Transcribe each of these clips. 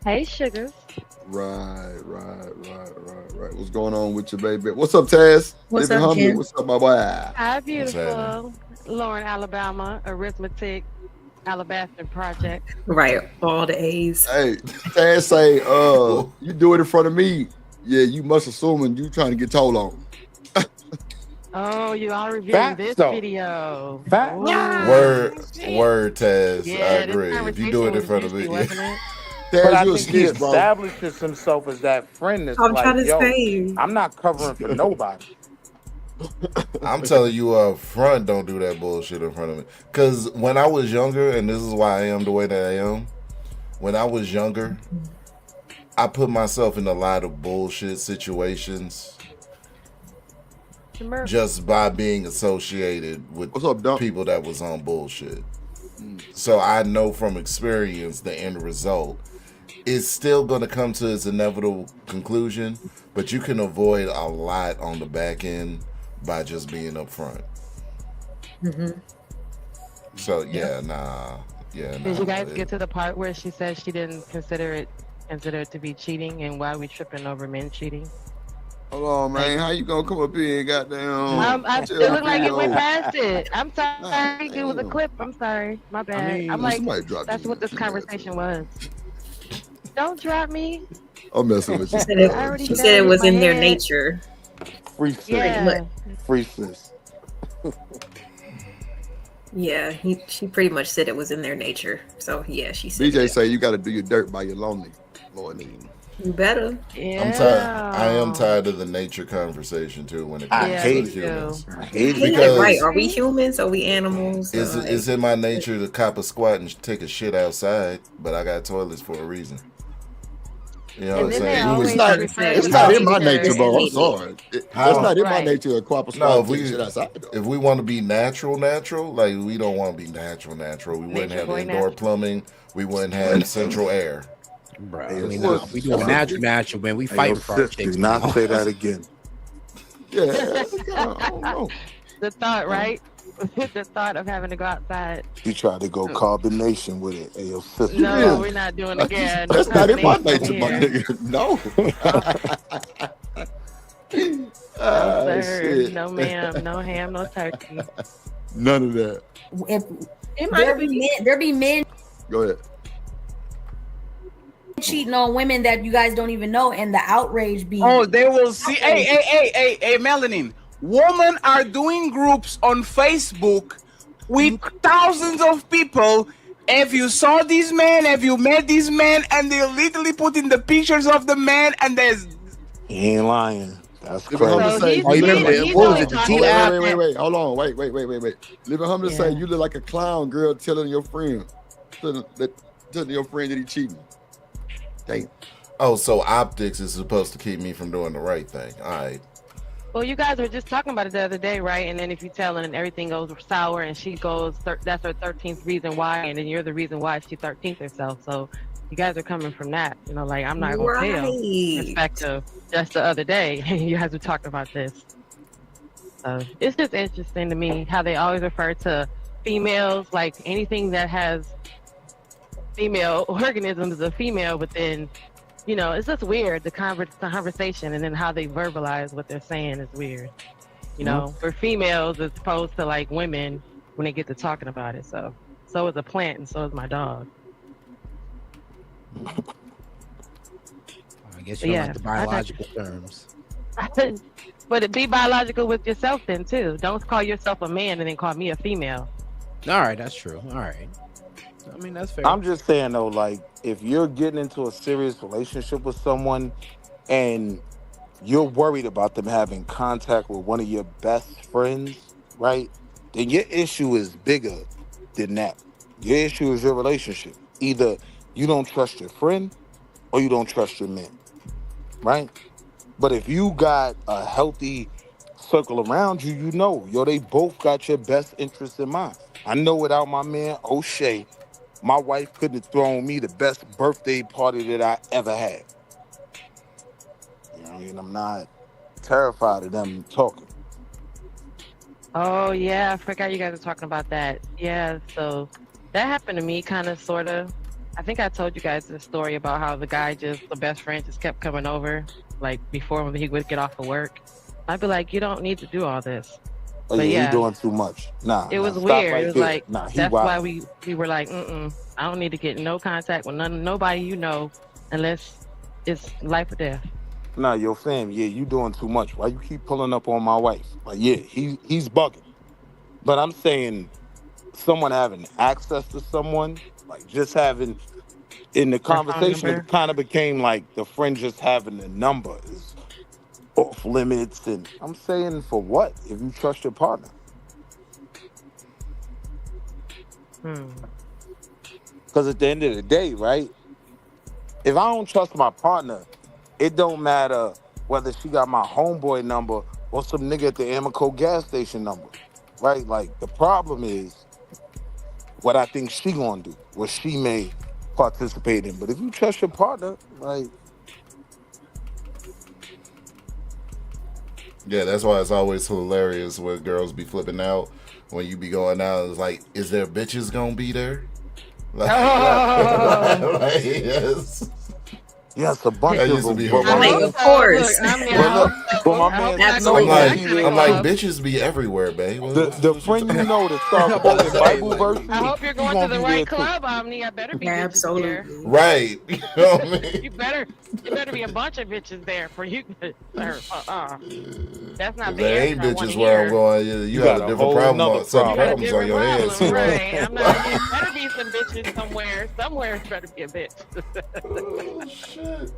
Hey, sugars. Right. What's going on with you, baby? What's up, Taz? What's Living up, humbly. Jen? What's up, my boy? Hi, What's happening? beautiful. Lauren, Alabama, Arithmetic, Alabaster Project. Right, all the A's. Hey, Taz say, Whoa. you do it in front of me. Yeah, you must assuming you trying to get told on. Oh, you are reviewing Facts this though. video. Facts. Oh, Word, shit. word, Taz. I Yeah, this agree. If you do conversation it in was front of me, juicy, wasn't it? But Taz, I you a think he snitch, bro. establishes himself as that friend that's I'm like, trying to yo, say. I'm not covering for nobody. I'm telling you up front, don't do that bullshit in front of me. Because when I was younger, and this is why I am the way that I am, when I was younger, I put myself in a lot of bullshit situations Remember? just by being associated with What's up, Dunk? people that was on bullshit. Mm. So I know from experience the end result. It's still going to come to its inevitable conclusion, but you can avoid a lot on the back end by just being upfront. Hmm. So Yeah. Did you guys It, get to the part where she said she didn't consider it to be cheating, and why we tripping over men cheating? Hold on, Like, man. How you gonna come up here and goddamn it tell the looked like it went video? past it. I'm sorry, God it was a clip. damn. I'm sorry, my I bad. I'm mean, Man, like, somebody drop that's what Jen. this She mad conversation too. was. Don't drop me. I'm messing with She you, said I it. bro. already She said said it it hit was my in their head. nature, free sis. pretty much. Yeah. Free sis. Yeah, she pretty much said it was in their nature. So yeah, she said BJ it. say you got to do your dirt by your lonely. Lord, You better. I'm tired. I am Yeah. tired of the nature conversation too when it I comes Yeah, to hate me it. too. humans, I I hate it. hate it. Right? because Are we humans? Are we animals? it's in my nature to cop a squat and take a shit outside, but I got toilets for a reason. You know what And I'm then they saying? I'm it's just always not. trying to refer say It's to we the not all in my just nature, nature. bro. I'm sophisticated. sorry. It's How? not in my Right. nature to quap a squat No, and take a shit outside, though. if we want to be natural, like we don't want to be natural. We wouldn't Nature have boy indoor natural. plumbing. We wouldn't have central air. Bruh, Hey, I yo, mean, Well, nah, sis. we doing that's a natural, natural, man. We Hey, yo, fighting for our sis, do chicks, not man. say that again. yeah. I don't know. The thought, Uh, right? The thought of having to go outside. She tried to go carbonation with it. Hey, yo, sis, you No, yeah, we're tripping. not doing again. No that's not in my combination over nature, my here. nigga. No. No, ah, sir. shit. No, ma'am. No ham, no turkey. None of that. If It might be. there be men Go ahead. cheating on women that you guys don't even know, and the outrage Oh, be they will see. Hey, outrage. hey, hey, hey, hey, Melanin. Women are doing groups on Facebook with thousands of people. If you saw this man, if you met this man, and they literally put in the pictures of the man, and there's He ain't lying. That's Living Humble So crazy. say he's Oh, you you look he's remember like. he's what was only it? The Oh talking T wait, wait, about app? wait, wait, that. wait. Hold on. Wait. Living Humble say Yeah. you look like a clown girl telling your friend, telling your friend that he cheating. Damn. Oh, so optics is supposed to keep me from doing the right thing. All right. Well, you guys were just talking about it the other day, right? And then if you tell her and everything goes sour, and she goes, that's her 13th reason why, and then you're the reason why she 13th herself. So you guys are coming from that, like I'm not gonna tell Right. perspective. Just the other day, you guys were talking about this. So it's just interesting to me how they always refer to females, like anything that has female organisms is a female, but then it's just weird. The conversation and then how they verbalize what they're saying is weird. For females as opposed to like women when they get to talking about it. So is a plant and so is my dog. I guess But you don't like yeah, the I biological terms. but be biological with yourself then too. Don't call yourself a man and then call me a female. All right, that's true. All right. I mean, that's fair. I'm just saying though, like, if you're getting into a serious relationship with someone and you're worried about them having contact with one of your best friends, right? Then your issue is bigger than that. Your issue is your relationship. Either you don't trust your friend or you don't trust your man, right? But if you got a healthy circle around you, yo, they both got your best interests in mind. I know without my man O'Shea, my wife couldn't have thrown me the best birthday party that I ever had. You know what I mean? I'm not terrified of them talking. Oh yeah, I forgot you guys were talking about that. Yeah, so that happened to me kind of sorta. I think I told you guys the story about how the best friend just kept coming over, like before when he would get off of work. I'd be like, you don't need to do all this. Oh But yeah, he yeah, doing too much. Nah, it was stop weird. right It was there. like Nah, he that's why wild. we were like, I don't need to get no contact with nobody you know, unless it's life or death. Nah, yo fam, yeah, you doing too much. Why you keep pulling up on my wife? Like, yeah, he's bugging. But I'm saying someone having access to someone, like just having in the Their phone conversation, number. it kind of became like the friend just having the number is off limits. And I'm saying for what? If you trust your partner. Because at the end of the day, right? If I don't trust my partner, it don't matter whether she got my homeboy number or some nigga at the Amoco gas station number, right? Like the problem is what I think she gonna do, what she may participate in. But if you trust your partner, like Yeah, that's why it's always hilarious when girls be flipping out when you be going out. It's like, is there bitches gonna be there? Like, like, yes. yes, a bunch That of used to them. be But I mean, hilarious. of course. Look, I mean, But I look, hope but so. my I man, hope you not I'm know go Absolutely. to like, that kind of I'm like, club. bitches be everywhere, babe. the friend you know that start quoting Bible verses, I hope you're he going to gonna the be right there too. club, Omni. I better be bitches there. Absolutely. Right. You know what I mean? You better be a bunch of bitches there for you. That's not If the there ain't answer I want bitches to where I'm hear. going, you have got a a different whole problem, nother set of You got a problem. problems on different your hands. problem, You know? right? I'm not. It better be some bitches somewhere. Somewhere it better be a bitch. Oh, shit.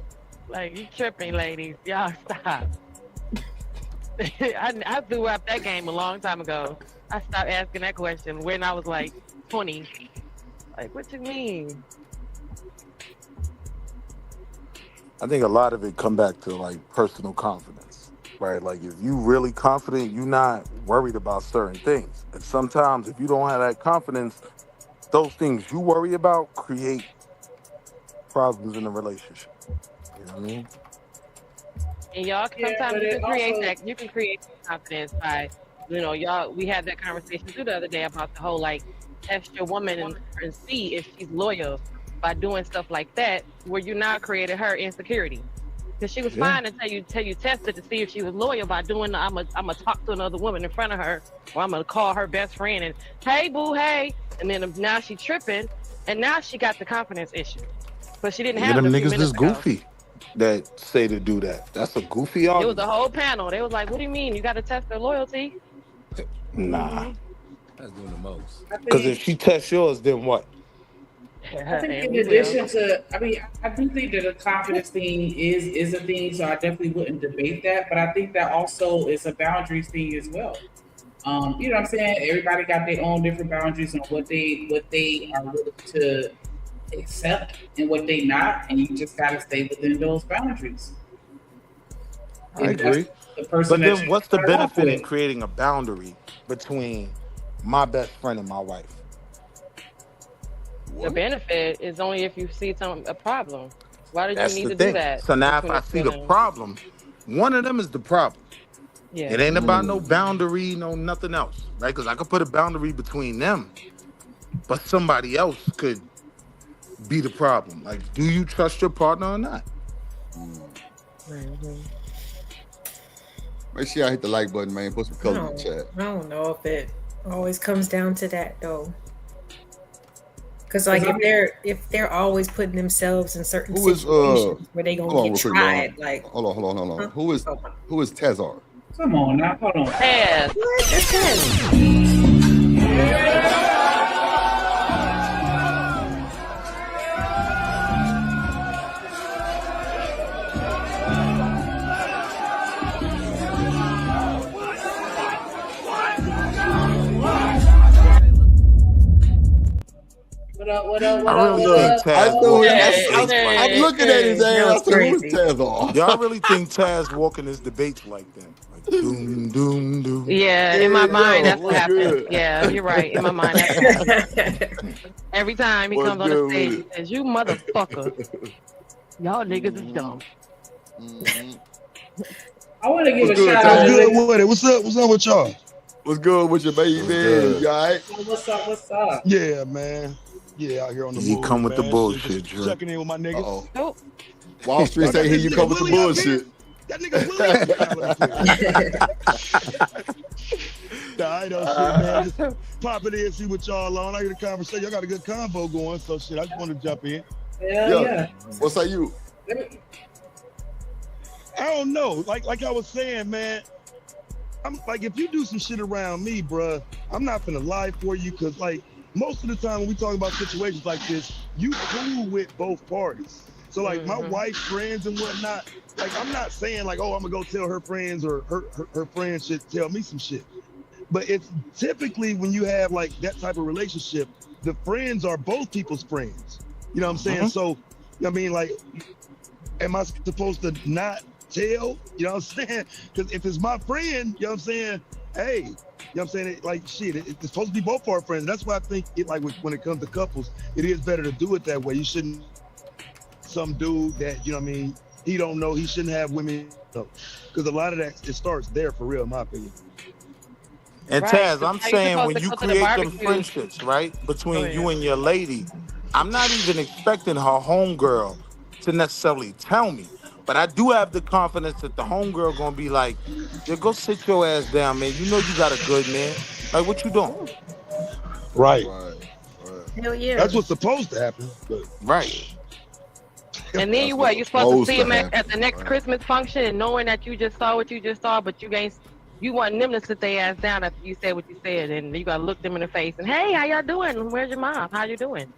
Like you tripping, ladies. Y'all stop. I threw out that game a long time ago. I stopped asking that question when I was like 20. Like, what you mean? I think a lot of it come back to like personal confidence, right? Like if you really confident, you're not worried about certain things. And sometimes if you don't have that confidence, those things you worry about create problems in the relationship. You know what I mean? And y'all, Yeah, sometimes but you it can create also that. You can create confidence by, y'all. We had that conversation too the other day about the whole like test your woman and see if she's loyal by doing stuff like that, where you now created her insecurity. Because she was Yeah. fine until you tested to see if she was loyal by doing the, I'm gonna talk to another woman in front of her, or I'm gonna call her best friend and hey boo hey, and then now she tripping, and now she got the confidence issue, but she didn't Yeah, have it them a few niggas minutes is ago. goofy that say to do that. That's a goofy It was a argument. whole panel. They was like, "What do you mean? You got to test their loyalty?" Nah. That's doing the most. I Because if think she tests yours, then what? I think And in we will. addition to, I mean, I do think that a confidence thing is a thing, so I definitely wouldn't debate that. But I think that also is a boundaries thing as well. You know what I'm saying? Everybody got their own different boundaries on what they are willing to accept and what they not, and you just gotta stay within those boundaries. I If that's agree. the person But that then you what's the start off benefit in with. creating a boundary between my best friend and my wife? The benefit is only if you see a problem. Why did you That's need the to do thing. that So now if between I the two see of the them? problem, one of them is the problem. Yeah. It ain't about no boundary, no nothing else, right? Because I could put a boundary between them, but somebody else could be the problem. Like, do you trust your partner or not? Mhm. Make sure y'all hit the like button, man. Put some color in the chat. I don't know if it always comes down to that though. Because 'Cause like I'm- if they're always putting themselves in certain Who is situations where they gonna hold on get real quick, y'all. tried, like Hold on. Huh? Who is Tazar? Come on now, hold on. Yes. what? That's that. What up? What up? What I up? really What think up? Taz I knew it. walking Hey, this debate hey, like I'm looking at his That ass. I was said, who is crazy. Tazar? y'all really think Taz walking his debates like that? Like doom doom doom. Yeah, in my Yeah, mind, yo, that's what what's happens. good? Yeah, you're right. In my mind, that's what happens. Every time he What's comes on the good stage, with he it? says, "You motherfucker, y'all niggas is dumb." Mhm. I want to give What's a good, shout out What's Taz? to good with it? What's up? What's up with y'all? What's good with your What's baby? good? You all right? what's up. What's up? Yeah, man. Yeah, out here on the He move, come with the man. bullshit, Shit, just Drip. checking in with my niggas. Uh-oh. Nope. Wall Street I got say, here this you nigga come with the Willie up here. bullshit. That nigga Willie on the panel up here. Nah, I don't shit, man. Just pop it in, see what y'all on. I get a conversation. Y'all got a good convo going, so shit, I just want to jump in. Hell Yeah. yeah. What say you? I don't know. Like I was saying, man, I'm like, if you do some shit around me, bruh, I'm not gonna lie for you, cause like most of the time when we talk about situations like this, you cool with both parties. So like my wife's friends and whatnot, like I'm not saying like, oh, I'm gonna go tell her friends or her friends should tell me some shit. But it's typically when you have like that type of relationship, the friends are both people's friends. You know what I'm saying? So I mean, like, am I supposed to not tell? You know what I'm saying? Because if it's my friend, you know what I'm saying? Hey, you know what I'm saying? Like, shit, it's supposed to be both our friends. That's why I think it, like when it comes to couples, it is better to do it that way. You shouldn't some dude that, you know what I mean, he don't know, he shouldn't have women, because a lot of that, it starts there for real, in my opinion. And Right, Taz, 'cause I'm how you saying supposed when to you go to the create them barbecue? friendships, right, between you ahead. and your lady, I'm not even expecting her homegirl to necessarily tell me. But I do have the confidence that the homegirl gonna be like, yo, go sit your ass down, man. You know you got a good man. Like, what you doing? Right. Hell yeah. That's what's supposed to happen. But Right. And then That's you what's what? You're supposed to supposed see to him at happen. the next Christmas function and knowing that you just saw what you just saw, but you want them to sit their ass down after you said what you said, and you gotta look them in the face and, hey, how y'all doing? Where's your mom? How you doing?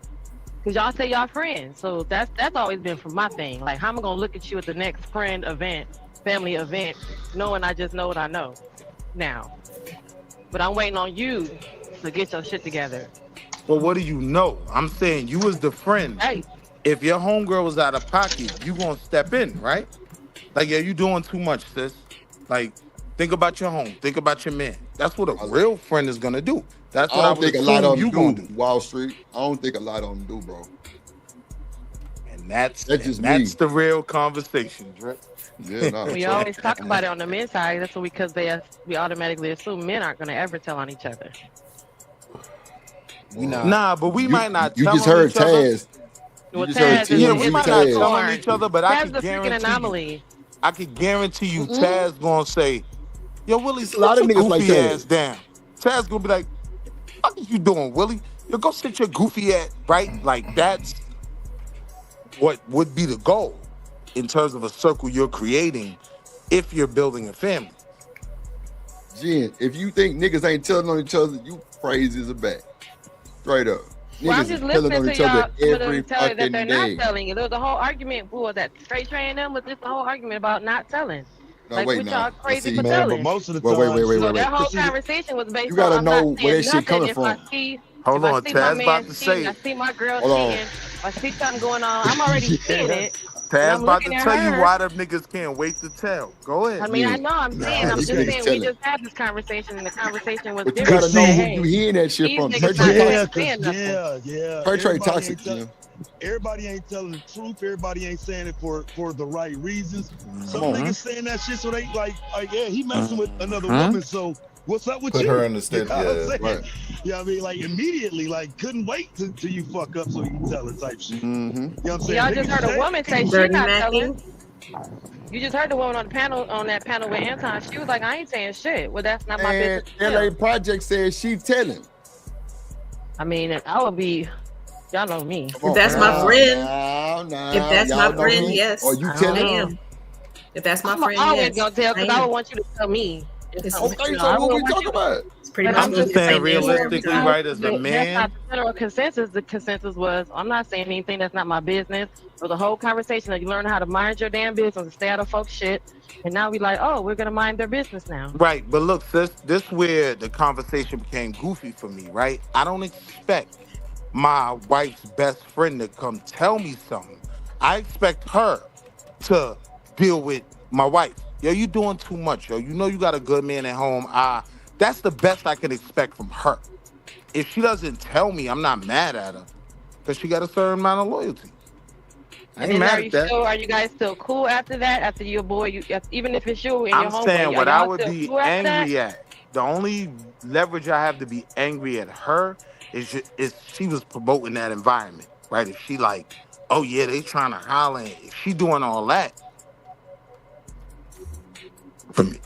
Because y'all say y'all friends. So that's always been from my thing. Like, how am I gonna look at you at the next friend event, family event, knowing I just know what I know now? But I'm waiting on you to get your shit together. But what do you know? I'm saying you was the friend. Hey, If your homegirl was out of pocket, you gonna step in, right? Like, yeah, you doing too much, sis. Like, think about your home. Think about your man. That's what a real friend is gonna do. That's I what I don't would think a lot assume of you them gonna do, do. Wall Street. I don't think a lot of them do, bro. And that's just me. the real conversation, Drip. Yeah, nah, we true. always talk about it on the men's side. That's because we automatically assume men aren't gonna ever tell on each other. We not. Nah, but we might not You tell just on heard each other. Taz. You Well, just heard Taz is Yeah, TMZ we a might not Taz. tell on unicorn. each other, but I Taz can is a freaking guarantee you, anomaly. I can guarantee you, Taz gonna say, "Yo, Willie, It's a lot sit of your niggas like goofy Taz. ass down." Taz gonna be like, "What are you doing, Willie? You go sit your goofy ass right." Like, that's what would be the goal in terms of a circle you're creating if you're building a family. Jen, if you think niggas ain't telling on each other, you crazy as a bat. Straight up. Well, I'm Niggas just is telling listening on to each other y'all, some of every them tell you that fucking they're day. not telling you. There was a whole argument, who was that? Straight Train them was just a whole argument about not telling. No, Like, wait what now. y'all Now, crazy see, for man, but telling? most of the Wait, time, So that whole see, conversation was based You on gotta I'm not know where saying that shit nothing coming if I from. see Hold on, my Taz man about to cheating, say I see my girl Hold on. cheating, I see something going on. I'm already seeing it, and Taz I'm about to looking at tell you her. why them niggas can't wait to tell. Go I ahead. mean, I Yeah. know I'm saying, nah, I'm These just see, niggas saying, we telling. just had this conversation, and the conversation was But you different. gotta but know Saying, see, who you hey, hearing that shit these from. niggas Trey not yeah, toxic. saying nothing. Trey toxic, Jim. Everybody ain't telling the truth. Everybody ain't saying it for the right reasons. Some Come on. niggas saying that shit so they like yeah, he messing with another Mhm. woman. So what's up with Put you? her in the You stead. know what I'm Yeah. saying? Right. Yeah, I mean, like immediately, like couldn't wait till you fuck up so you can tell her type shit. Mm-hmm. You know what I'm saying? Y'all just Niggas heard a say, woman say she Dirty not Mackie. telling. You just heard the woman on the panel, on that panel with Anton. She was like, I ain't saying shit. Well, that's not my And business. to LA tell. Project says she telling. I mean, I would be, y'all know me. Come on. If that's my Now, friend, now, if that's y'all my know friend, me? yes, Or you I don't telling? I know. am. If that's my I'm friend, always yes, gonna tell I because I would am. want you to tell me. It's, Okay, I so what we wouldn't want talking you. about? it's pretty But much I'm I'm gonna just be just the saying same saying, answer every realistically, time. right, as a that's not man, the general consensus. The consensus was, I'm not saying anything that's not my business. Or the whole conversation that you learn how to mind your damn business and stay out of folks' shit. And now we like, oh, we're gonna mind their business now. right, but look, sis, this where the conversation became goofy for me, right? I don't expect my wife's best friend to come tell me something. I expect her to deal with my wife. Yo, you doing too much, yo. You know you got a good man at home. That's the best I can expect from her. If she doesn't tell me, I'm not mad at her because she got a certain amount of loyalty. I And ain't then mad at that. are you guys still cool after that? After your boy, even if it's you and your I'm saying homeboy, are what I y'all would still be cool after that? angry at. The only leverage I have to be angry at her It's she was promoting that environment, right? If she like, oh yeah, they trying to holler, if she doing all that, for me.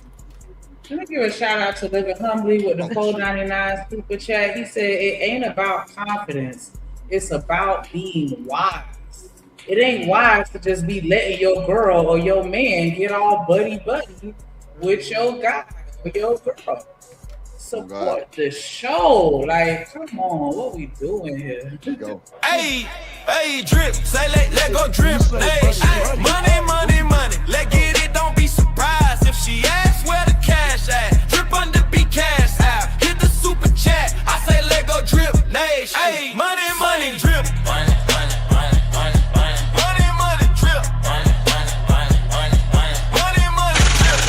Let me give a shout out to Living Humbly with the 499 super chat. He said it ain't about confidence, it's about being wise. It ain't wise to just be letting your girl or your man get all buddy buddy with your guy or your girl. Support the show. Like, come on, what we doing here? Go. Hey, hey, drip, say let go drip. Hey, money, money, money. Let get it, don't be surprised if she asks where the cash at. Drip under be cash out. Hit the super chat. I say let go drip. Nation. Hey, money, money, drip. Money, money, money, money, money. Money, money, drip. Money, money, money, money, money. Money, money, drip.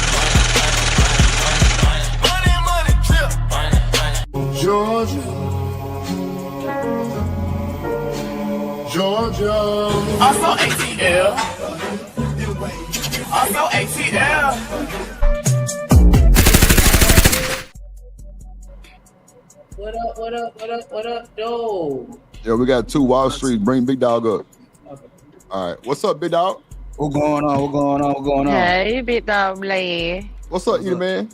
Money, money, drip. Money, money. Georgia. Georgia. Also ATL. Also ATL. What up, what up, what up, what up, though? Yo, we got 2 Wall Street. Bring Big Dog up. Okay. All right. What's up, Big Dog? What going on? What going on? What going on? Hey, big dog lad. What's up, you man?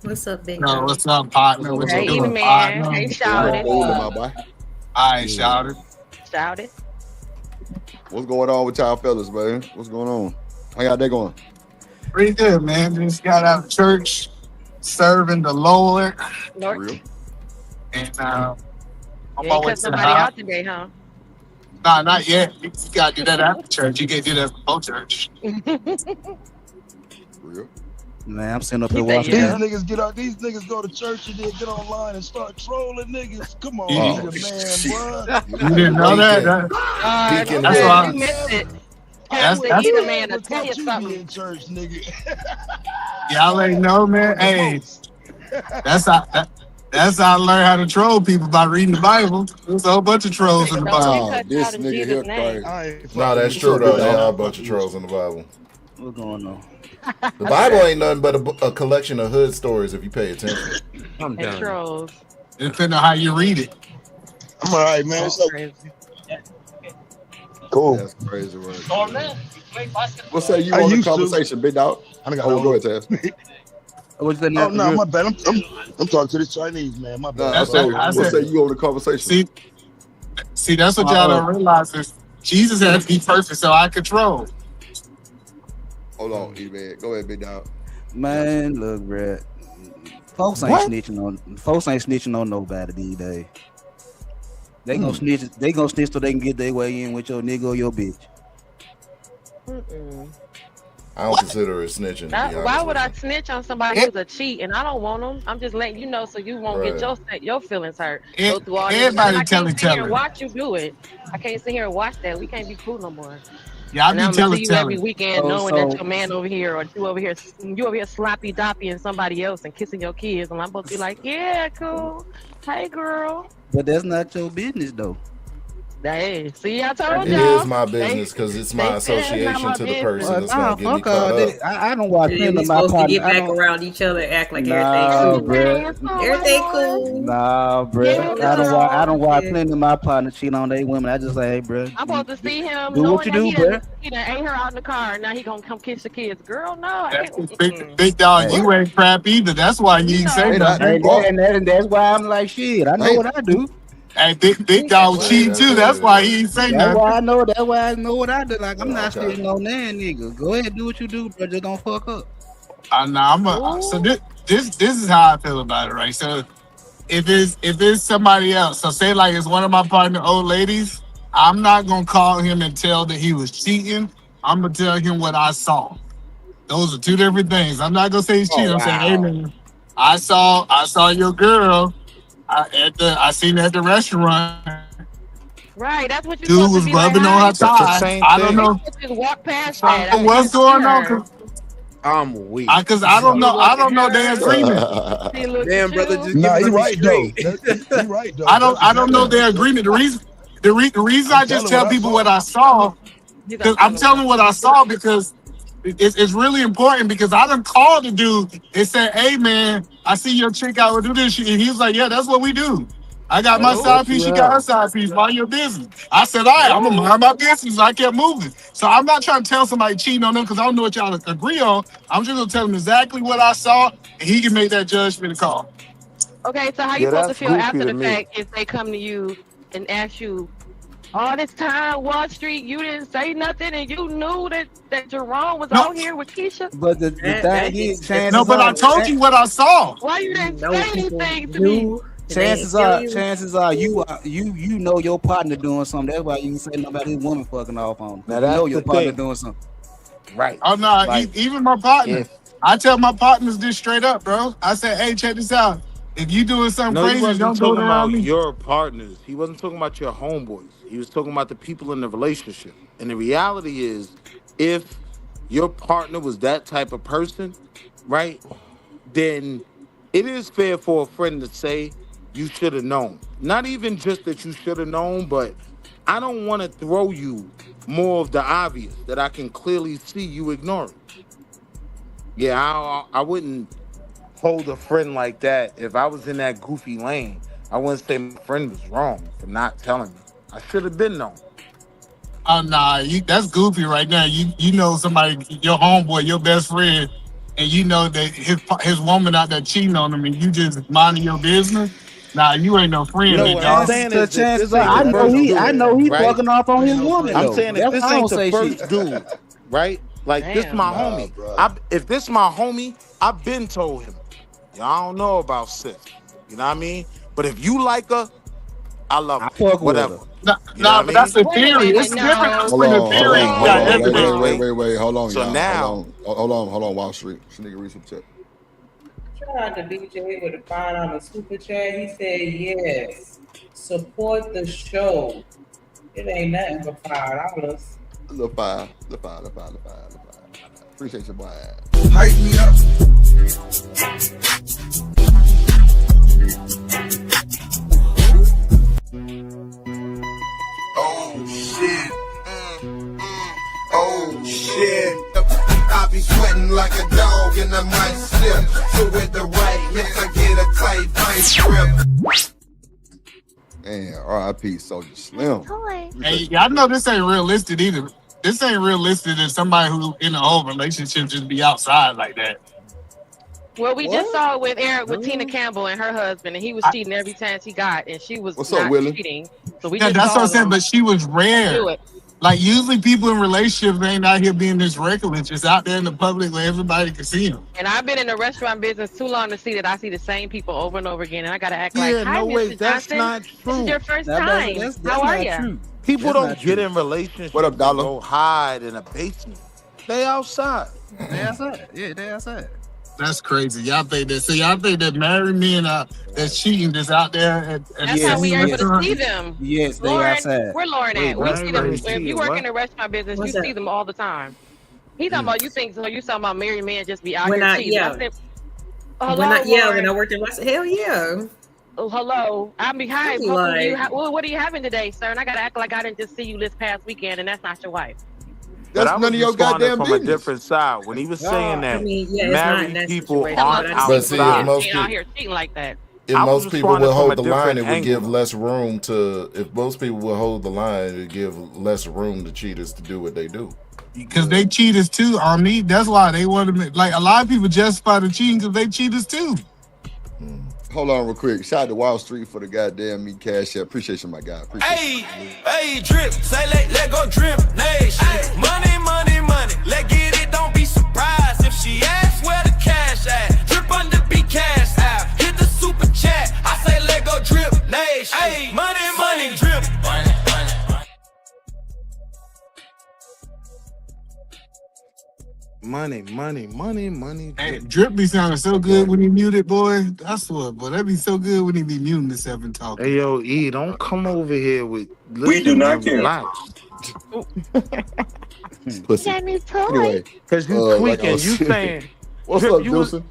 What's up, big No, dog? what's up, partner? What Hey, you Eden doing, man. partner? Hey, shout it. My boy. All right, shout it. Shout it. What's going on with y'all fellas, man? What's going on? How y'all day going? Pretty good, man. Just got out of church, serving the Lord, North. Real? and on You my ain't way cut to the nobody house. out today, huh? Nah, not yet. You gotta do that after church. You can't do that before church. Real? Man, I'm sitting up here He said, watching. These yeah. niggas get out. These niggas go to church and then get online and start trolling niggas. Come on, Oh, nigga, man, bro. You didn't know that? Peeking That's the why- You missed it. That's- The that's- Eden man to Look tell how you you be something. in church, nigga. Y'all ain't know, man. Hey, that's how I learned how to troll people by reading the Bible. There's a whole bunch of trolls in the Don't Bible. get cut this out in nigga Jesus' here name. crazy. I ain't No, fucking that's with true you, though. big There dog. are a bunch of trolls in the Bible. What's going on? The Bible ain't nothing but a collection of hood stories if you pay attention. I'm And done. trolls. It depends on how you read it. I'm all right, man. So Crazy. cool. That's crazy, right? What say you I on the used to. conversation, Big Dog? I done got Oh, old. go ahead, Taz. What's that? Oh no, my bad. I'm talking to this Chinese man. My Nah, bad. so I what said- say you on the conversation? See, that's what y'all don't realize is Jesus had to be perfect, so I control. Hold on, E-Man. Go ahead, Big Dog. Man, look, bruh. Folks ain't snitching on nobody these days. They gonna snitch. They gonna snitch so they can get their way in with your nigga or your bitch. Mm-mm. I don't consider it snitching. To be honest Why would with I you. snitch on somebody who's a cheat and I don't want them? I'm just letting you know so you won't get your feelings hurt. Go through all this. Everybody I can't sit here telling. and watch you do it. I can't sit here and watch that. We can't be cool no more. Y'all And I'm be gonna see you every telling. weekend Oh, knowing so- that your man over here or you over here sloppy doppy and somebody else and kissing your kids and I'm supposed to be like, yeah, cool. Hey girl. But that's not your business though. Hey, see, I told It y'all. is my business because it's my they said it's not association my to the business. person that's Nah, gonna get me fuck all caught up. that. I don't watch Yeah, plenty we of my supposed to partner. get back around each other, act like Nah, everything bruh. cool. Everything cool. Nah, bruh. Yeah, I don't watch yeah. plenty of my partner cheat on their women. I just say, hey, bruh. I'm supposed to see him Do knowing what you that do, bruh. he done ate her out in the car and now he gonna come kiss the kids. Girl, no, I can't. Big dog, Hey. you ain't crap either. That's why you ain't say Hey, nothing. And that's why I'm like, shit. I know what I do. Hey, big dog cheating too. That's why he ain't say That's nothing. why I know. That's why I know what I do. Like I'm not Okay. sitting on that nigga. Go ahead, do what you do, but just don't fuck up. So this is how I feel about it, right? So if it's somebody else, so say like it's one of my partner old ladies, I'm not gonna call him and tell that he was cheating. I'm gonna tell him what I saw. Those are two different things. I'm not gonna say he's cheating. I'm saying, hey man, I saw your girl I seen her at the restaurant. Right, that's what you Dude supposed was to be rubbing like, on her That's the thigh. same I don't thing. know. Just walk past that. I what's going on? I'm weak. Because I don't know their agreement. Damn, brother, just Nah, give he me right though. straight. He right though. I don't know their agreement. The reason I just tell people what I saw, because I'm telling what I saw because it's really important because I done called the dude and said, hey man, I see your chick out do this shit. And he was like, yeah, that's what we do. I got my side piece, she got her side piece. Mind your business. I said, all right, I'm gonna mind my business. I kept moving. So I'm not trying to tell somebody cheating on them because I don't know what y'all agree on. I'm just gonna tell them exactly what I saw, and he can make that judgment and call. Okay, so how you Yeah, supposed to that's feel goofy after to the me. fact if they come to you and ask you all this time, Wall Street, you didn't say nothing and you knew that Jerome was out here with Keisha? But the thing is, chances but I are, told you what I saw. Why you didn't say anything to me? chances are you know your partner doing something. That's why you can say nobody his woman fucking off on. Now You that's know your the partner thing. doing something. Right. Oh no, Like, even my partner. if I tell my partners this straight up, bro. I said, hey, check this out. If you doing something no, he crazy, wasn't don't do it talking around about me. your partners. He wasn't talking about your homeboys. He was talking about the people in the relationship. And the reality is, if your partner was that type of person, right, then it is fair for a friend to say you should have known. Not even just that you should have known, but I don't want to throw you more of the obvious that I can clearly see you ignoring. Yeah, I wouldn't hold a friend like that. If I was in that goofy lane, I wouldn't say my friend was wrong for not telling me. I should have been known. Oh nah, that's goofy right now. You know somebody, your homeboy, your best friend, and you know that his woman out there cheating on him, and you just minding your business. Nah, you ain't no friend, No, big what I'm dog. saying is if Chances this are, ain't the first I dude, know he right? fucking off on his woman I'm though. saying if That's this why I don't ain't the say first shit. dude, right? Like this my Nah, homie. bro. If this my homie, I've been told him, y'all don't know about sis. You know what I mean? But if you like her, I love I her. fuck with Whatever. her. You know Nah, what I but that's mean? a Wait a theory. minute, It's different no. Hold between a on, hold theory on, and hold got on. evidence. Wait. Hold on, So y'all. now, Hold on, Wall Street. This nigga read some tip. Shout out to DJ with a $5 super chat. He said, yes, support the show. It ain't nothing but $5. The five. Appreciate your boy. Hype me up. Oh shit. Oh shit. I be sweating like a dog and I might slip. So with the right hips I get a tight vice grip. Man, R.I.P. Soldier Slim. Hey, I know this ain't realistic either. This ain't realistic that somebody who in a whole relationship just be outside like that. Well, we just saw it with Eric with Tina Campbell and her husband, and he was cheating every chance he got, and she was What's up, not Willie? cheating. So we Yeah, just that's what saw I'm saying. them But she was rare. do it. Like usually people in relationships ain't out here being this reckless, just out there in the public where everybody can see them. And I've been in the restaurant business too long to see that I see the same people over and over again, and I gotta act like, yeah, "Hi, no way, Mr. that's Johnson. not This is true. your first That's time. How are not you?" true. People That's don't not get true. in relationships What up, and Dollar? go hide in a basement. They outside. They outside. Yeah, they outside. That's crazy. Y'all think that? So y'all think that married men that's cheating just out there at That's Yes, how we are able to restaurant? see them. Yes, they Lauren, outside. where Lauren Wait, at? We see them. married If men you cheating, work what? in the restaurant business, What's you up? see them all the time. He talking about you think so? You talking about married men just be out When here I cheating? I yeah, said, hello, when I Lauren. worked in West, hell yeah. Oh, hello. I'm behind. I'm like, What are you having today, sir? And I gotta act like I didn't just see you this past weekend, and that's not your wife. But That's I none was of your responding goddamn from a business. different side when he was saying I that mean, yeah, it's not in married that people situation, Talking aren't about but I But see see, what if you're people saying. most ain't out people, here cheating like that. if I was most people responding would from a hold the line, different it would give angle. less room to. If most people would hold the line, it would give less room to cheaters to do what they do. Because they cheaters too on me. That's why they want to like a lot of people justify the cheating because they cheaters too. Hold on real quick. Shout out to Wall Street for the goddamn me cash app. Appreciate you, my guy. Appreciate you. Hey, drip, say let go drip, nation. Money, money, money, let get it, don't be surprised if she asks where the cash at. Drip under be cash out, hit the super chat, I say let go drip, nation. Hey, money, money, drip. Money. Hey, Drip be sounding so good when he muted, boy. That's what, boy. That be so good when he be muting himself and talking. Hey, yo, E, don't come over here with. We do Listen, not man, care. relax. Pussy. Anyway, Because you like I tweaking, was you saying. saying. What's Drip, up, you was Deucin?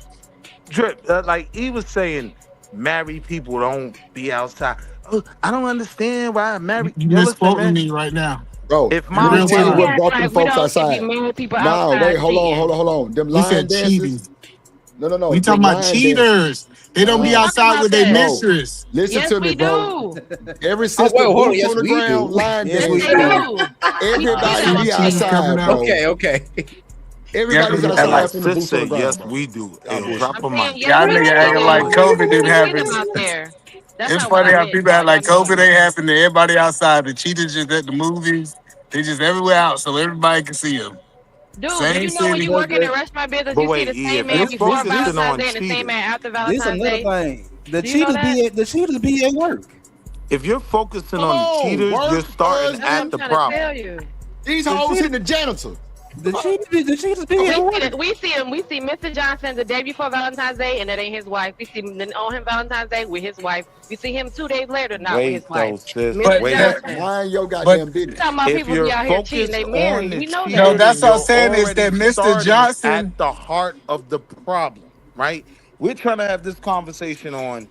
Drip, like he was saying, married people don't be outside. Oh, I don't understand why married. You Yo, listen, misquoting man. me right now. Bro, If In let my me real tell you time. what Yes, brought them like we folks don't see outside. married people Nah, outside wait, hold cheating. on. Them We line said dances. cheating. No. We Them talking about line dances. cheaters. They don't be outside with their that. mistress. Listen Yes, to me, we bro. do. Every sister hold on. boots Yes, on the we ground, do. line Yes, we They dancing. do. Everybody be Cheese coming outside, out. bro. Okay. Everybody's Yeah, outside Like from the sis boots on the said, ground, yes, bro. we do. Y'all Hey, bullshit. drop a I'm saying, mic. yes, Y'all we nigga acting do. like COVID didn't We see happen. them out there. That's It's not what funny I how meant. people act like Y'all know COVID ain't happened to everybody outside. The cheaters just at the movies. They just everywhere out so everybody can see them. Dude, do Same you know when city. you work in a restaurant business, But you see wait, the E, same if man you're before focusing Valentine's on Day and the same cheaters, man after This Valentine's another Day? thing. The Do you know that? cheaters be at work. if you're focusing Come on the on, cheaters, you're work starting us, That's what at I'm the trying to tell problem. you. These The hoes cheaters, hitting the janitor. the cheaters be at work. We see him. We see Mr. Johnson the day before Valentine's Day, and that ain't his wife. We see him then on him Valentine's Day with his wife. We see him 2 days later, not with his Wait, wife. though, sis. Mr. Wait. Johnson. Mind your But goddamn business. Talking about If people be you're out here cheating, focused they on married. the We know no, cheaters, that. that's then what I'm you're saying is already that Mr. starting at Johnson. the heart of the problem, right? We're trying to have this conversation on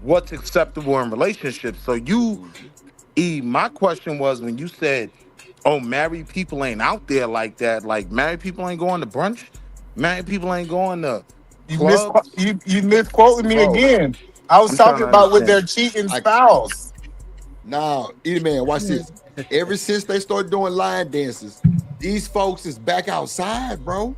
what's acceptable in relationships. So my question was when you said, "Oh, married people ain't out there like that." Like married people ain't going to brunch, married people ain't going to clubs, You misquoted me bro. again. I was I'm trying talking to about with understand. their cheating I spouse. Now, man, watch this. Ever since they started doing line dances, these folks is back outside, bro.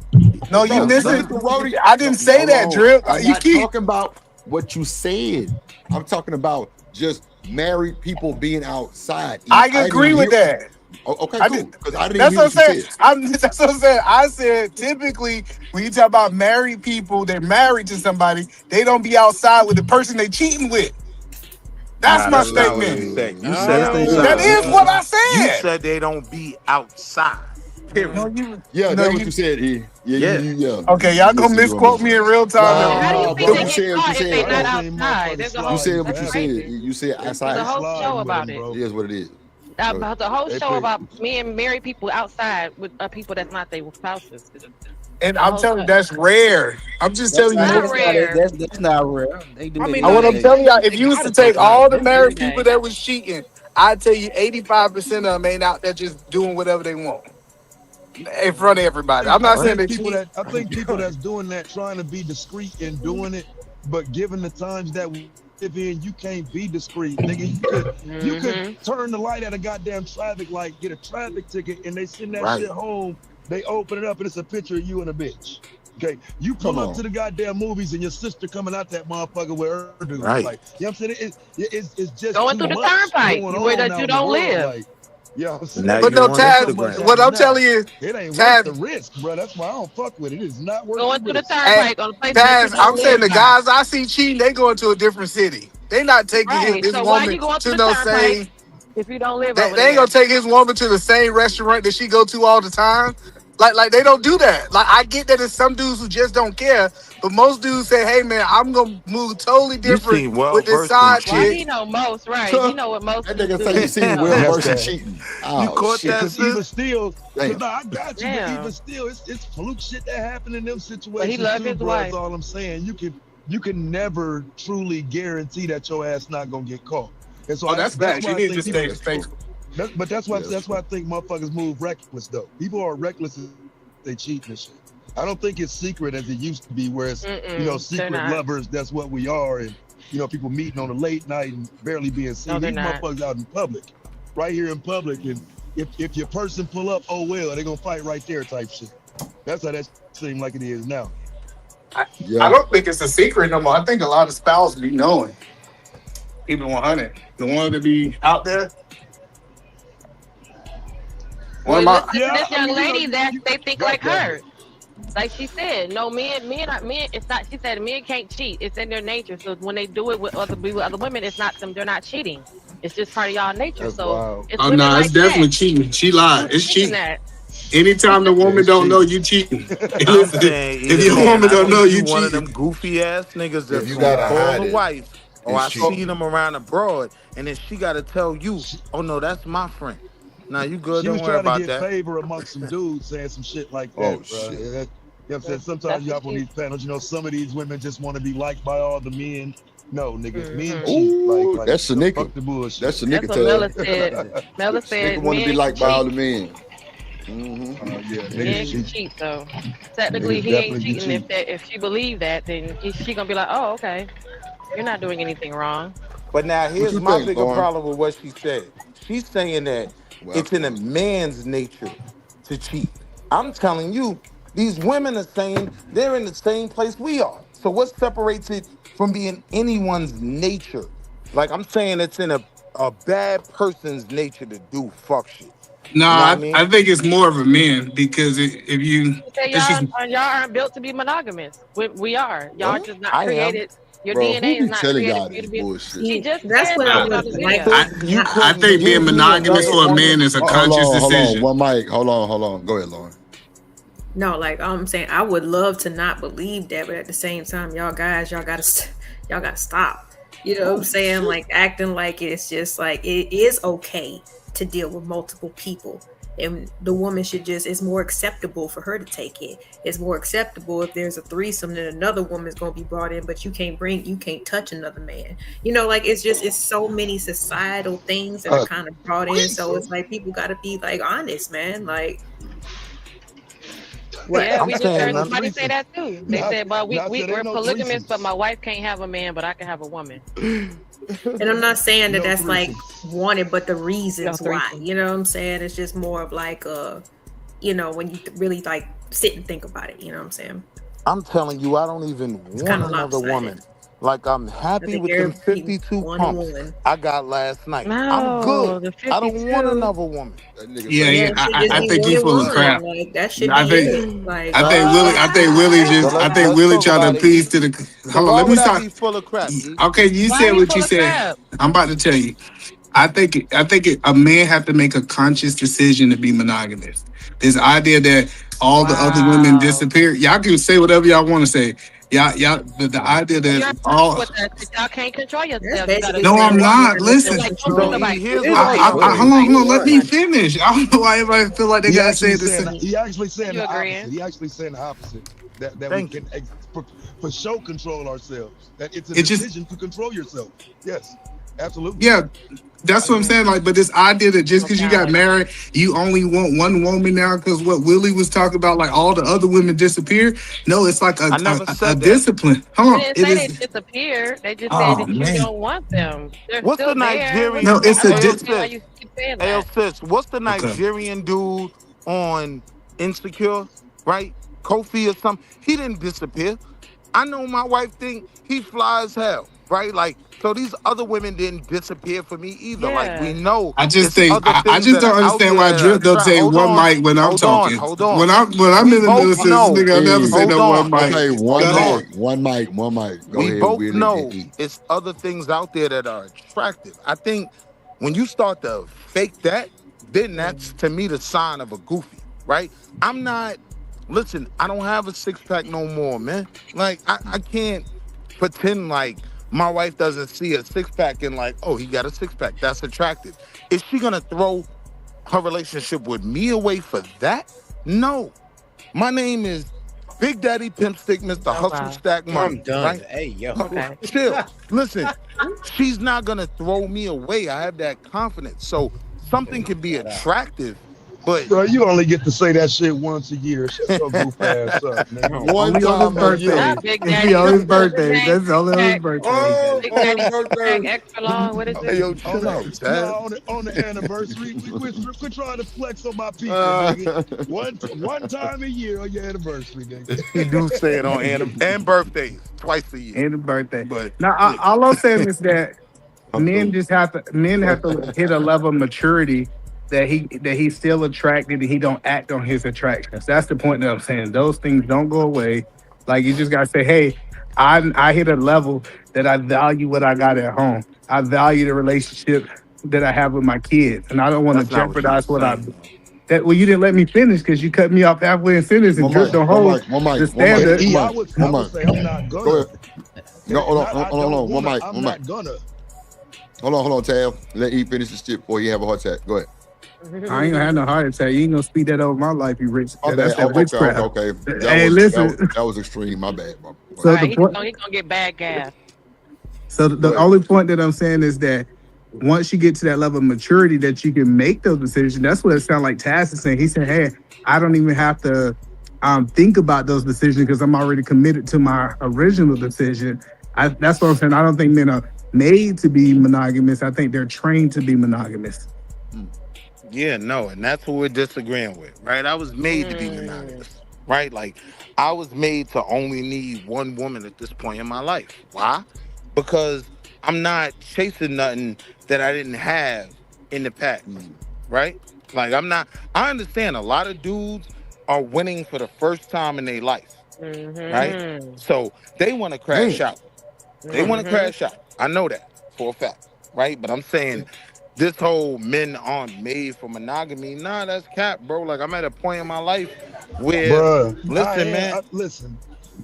No, you Bro, missing. Mr. Rody. I No, didn't say hold that, on. Drip. I'm You not keep. talking about what you said. I'm talking about just married people being outside. I I didn't agree even with hear. that. Okay, I cool. did. Because I didn't even That's hear what what I'm you saying. said. That's what I'm saying. I said typically when you talk about married people, they're married to somebody. They don't be outside with the person they cheating with. That's Nah, my that's not what statement. you said. You The said best thing That outside. is, is what I You said. said they don't be outside. No, Period. you. Yeah, No, that's what you. you said. Yeah. Yeah. Okay, y'all gonna Listen, you misquote me in real time. But how do you Nah, think bro. they You Don't. get said what you caught if they said, I not done bro. seen outside? motherfuckers There's a You whole slide in said the what you that's said. bathroom. crazy. You said They There's put a a outside. whole slide show in about them, it. bro. It is what it is. About the whole They show put about me and married people outside with people that's not their spouses. And The I'm whole telling you, show. that's rare. I'm just that's telling you. not Not Most, rare. that's not rare. They do I that mean, and no, every what I'm they day. telling y'all, if you was gotta to take sometimes. all the That's every married people day. that was cheating, I'd tell you 85% of them ain't out there just doing whatever they want in front of everybody. I'm not I saying What? they think people cheat. that I think people that's doing that trying to be discreet in doing it, but given the times that we live in, you can't be discreet, nigga. You could Mm-hmm. turn the light at a goddamn traffic light, get a traffic ticket, and they send that Right. shit home. They open it up and it's a picture of you and a bitch. Okay, you Come pull up to on. the goddamn movies and your sister coming out that motherfucker with her dude. Right. Like, you know what I'm saying? It's just Going too through the much turnpike, going where on that now you in the don't world. live. Like, you know what I'm Now saying? But you no, on It's so much Taz, Instagram. what happening I'm now. telling you, It ain't worth the Taz, risk, bro. That's why I don't fuck with it. It is not worth the Going through the risk. and turnpike on a place that you Taz, I'm don't saying live the by. guys I see cheating, they going to a different city. They not taking Right. his So why woman you going to through the no turnpike same. if you don't live over They ain't gonna there? take his woman to the same restaurant that she go to all the time. Like they don't do that. Like I get that it's some dudes who just don't care, but most dudes say, "Hey man, I'm gonna move totally You different seem well with this versed in side Why chick." he cheating. know most? Right. He That know what most dudes nigga do. say you He seem well know. That's versed in bad. cheating. You Oh caught shit. that, Because even sis? still, because Damn. no, I got you, but even Damn. still, it's fluke shit that happened in them But he situations love too, his bro. That's wife. all I'm saying. You can never truly guarantee that your ass not gonna get caught. And so Oh, that's that's bad. You why I need to think Yeah, people. stay that's true. faithful. But that's why Yeah, that's true. I think motherfuckers move reckless though. People are reckless if they cheat and shit. I don't think it's secret as it used to be, where it's They're secret not. lovers. That's what we are, and people meeting on a late night and barely being No, seen. they're These not. motherfuckers out in public, right here in public, and if your person pull up, oh well, they're gonna fight right there, type shit. That's how that seems like it is now. I Yeah. don't think it's a secret no more. I think a lot of spouses be knowing. Even 100, the one that be out there. One Well, of listen my, to Yeah, this I young mean, lady that they think God like damn her. it. Like she said, no men. It's not. She said men can't cheat. It's in their nature. So when they do it with other women, it's not them. They're not cheating. It's just part of y'all nature. That's So wild. it's oh women no, it's like that definitely cheating. She lied. who's It's thinking cheating. that. Anytime the Yeah, woman it's don't know, cheating. you cheating. I'm Listen, saying if either your man, woman I don't know, think you you one of cheating. them goofy ass niggas If that's you gonna gotta call hide the it, wife. Oh, it's I Oh, seen cheating. him around abroad, and then she gotta tell you, oh no, that's my friend. Now you good, She don't was worry trying to about get that. favor amongst some dudes saying some shit like Oh that, bro. shit. You know what I'm saying? That's Sometimes you what hop on she. these panels, some of these women just want to be liked by all the men. No, nigga, men Mm-hmm. cheat. Ooh, Like that's Shanika. fuck the bullshit. That's Shanika That's what tell. Mela said. Mela Shanika said want to be men liked by all cheat. the men. Yeah, He niggas ain't cheat. cheat, so technically Niggas he ain't definitely be cheating. cheating. If she believe that, then she gonna be like, oh, okay, you're not doing anything wrong. But now What here's you my think, bigger Lauren? problem with what she said. She's saying that Well, it's in a man's nature to cheat. I'm telling you, these women are saying they're in the same place we are. So what separates it from being anyone's nature? Like I'm saying it's in a bad person's nature to do fuck shit. No, You know what I I mean? think it's more of a man because if you, She say it's just y'all aren't built to be monogamous. We are. Y'all What? just not I am. created. Your bro, who DNA is be not telling created y'all for you this to be. bullshit? She just That's said what I that would on the like. video. I, Sis, you I couldn't think being give me monogamous another for a man woman. is a Hold conscious on, hold on. decision. One mic. Hold on, hold on. Go ahead, Lauren. No, like I'm saying, I would love to not believe that, but at the same time, y'all guys, y'all gotta stop. You know what I'm Oh saying? shit. Like acting like it's just like it is okay to deal with multiple people, and the woman should just. It's more acceptable for her to take it. It's more acceptable if there's a threesome, then another woman's gonna be brought in, but you can't touch another man. You know, like it's so many societal things that are kind of brought in. So it's like people got to be like honest, man. Like what? Yeah, I'm we just Ain't saying heard no none. somebody say threesomes. that too. They Nah, said, "But nah, I said we're ain't no polygamous, but threesomes. my wife can't have a man, but I can have a woman." And I'm not saying that No that's like threesomes. wanted, but the No reasons why, threesome. you know what I'm saying? It's just more of like when you really like sit and think about it, you know what I'm saying? I'm telling you, I don't even It's want kind of another lopsided. woman. Like I'm I happy think with them everybody 52 one on pumps one. I got last night. I'm No, good. the I don't want 52. another woman. That nigga Yeah, say Yeah, yeah. it should just I be think one you and full of one. crap. Like that should I be think it. Like I think Willie So just I think let's Willie talk trying to about it, appease E. to the. So Hold on, why let me would I start. be full of crap, E? Okay, you Why said he what you full of said. crap? I'm about to tell you. I think a man have to make a conscious decision to be monogamous. This idea that all the other women Wow. disappear. Y'all can say whatever y'all want to say. Y'all. The idea So you're that agreeing all. with us that y'all can't control that's yourself. You gotta basically No, be saying I'm a that you woman. not. have no It's Listen. self like don't do So control. E, nobody here's do what I nobody don't wrong. Hold on, Like hold You on. Let me are. finish. I don't know why everybody feel like they He gotta actually say this. saying you the agreeing? opposite. He actually saying the opposite. That we thank can you. for show control ourselves. That it's a It just, decision to control yourself. Yes, absolutely. yeah. That's what I'm saying. Like, but this idea that just Don't because you sound got like it. married, you only want one woman now, because what Willie was talking about, like all the other women disappear. No, it's like I never a said that. discipline. Hold They on. didn't It say they is. disappeared. They just said Oh that you man. don't want them. They're What's the still there. Nigerian? No, I it's a don't Ayo understand why sis, you keep saying Ayo that. sis, what's the okay. Nigerian dude on Insecure? Right? Kofi or something. He didn't disappear. I know my wife think he flies hell, right? Like, so these other women didn't disappear for me either. Like, we Yeah. know I just it's think other I things just that are don't out understand there why that are Drip don't attract. say one mic when I'm talking. Hold on. When I'm We in the middle of both this know. nigga, I never Hey, say no Hold one on. mic. okay, Go one Hold ahead. mic, on. one mic, one mic. Go We ahead, both Willie, then know E. it's other things out there that are attractive. I think when you start to fake that, then that's Mm. to me the sign of a goofy, right? I'm not, listen, I don't have a six pack no more, man. Like, I can't pretend like my wife doesn't see a six pack and like, oh, he got a six pack. That's attractive. Is she gonna throw her relationship with me away for that? No. My name is Big Daddy Pimp Stick, Mr. Oh Hustle wow. Stack I'm Money, done. right? Hey, yo. Okay. Chill. Listen, she's not gonna throw me away. I have that confidence. So something Hey, can be shout out. attractive, but Bro, you only get to say that shit once a year. Shut your goof ass up, nigga. One Only on his time a year. birthday. Not Big It be Daddy. on What's his what's his birthday. name? That's only on his Pack. birthday. Oh, Big on his Daddy Pack birthday. extra long. What is On, hey, it? yo, on chill the out, no, Taz. on the anniversary, we're trying to flex on my people, nigga. One time a year on your anniversary, nigga. He do say it on and birthdays twice a year. And his birthday. But Now, yeah, all I'm saying is that I'm through. men have to hit a level of maturity that he's still attracted and he don't act on his attractions. That's the point that I'm saying. Those things don't go away. Like you just gotta say, hey, I hit a level that I value what I got at home. I value the relationship that I have with my kids, and I don't want to that's not what you were jeopardize what I. saying, though. That well, you didn't let me finish because you cut me off halfway in sentence and One Drip mic, don't one hold mic, one mic, the one mic, standard. one E, mic, I one would mic. say I'm not Go gonna. ahead. No, hold on, Not hold I on, hold don't on. One wanna. mic, I'm one mic. not gonna. Hold on, Tab. Let E finish the shit before you have a heart attack. Go ahead. I ain't gonna have no heart attack. You ain't gonna speed that over my life, you rich. My That's bad. that Okay, okay, witchcraft. okay. Hey, listen. That was extreme. My bad, bro. All So right, the point. he's gonna get bad gas. So Go the ahead. only point that I'm saying is that once you get to that level of maturity that you can make those decisions. That's what it sounded like Taz is saying. He said, "Hey, I don't even have to think about those decisions because I'm already committed to my original decision." That's what I'm saying. I don't think men are made to be monogamous. I think they're trained to be monogamous. Yeah, no, and that's what we're disagreeing with, right? I was made to be monogamous, right? Like, I was made to only need one woman at this point in my life. Why? Because I'm not chasing nothing that I didn't have in the past, right? Like, I understand a lot of dudes are winning for the first time in their life, right? Mm-hmm. So they want to crash Man. out. They want to crash out. I know that for a fact, right? But I'm saying this whole men aren't made for monogamy. Nah, that's cap, bro. Like, I'm at a point in my life where, Bruh, listen, man. listen,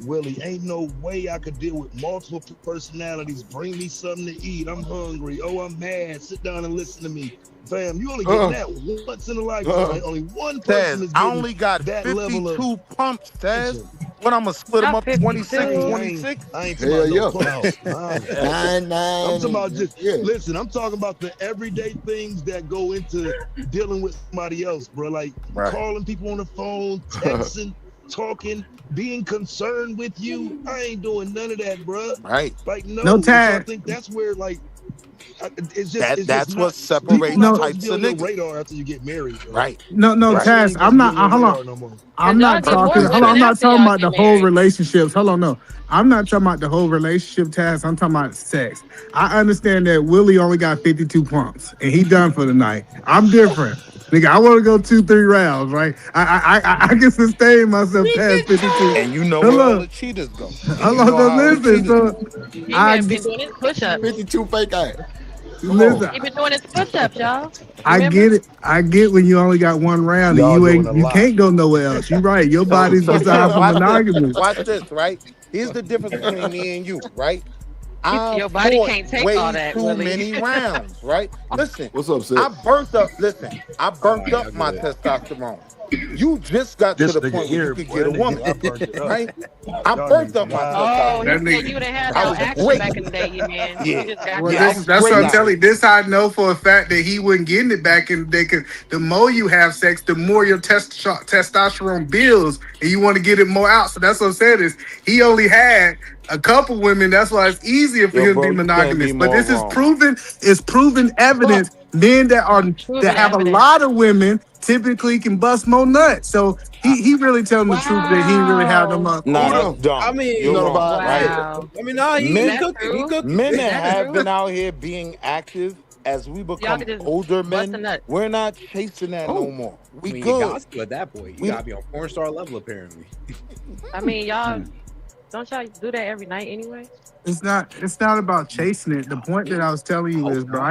Willie, ain't no way I could deal with multiple personalities. Bring me something to eat. I'm hungry. Oh, I'm mad. Sit down and listen to me. Fam, you only get that once in a lifetime. Only one person is I getting only got that 52 level of pumps, Taz. What, I'm going to split them up 26, I 26? ain't talking about no pumps. Nine. I'm talking about listen, I'm talking about the everyday things that go into dealing with somebody else, bro. Like calling people on the phone, texting, talking, being concerned with you. I ain't doing none of that, bro. Right. Like, no. No, So I Taz. think that's where, like, it's just that's what separates people not types supposed to of be on your niggas. radar after you get married, bro. Right. No, Taz. I'm not. Hold on. No I'm not talking. Hold on. I'm not talking about the whole relationships. Hold on. No, I'm not talking about the whole relationship, Taz. I'm talking about sex. I understand that Willie only got 52 pumps and he done for the night. I'm different. Nigga, I want to go 2-3 rounds, right? I can sustain myself past 52. And you know where all the cheaters go. Hold on, listen. So He has been doing his push-ups. 52 fake eyes. Listen, He been doing his push-ups, y'all. I get it. I get when you only got one round and you can't go nowhere else. You're right. Your body's designed for monogamy. Watch this, right? Here's the difference between me and you, right? Your body can't take way all that, too Willie. many rounds, right? Listen, what's up, sis? I burnt up my testosterone. You just got to the point where you could get a woman, right? I burnt up my Oh, testosterone. he said you done had no action back in the day, you man. Yeah. You just got Well, that. that's what I'm telling you. This I know for a fact that he wasn't getting it back in the day. Cause the more you have sex, the more your testosterone builds, and you want to get it more out. So that's what I'm saying is he only had a couple women. That's why it's easier for him to be monogamous. But this is proven. It's proven evidence. Men that have a lot of women typically can bust more nuts. So he really telling the truth that he really have no money. Nah, that's dumb. I mean, You're wrong, right? Wow. I mean, nah, he cooking. He cooking. Men that have been out here being active as we become older men, we're not chasing that no more. We I mean, good. You got to at that point. You gotta be on porn star level, apparently. I mean, y'all, don't y'all do that every night anyway? It's not about chasing it. The point that I was telling you is, bro,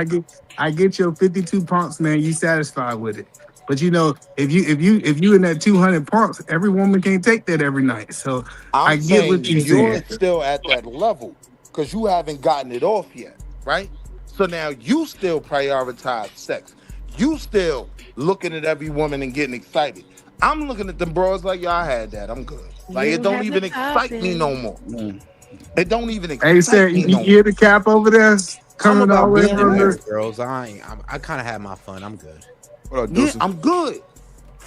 I get your 52 pumps, man. You satisfied with it. But you know, if you in that 200 pumps, every woman can't take that every night. So I get what you're saying. Still at that level because you haven't gotten it off yet, right? So now you still prioritize sex. You still looking at every woman and getting excited. I'm looking at them bros like, y'all had that. I'm good. Like, it don't even excite me no more. It don't even excite me no more. You hear the cap over there coming all the way from the girls. I kind of had my fun. I'm good. What up, yeah, I'm good.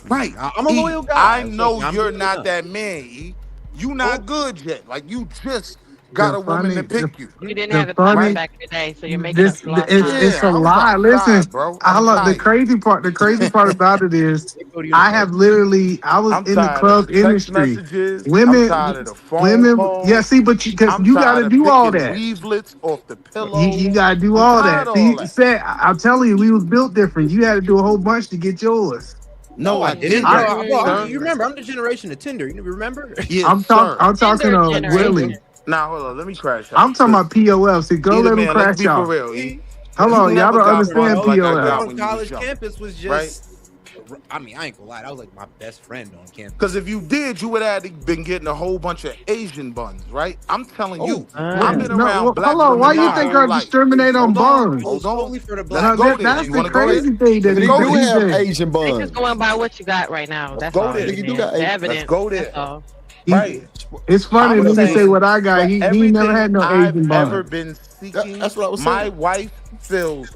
Right. I'm a loyal guy. I know you're not that man, E. You not good yet. Like, you just got a woman to pick you. You didn't have the time back in the day, so you're making this. up a lot. It's a lie. Listen, bro. The crazy part about it is, I was in the club industry. Women, yeah. See, but you got to do all that. Leaflets off the pillow. You got to do all that. See, I'm telling you, we was built different. You had to do a whole bunch to get yours. No, I didn't. You remember? I'm the generation of Tinder. You remember? Yeah, I'm talking to Willie. Now, hold on. Let me crash out. I'm talking about POL. See, go let him crash out. Hold on, y'all don't understand POL. On college campus was just... I mean, I ain't gonna lie. That was like my best friend on campus. Because if you did, you would have been getting a whole bunch of Asian buns, right? I'm telling you. I've been around black women. Why you think I discriminate on buns? Hold on. Only for the black. That's the crazy thing. That you do have Asian buns. It's just going by what you got right now. That's all. You do got evidence. Let's go there. Right. It's funny when you say what I got. He never had no Asian buns. I've ever been seeking. That's what I was saying. My wife feels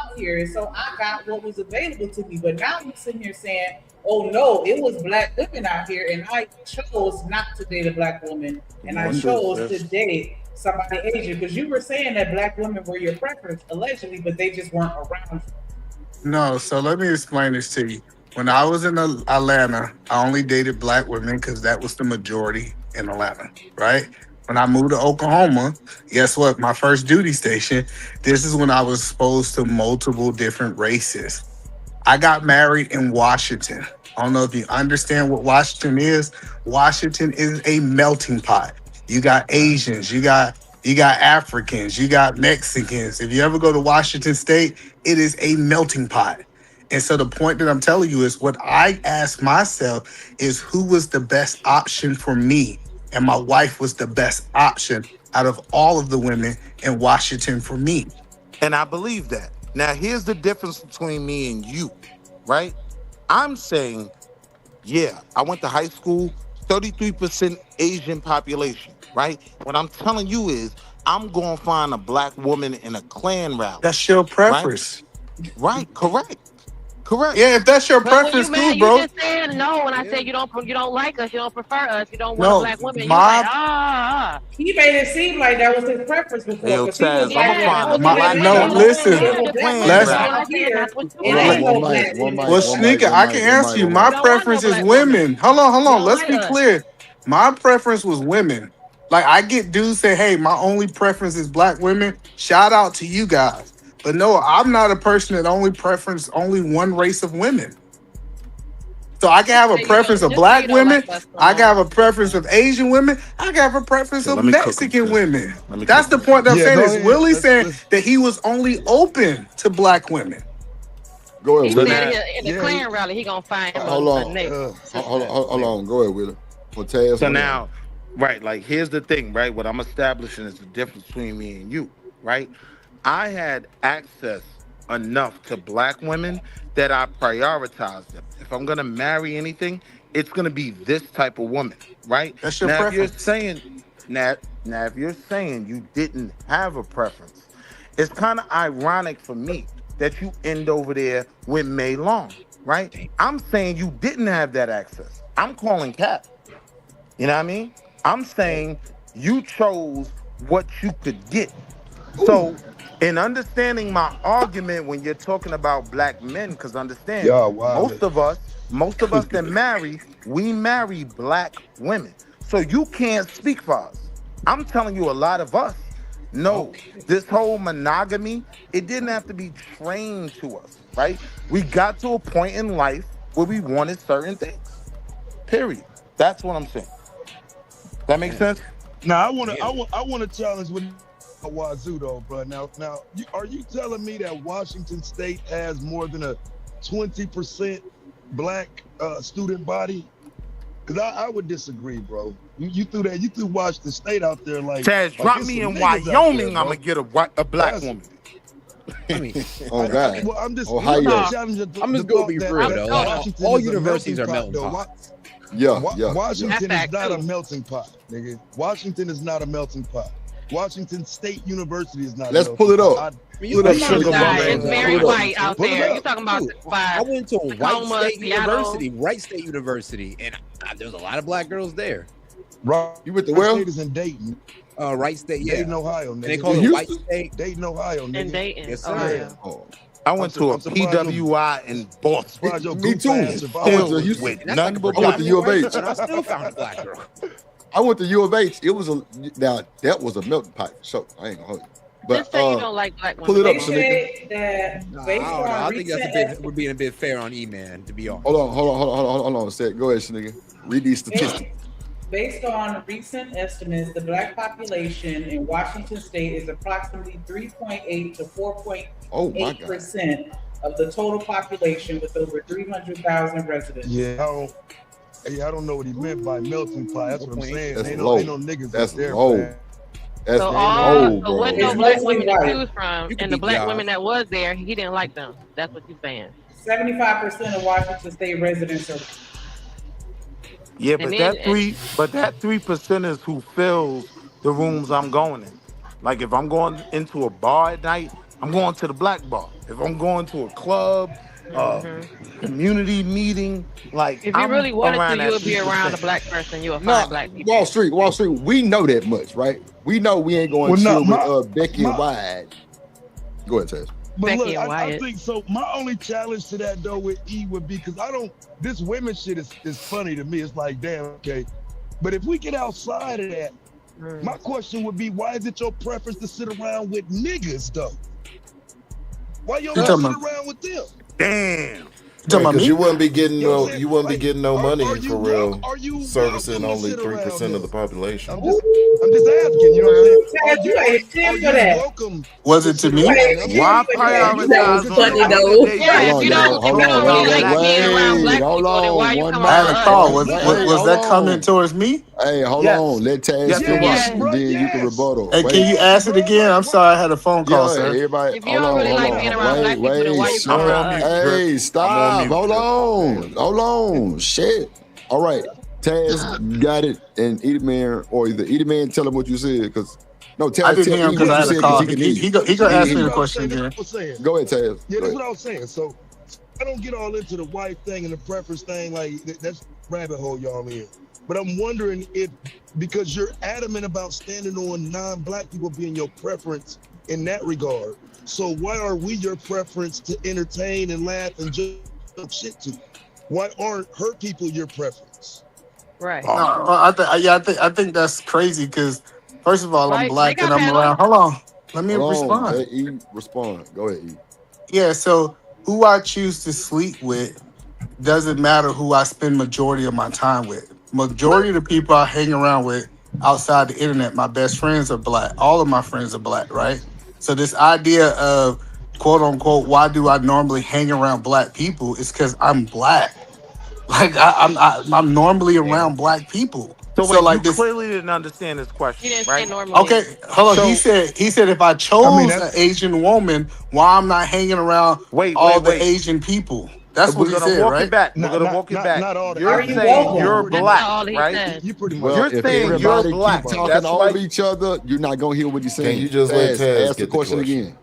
out here, and so I got what was available to me. But now you're sitting here saying, "Oh no, it was black women out here, and I chose not to date a black woman, and I chose to date somebody Asian." Because you were saying that black women were your preference allegedly, but they just weren't around you. No, so let me explain this to you. When I was in Atlanta, I only dated black women because that was the majority in Atlanta, right? When I moved to Oklahoma, guess what? My first duty station, this is when I was exposed to multiple different races. I got married in Washington. I don't know if you understand what Washington is. Washington is a melting pot. You got Asians, you got Africans, you got Mexicans. If you ever go to Washington State, it is a melting pot. And so the point that I'm telling you is what I ask myself is who was the best option for me? And my wife was the best option out of all of the women in Washington for me. And I believe that. Now, here's the difference between me and you, right? I'm saying, yeah, I went to high school, 33% Asian population, right? What I'm telling you is I'm going to find a black woman in a Klan rally, That's your right? preference. Right, correct. Yeah, if that's your But when preference, you cool, man, you bro. just said no. When I said you don't like us, you don't prefer us, you don't want a No, black woman. You my like He made it seem like that was his preference before. Hey, yo, Because he was Taz, I'm like, going to find a My, black no, woman listen. in a black Klan women Let's. rally. out here, Hold it on, ain't no one mic, black one women. mic, Well, one mic, Sneaker, one I mic, can one answer mic, you. one My mic. you don't want no preference is black woman. women. Hold on. You don't Let's like be us. clear. My preference was women. Like I get dudes say, "Hey, my only preference is black women." Shout out to you guys. But no, I'm not a person that only preference only one race of women. So I can have a preference of Just say black you don't like women. us no I can more. have a preference of Asian women. I can have a preference Okay, of let me cook him, Mexican sis. women. Let me That's cook the him, point that sis. I'm Yeah, saying go is ahead. Willie saying Let's that he was only open to black women. Go He ahead, said Willie. in the Klan rally, he gonna find him Hold a on. next Hold sister. on. Go ahead, Willie. For Taz, So hold on. now, right, like here's the thing, right? What I'm establishing is the difference between me and you, right? I had access enough to black women that I prioritized them. If I'm gonna marry anything, it's gonna be this type of woman, right? That's your Now, if you're preference. saying now if you're saying you didn't have a preference, it's kind of ironic for me that you end over there with May Long, right? I'm saying you didn't have that access. I'm calling cap. You know what I mean? I'm saying you chose what you could get. So, in understanding my argument when you're talking about black men, because understand, y'all wildin'. most of us that marry, we marry black women. So you can't speak for us. I'm telling you, a lot of us know this whole monogamy, it didn't have to be trained to us, right? We got to a point in life where we wanted certain things. Period. That's what I'm saying. That makes sense? Now I want to challenge with Wazoo though, bro. Now, are you telling me that Washington State has more than a 20% black student body? Because I would disagree, bro. You threw that. You threw Washington State out there Chaz, drop there's me some in niggas out there, Wyoming, I'm bro. gonna get a black That's- woman. I mean, Oh God. well, I'm just Ohio. challenging the I'm just gonna thought be that real though. Like, Washington all is a universities are melting melting pot, pots. Yeah. Washington That's is not fact, a too. melting pot, nigga. Washington is not a melting pot. Washington State University is not. Let's a pull it melting up. pot. I mean, Pull it up, you Sugar. can Nah, go it's there, very Pull it up. white out Pull it there. up. You talking about Dude, by I went to a white Tacoma, state Seattle. university, Wright State University, and there's a lot of black girls there. Right. You went to Wright where? State is in Dayton. Wright State, yeah. Dayton, Ohio, nigga. And they call In it White Houston? State. Dayton, Ohio, nigga. in Dayton, Yes, sir. Ohio. Oh, I went to a I'm surprised your- PWI in Boston. surprised your me goof too. ass It's survived. I went to filled Houston. with And that's like none a but I went to black U of predominant H. white, and I still found a black girl. I went to U of H. It was now that was a melting pot for sure. I ain't gonna hold you. But Just say you don't like black women. pull it up, They Shanika. say that Nah, I based don't know. on I think that's a recent bit. We're being a bit fair on E-Man, to be honest. Hold on a sec. Go ahead, Shanika. Read these statistics. Based on recent estimates, the black population in Washington State is approximately 3.8 to Oh my God. 4.8% of the total population, with over 300,000 residents. Yeah, I don't know what he meant by melting pot. That's what I'm saying. That's Ain't low. no niggas That's up there, low. man. That's So low, so bro. what no It's black mostly women to white. choose from, You could and the be black Josh. women that was there, he didn't like them. That's what you're saying. 75% of Washington State residents are. Yeah, And but then- that 3% is who fills the rooms I'm going in. Like if I'm going into a bar at night, I'm going to the black bar. If I'm going to a club, community meeting, like If you I'm really wanted around to, that you would be around a 3%. black person. You would No, find black people. Wall Street. We know that much, right? We know we ain't going to Well, chill no, with Becky and my- Wide. Go ahead, Taz. But Becky look, and I Wyatt. think so. My only challenge to that though with E would be because this women shit is funny to me. It's like, damn, okay. But if we get outside of that, my question would be, why is it your preference to sit around with niggas though? Why you don't You sit talking around with them? Damn. talking about Because me? you wouldn't be getting You know what no, I'm saying? you wouldn't be Like, getting no money are you for real, are you servicing welcome to only sit around 3% of the him? population. I'm just asking. You know what I'm saying? Chad, you ain't Are shit for you that. welcome Was to it to sit You me? around ain't him? shit Why for that. That was prioritize Because you on know funny how. women though. they Yeah, Hold if on, you dating don't y'all. if Hold you because on. don't Hold really I'm on. like black? being around Wait. black Hold people, then why on. you One come I around had a mic. call. us? One. Was Wait. was Hold that coming on. towards me? Hey, hold Yes. on. Let Taz Yes, it was. finish, Yes, and bro. then you can Yes. rebuttal. Hey, can Wait. you Yes, ask it bro. again? Like I'm what? sorry, I had a phone call, Yeah, sir. everybody. If you Hold don't on. really Hold like on. being around Wait. black people, then Wait. why you come I'm around on Shut. mute, us? Drip. Hey, I'm on stop. mute, Hold Drip. on. Hold on. Shit. All right. Taz got it, and Eatman, or either Eatman, tell him what you said, because no, I Taz didn't tell hear him E because what I you had a said, because call. he can hear you. He He gonna can ask hear me This the what you. I was question saying. This is again. what I was saying. Go ahead, Taz. Yeah, Go this is ahead. what I was saying. So I don't get all into the wife thing and the preference thing. Like that's rabbit hole y'all in. But I'm wondering if because you're adamant about standing on non-black people being your preference in that regard. So why are we your preference to entertain and laugh and joke shit to? Why aren't her people your preference? Right. No, I think that's crazy because first of all, I'm Like they black and got I'm mad on around. Hold on, let me Hold on. respond. Let E respond. Go ahead, E. Yeah, so who I choose to sleep with doesn't matter who I spend majority of my time with. Majority of the people I hang around with outside the internet, my best friends are black. All of my friends are black, right? So this idea of quote unquote, why do I normally hang around black people? Is because I'm black. Like I'm normally around black people. So So wait, you like this. clearly didn't understand this he question, didn't say right? normally. Okay, hold on. So He said if I I mean chose an that's Asian woman, why I'm not hanging around all the wait. Asian people? That's what We're he gonna said, walk it right? back. We're not gonna not walk it not back. not all the You're Are you Asian saying people. you're welcome? That's black, not all he right? said. You pretty much Well, You're if saying you're everybody keep black. talking That's over right. each other, you're not gonna hear what he's Can saying. you just let Taz, Taz ask the get the question question? again.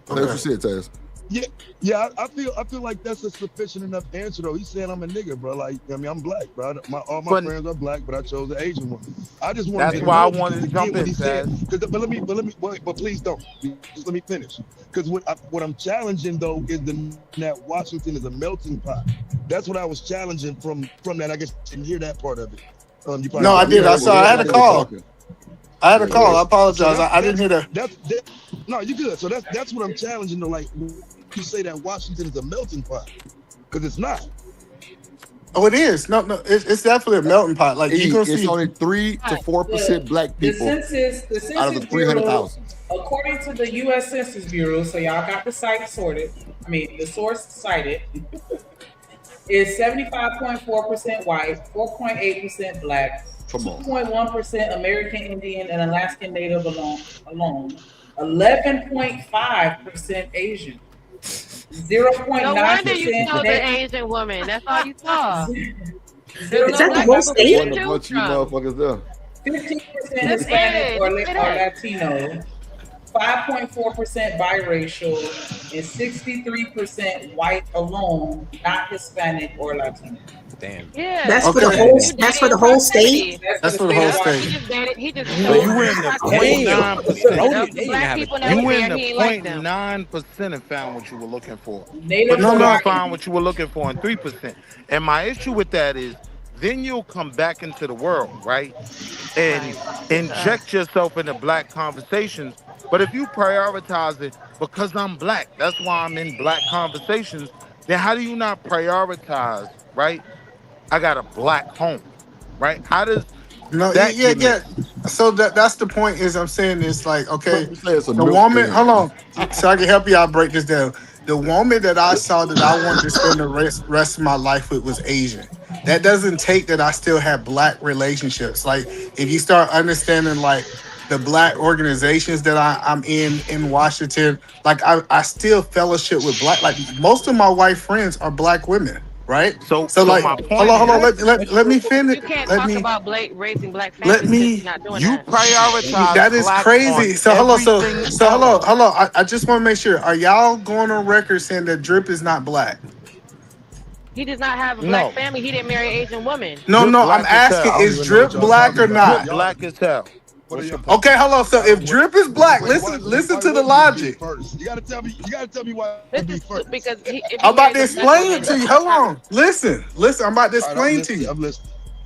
Say what Okay. you said, Taz. Yeah, yeah. I feel like that's a sufficient enough answer though. He's saying I'm a nigga, bro. Like I mean, I'm black, bro. All my But friends are black, but I chose the Asian one. I just wanted that's to why I know because wanted to jump again, what in, he said. Taz. But please don't. Just let me finish. Because what I'm challenging though is that Washington is a melting pot. That's what I was challenging from that. I guess you didn't hear that part of it. You probably No, No, I wasn't we did. I heard saw. I listening. had a everybody was call. talking. I had a Yeah, go call. I ahead. So apologize. I didn't hear the. no, you good. So that's what I'm challenging though. Like you say that Washington is a melting pot because it's not. Oh, it is. No, no. It's definitely a melting pot. Like you E, gonna it's see. only 3 to 4% black people The out of the Census Bureau, 300,000. according to the U.S. Census Bureau, so y'all got the site sorted. I mean, the source cited is 75.4% white, 4.8% black, Come on. 2.1% American Indian and Alaskan Native alone, 11.5% Asian, No wonder you 0.9% chose the net, Asian woman. That's all you saw. There's zero no point Wasn't nine black a, people for you to wasn't a choose bunch of you from. motherfuckers there. 15% Just Hispanic say it. or, Just say or that. Latino, 5.4% biracial, and 63% white alone, not Hispanic or Latino. Damn. Yeah. That's for the Okay, whole. You That's dated for in the whole state. proximity. That's for that's the for the state whole of Yep. state. He Washington. just dated. He just So chose you in the proximity. Damn. 0.9%. The They didn't black have a people that was You choice. there, in he the ain't like them. 0.9% and found what you were looking for. Native But you No, couldn't no. find Hawaiian. what you were looking for in 3%. And my issue with that is then you'll come back into the world, right? And Right. Into us. inject yourself into black conversations. But if you prioritize it because I'm black, that's why I'm in black conversations, then how do you not prioritize, right? I got a black home, right? How does No, that yeah, get yeah. mixed? So that's the point. Is I'm saying this like, But okay, you say it's a the milk woman. Hold thing. on, so I can help you out break this down. The woman that I saw that I wanted to spend the rest of my life with was Asian. That doesn't take that I still have black relationships. Like if you start understanding like the black organizations that I'm in Washington, like I still fellowship with black. Like most of my white friends are black women, right? So So so like, my hold point on, hold on. is Let me finish. You can't Let talk me about raising black let families because me you're not doing you that. prioritize that is black on crazy. So hello, everything hello, else. hello. I just want to make sure. Are y'all going on record saying that Drip is not black? He does not have a black No. family. He didn't marry an Asian woman. No, Drip no. I'm black as asking, I hell. don't is even know what Drip y'all black talking or about. Drip not? Y'all, black as hell. what are What's your y'all? point? Okay, hello. So I don't if what. Drip is black, Wait, why? listen Why to the wouldn't he be logic. first? You gotta tell me. You gotta tell me why This he'd be is first. because if he I'm about marries to a black explain it woman, to you. that's Hold not. on. Listen. I'm about to All right, I'm explain to listening. you. I'm listening.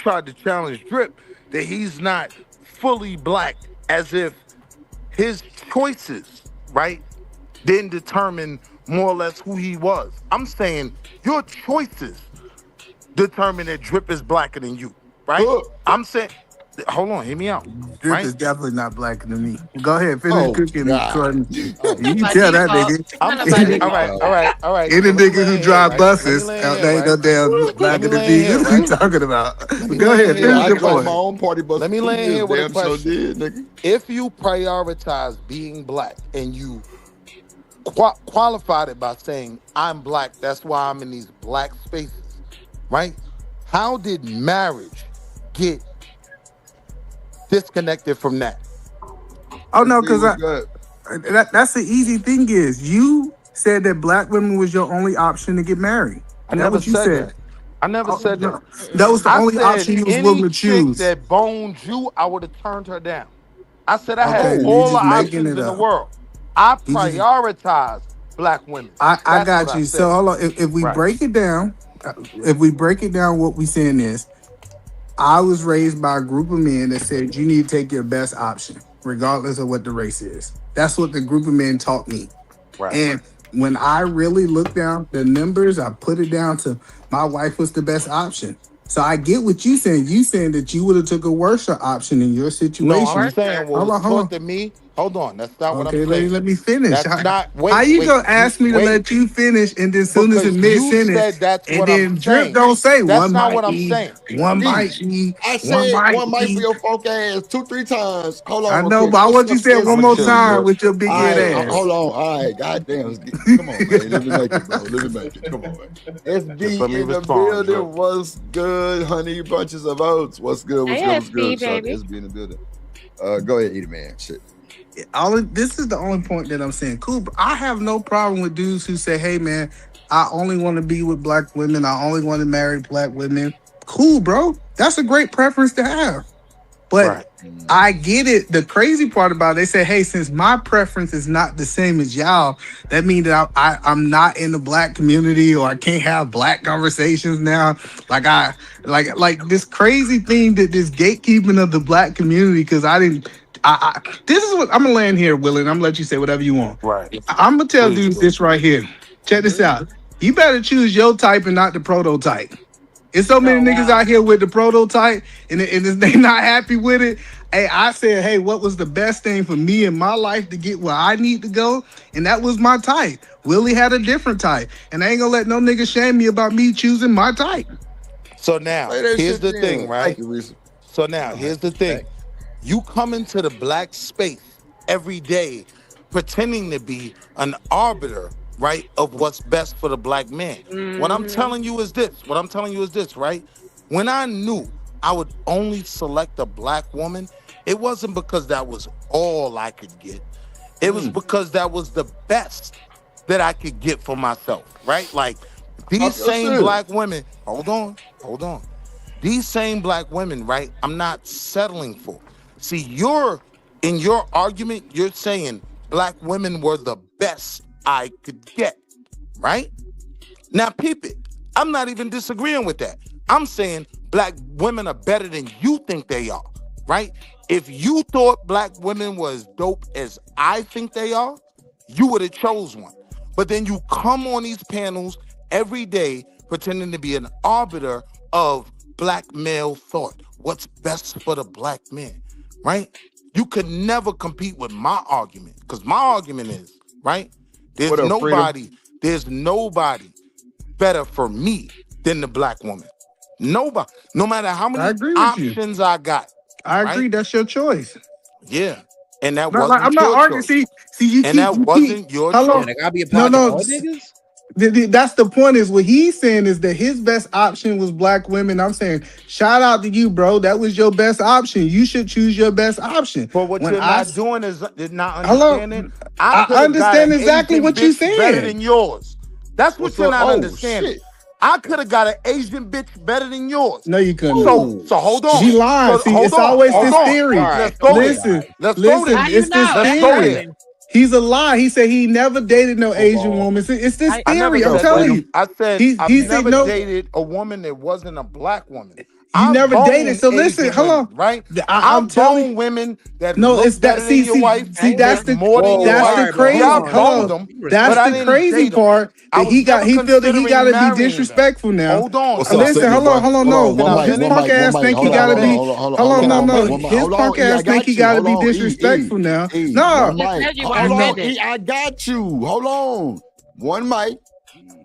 tried to challenge Drip that he's not fully black, as if his choices, right, didn't determine more or less who he was. I'm saying your choices determine that Drip is blacker than you, right? I'm saying, hold on, hear me out. Drip Right? is definitely not blacker than me. Go ahead, finish Oh cooking, God. Jordan. Oh, You can By tell that default. nigga. I'm Kinda by saying, all default. right. Any So let me nigga who land here, drive right? Let me buses, land they here, ain't no right? damn Let blacker me than land me. here, What you right? talking about? Let me Go land ahead, here, yeah, finish I right? your drove my point. own party bus Let for me 2 land years. here with a Damn sure question. did, nigga. If you prioritize being black and you qualified it by saying I'm black, that's why I'm in these black spaces, right? How did marriage get disconnected from that? Oh no, Agree because with God. that's the easy thing is you said that black women was your only option to get married. I That never what you said said. that. I never Oh, said that. no. That was the I only said option you was willing any to chick choose. that boned you, I would have turned her down. I said I had Okay, Oh, you all the just making options it in the up. world. I You just prioritize black women. I That's what got I you. So said. hold on. If we Right. break it down, if we break it down, what we saying is, I was raised by a group of men that said you need to take your best option, regardless of what the race is. That's what the group of men taught me. Right. And when I really looked down the numbers, I put it down to my wife was the best option. So I get what you saying. You saying that you would have took a worse option in your No, I'm situation. Worse. saying what Hold was on, hold taught on. to me. Hold on, that's not what I'm Okay, saying. let me finish. That's not. How Wait, you wait. gonna You ask me to wait let you finish, and then soon as the because mid you sentence, said that's and what I'm then drip saying. don't say That's one not might what I'm be, saying. one D. might be, I one said might one mic for be. your folk ass 2-3 times. Hold I on, real know, quick. but I What's want you up, to say it I'm one gonna more chill, time drip. with your All big head right, ass. hold on. All right, goddamn. Come on, man. Let me make it, bro. Let me make it. Come on, man. Just let SB me in the respond, drip. building. What's good, honey? Bunches of oats. What's good? What's good? Hey, What's good? SB, Shout out to baby. SB in the building. Go ahead, eat it, man. Shit. This is the only point that I'm saying. Cool. But I have no problem with dudes who say, "Hey, man, I only want to be with black women. I only want to marry black women." Cool, bro. That's a great preference to have. But Right. I get it. The crazy part about it, they say, "Hey, since my preference is not the same as y'all, that means that I'm not in the black community, or I can't have black conversations now." Like like this crazy thing that this gatekeeping of the black community because I didn't. This is what I'm gonna land here, Willie. And I'm gonna let you say whatever you want. Right. I'm gonna tell Please dudes do. this right here. Check this out. You better choose your type and not the prototype. There's so many Oh niggas wow. out here with the prototype and they not happy with it. Hey, I said, hey, what was the best thing for me in my life to get where I need to go? And that was my type. Willie had a different type. And I ain't gonna let no nigga shame me about me choosing my type. So now, Say that here's shit the thing, then. Thank right? you, Reese. So now, All right. here's the thing. You come into the black space every day pretending to be an arbiter, right, of what's best for the black man. What I'm Mm-hmm. telling you is this. What I'm telling you is this, right? When I knew I would only select a black woman, it wasn't because that was all I could get. It was because that was the best that I could get for myself, right? Like these Talk your same shit. black women, hold on. These same black women, right? I'm not settling for. See, you're in your argument, you're saying black women were the best I could get, right? Now, peep it. I'm not even disagreeing with that. I'm saying black women are better than you think they are, right? If you thought black women were as dope as I think they are, you would have chose one. But then you come on these panels every day pretending to be an arbiter of black male thought. What's best for the black man, right? You could never compete with my argument because my argument is, right? What There's up, Freedom? nobody, there's nobody better for me than the black woman. Nobody, no matter how I many agree with you. options I got, I agree. right? That's your choice. Yeah. And that Not like I'm wasn't not your arguing. choice. See, And that you keep. wasn't your Hello. Damn, choice. that gotta be No, applied to no. all niggas. That's the point. Is what he's saying is that his best option was black women. I'm saying, shout out to you, bro. That was your best option. You should choose your best option. But what When you're not doing is not hello, understanding. I I could have got an understand exactly Asian what you bitch better saying. than yours. That's what What's you're up? not Oh, understanding. shit. I could have got an Asian bitch better than yours. No, you couldn't have. Oh, So hold She on. shit. lying. So See, it's always hold this on. All theory. right, Let's go all there. Listen, right. Let's go listen. there. How you It's this know? Let's That's go theory. there. crazy. He's a lie. He said he never dated no Asian Football. woman. It's this I I never theory. I'm said telling that. you. I said I've He said never no. dated a woman that wasn't a black woman. I never bone dated. So listen, Asian hold on. women, right? I'm I telling bone women that no, look it's that. better than your wife, See, that's make the more than your wife. Alright, but crazy. Yeah, I hold on. boned Hello, them, that's but I the didn't crazy date them. part I that was never he feel that he considering gotta be marrying them. disrespectful now. Hold on. What's up, Listen, Sydney, hold boy? on, Hold no, on, Can one I because his mic, one finish? punk mic, one ass mic. think Hold he on, Can I gotta hold on, be. finish? hold on, Hold on, Can I no, finish? his hold on. punk E, I ass think he got you. gotta Hold be on, disrespectful now. One No, mic. said you were Hold on, offended. E, I got you. Hold on. One mic.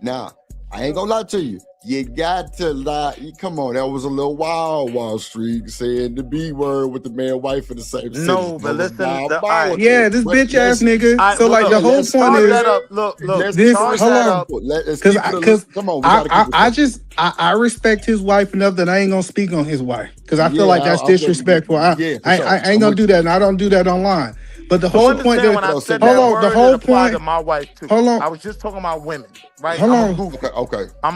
Now, I ain't gonna lie to you. You got to lie. Come on, that was a little wild Wall Street saying the B word with the man wife in the same sentence. No, That but was listen, diabolical. yeah, this But bitch ass nigga. So like the whole let's point keep charge it. is that up. Look, Let's this. keep it charge Hold that on. up. Let's Cause, keep it. Come on, we gotta keep it. I respect his wife enough that I ain't gonna speak on his wife because I feel Yeah, like that's disrespectful. yeah, for sure. I ain't I'm gonna with do that, and I don't do that online. But the You whole point understand that when I said hold that on, the word, it whole applied to point. my wife too. Hold on, I was just talking about women, right? hold I'm a on. goofy.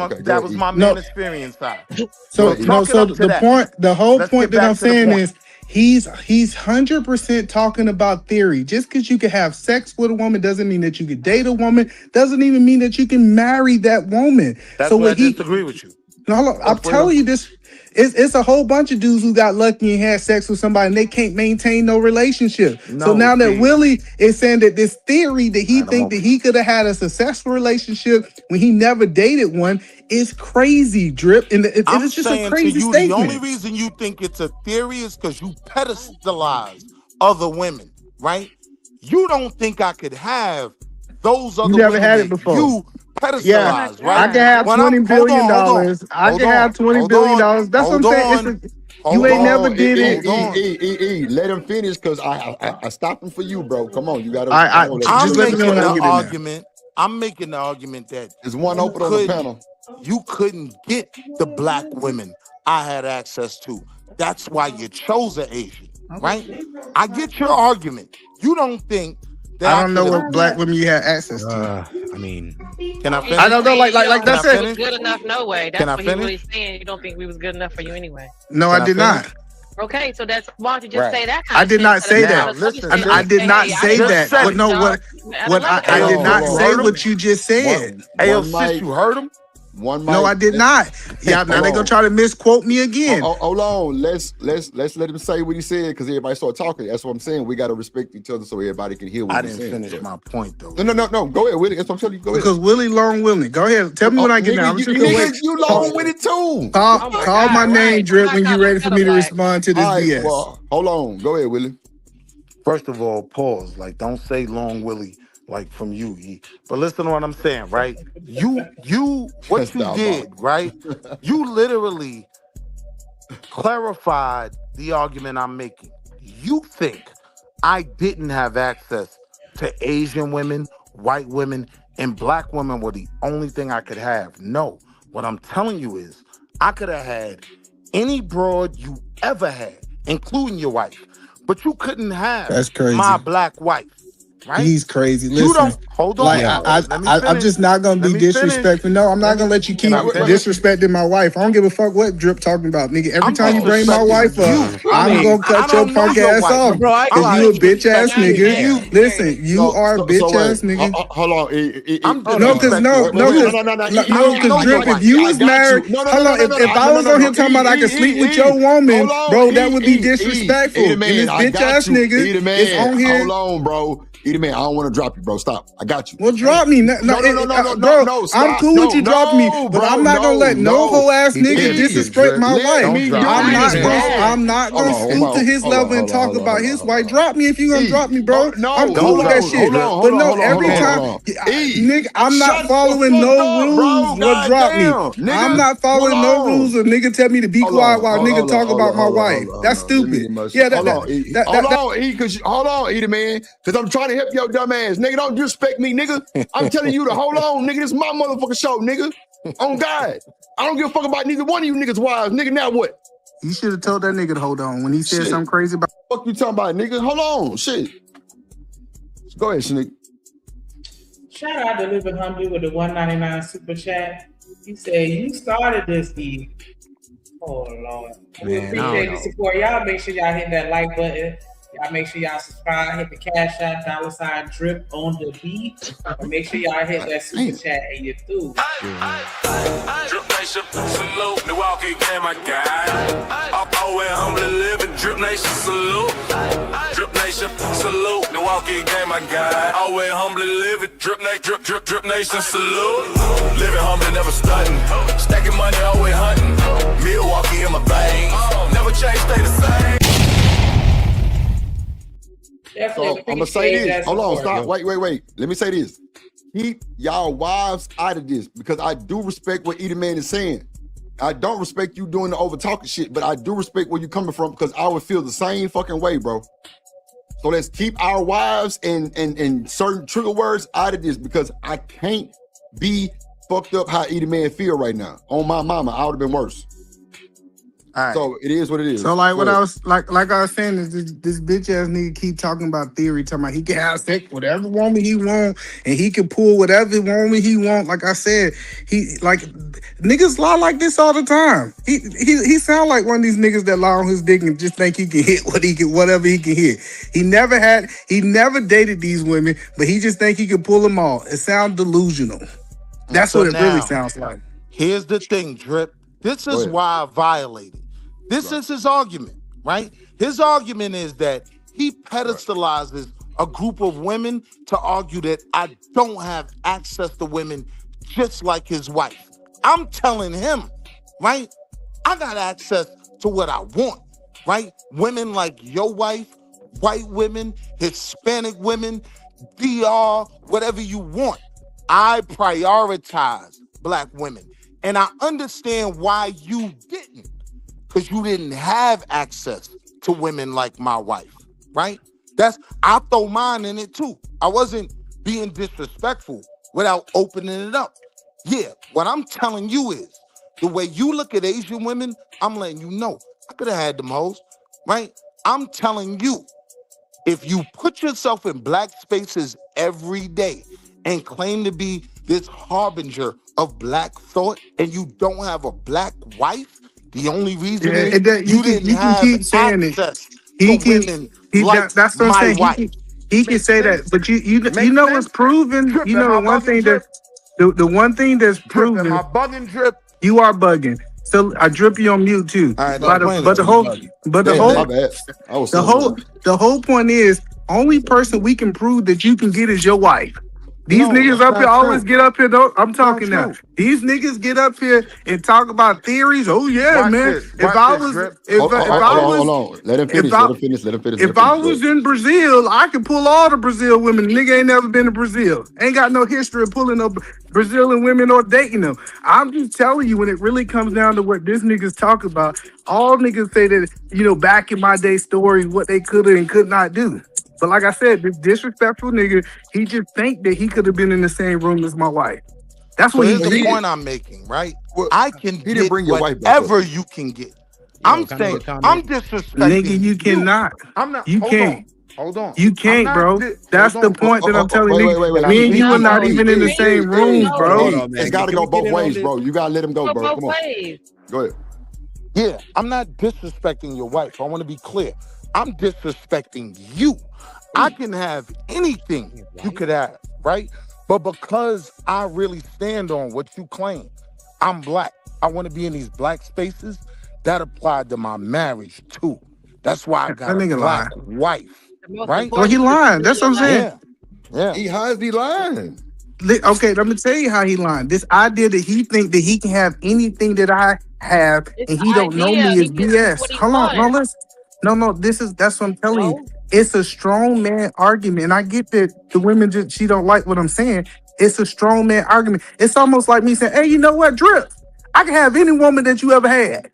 Okay. Go That ahead, was E. my No, man experience side. so So Go ahead, E. no, chalk it so up to the that. point, the whole Let's point get that I'm back to the saying point. is he's 100% talking about theory. Just because you can have sex with a woman doesn't mean that you can date a woman. Doesn't even mean that you can marry that woman. That's So where I what he disagree with you. No, hold on. I'm telling you this. It's a whole bunch of dudes who got lucky and had sex with somebody and they can't maintain no relationship. So No, now that see, Willie is saying that this theory that he and I'm think over that here. he could have had a successful relationship when he never dated one is crazy, Drip. And it I'm is just a saying to crazy you, the only statement. reason you think it's a theory is because you pedestalize other women, right? You don't think I could have those You other never women had it that before. you Oh Yeah, my pedestalize, I right? can God. have When I'm $20 hold billion. on, hold on, I hold can have on, $20 hold billion. on, That's what I'm hold saying. on, You hold ain't Hold never on, on, did it. hold on. Let him finish because I stopped him for you, bro. Come on, you gotta. I Come on, just I'm let me know when making I the get in there. argument. I'm making the argument that there's one open on the panel. you couldn't get the black women I had access to. That's why you chose an Asian, right? I get your argument. You don't think that I I don't could know have. what black women you had access to. I mean, Can I And I you don't finish? know, saying you don't Can I that's think we it. was finish? good enough? No way. Can That's I what he really finish? saying. You don't think we was good enough for you anyway. No, I Can I did finish? not. Okay, so that's why don't you just Right. say that kind I of did shit not instead of say saying Now that. the other listen, shit I like, did sis. not hey, I say didn't Just that. like said What? it. you, No. dog. I didn't like I Ayo, did that. not sis, you say heard him? what you just said. One Sis, mic. you heard him? One No, mic. I did not. Yeah, now Hold they gonna on. try to misquote me again. Hold on. Let's let him say what he said because everybody start talking. That's what I'm saying. We gotta respect each other so everybody can hear what I we're didn't saying. finish So my point though, no. Go ahead with it. That's what I'm telling you. Go ahead. Because Willie Long Willie. Go ahead. Tell me when I get down. I'm just gonna wait. You long with it too. Oh my Call my God, name, right. Drip, Black when out you're of ready for me to black. respond to this All right. BS. Well, hold on. Go ahead, Willie. first of all, pause. Like, don't say Long Willie like from you. But listen to what I'm saying, right? That's What you did, diabolical. right? You literally clarified the argument I'm making. You think I didn't have access to Asian women, white women, and black women were the only thing I could have. No. What I'm telling you is I could have had any broad you ever had, including your wife, but you couldn't have That's my crazy. black wife, right? He's crazy. You Listen, don't hold like on. yo, Let me I'm finish. just not gonna Let be me finish. disrespectful. No, I'm not gonna let you Can keep I finish? disrespecting my wife. I don't give a fuck what Drip talking about, nigga. Every I'm time you Oh bring my shit. disrespecting wife up, you. I I'm mean, gonna I cut your don't know punk your ass wife. off bro, I ain't gonna because I'm lie. you a bitch ass disrespecting nigga. you. Listen, you are a bitch Wait. ass nigga. Hold on. I'm No, cause disrespecting no, no, you. cause I no, don't cause know your Drip, if wife. you I was got married, you. No. hold on, if I was on here talking about I could sleep with your Hold woman, on. bro, that would be The disrespectful. And man. this I bitch got ass you. nigga The is man. on here. Hold on, bro. The man. I don't want to drop you, bro. Stop. I got you. Well, drop me, bro. No. I'm Stop. cool with you dropping me, No, but I'm bro. not gonna let no No. whole ass He nigga did. disrespect my Let wife. Don't me drop do me. I'm Not this, not even gonna, bro. that. I'm not Hold gonna on. stoop to his level and talk about his wife. Drop me if you gonna drop me, bro. I'm No, cool Don't with drop that me, shit. Drip. But no, hold every on, time, E, nigga, I'm not shut the following fuck no up, rules. bro. Well, drop me. Goddamn, I'm nigga. not Hold following no rules. on. A nigga tell me to be quiet while nigga talk about my wife. That's Let me stupid. get my shit. Yeah, Hold on, E. Hold that on, E, hold on, E, the man, because I'm trying to help your dumb ass. Nigga, don't disrespect me, nigga. I'm telling you to hold on, nigga. This is my motherfucking show, nigga. On God. I don't give a fuck about neither one of you niggas' wives. Nigga, now what? you should have told that nigga to hold on when he said Shit. something crazy about. Fuck you talking about, nigga? Hold on. Shit. Go ahead, Sneak. Shout out to Living Humble with the 199 super chat. He said, "You started this, Eve." Oh Lord, we man, I don't appreciate the know. support. Y'all make sure y'all hit that like button. Y'all make sure y'all subscribe, hit the cash app, $drip on the beat. And make sure y'all hit that super chat and you through. Drip Nation, salute. Milwaukee game, my guy. Always humbly living. Drip Nation, salute. Drip Nation, salute. Milwaukee game, my guy. Always humbly living. Drip Nation, salute. Living humbly, never stunting. Stacking money, always hunting. Milwaukee in my veins. Never change, stay the same. So I'm gonna say this. Hold on, stop. Wait. Let me say this. Keep y'all wives out of this because I do respect what either man is saying. I don't respect you doing the over talking shit, but I do respect where you coming from because I would feel the same fucking way, bro. So let's keep our wives and certain trigger words out of this because I can't be fucked up how either man feel right now. On my mama, I would have been worse. All right. So it is what it is. So like what I was like I was saying is this bitch ass nigga keep talking about theory, talking about he can have sex with whatever woman he want and he can pull whatever woman he want. Like I said, he like niggas lie like this all the time. He sound like one of these niggas that lie on his dick and just think he can hit whatever he can hit. He never dated these women, but he just think he can pull them all. It sounds delusional. That's So what it really now, sounds like. Here's the thing, Drip. This is why I violated. This is his argument, right? His argument is that he pedestalizes a group of women to argue that I don't have access to women just like his wife. I'm telling him, right? I got access to what I want, right? Women like your wife, white women, Hispanic women, DR, whatever you want. I prioritize black women. And I understand why you didn't. Because you didn't have access to women like my wife, right? I throw mine in it too. I wasn't being disrespectful without opening it up. Yeah, what I'm telling you is, the way you look at Asian women, I'm letting you know, I could have had them hoes, right? I'm telling you, if you put yourself in black spaces every day and claim to be this harbinger of black thought and you don't have a black wife, the only reason is you didn't have access to women like that's what I'm my saying. wife. He can say that, but you know what's proven. You know one thing that the one thing that's proven. Am I bugging, Drip? You are bugging. So I drip you on mute too. Right, but the whole point is only person we can prove that you can get is your wife. These niggas up here always get up here. I'm talking now. These niggas get up here and talk about theories. Oh yeah, man. If I was let him finish. If I was in Brazil, I could pull all the Brazil women. Nigga ain't never been to Brazil. Ain't got no history of pulling up Brazilian women or dating them. I'm just telling you, when it really comes down to what this niggas talk about, all niggas say that, back in my day stories, what they could and could not do. But like I said, this disrespectful nigga, he just think that he could have been in the same room as my wife. That's what here's the point I'm making, right? I can get whatever you can get. I'm saying, I'm disrespecting. Nigga, you cannot. I'm not. You can't. Hold on. You can't, bro. That's the point that I'm telling you. Me and you are not even in the same room, bro. It's got to go both ways, bro. You got to let him go, bro. Come on. Go ahead. Yeah, I'm not disrespecting your wife. I want to be clear. I'm disrespecting you. I can have anything you could have, right? But because I really stand on what you claim, I'm black. I want to be in these black spaces. That applied to my marriage too. That's why I got a black wife, right? Well, he lying. That's what I'm saying. Yeah. How is he lying? Okay, let me tell you how he lying. This idea that he think that he can have anything that I have and he don't know me is BS. Hold on, no, that's what I'm telling you. It's a strong man argument. And I get that the women she don't like what I'm saying. It's a strong man argument. It's almost like me saying, hey, you know what, Drip? I can have any woman that you ever had.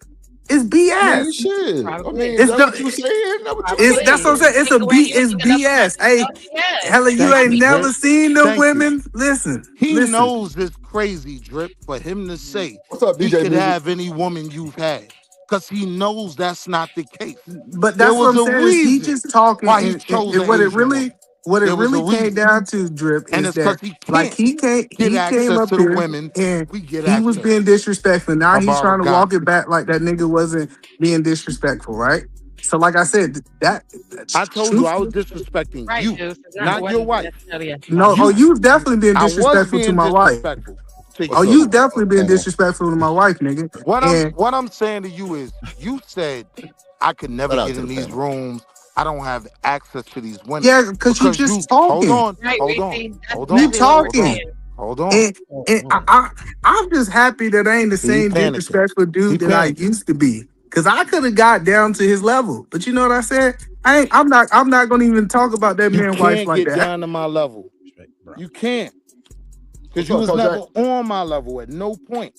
It's BS. Shit. I mean, it's what you saying? That's what I'm saying. It's BS. Hey, hella, you ain't never seen them women. Listen. He knows it's crazy, Drip, for him to say what's up, DJ you could have any woman you've had. Because he knows that's not the case. But that's what I'm saying. He just talking. And what it really came down to, Drip, and is that he came up to here the women, and he was being disrespectful. Now he's trying to walk it back like that nigga wasn't being disrespectful, right? So like I said, I told you I was disrespecting Right, you, Juice. It's not your wife. No, oh, you've definitely been I was disrespectful to being my wife. disrespectful to Oh, you. you've definitely been disrespectful to my wife, nigga. What I'm saying to you is, you said I could never get in these rooms. I don't have access to these women. Yeah, because you just talking. Hold on. You talking. Hold on. And I'm just happy that I ain't the same disrespectful dude that I used to be. Cause I could have got down to his level. But you know what I said? I'm not gonna even talk about that man's wife like that. You can't get down to my level. You can't. Because you was never on my level at no point.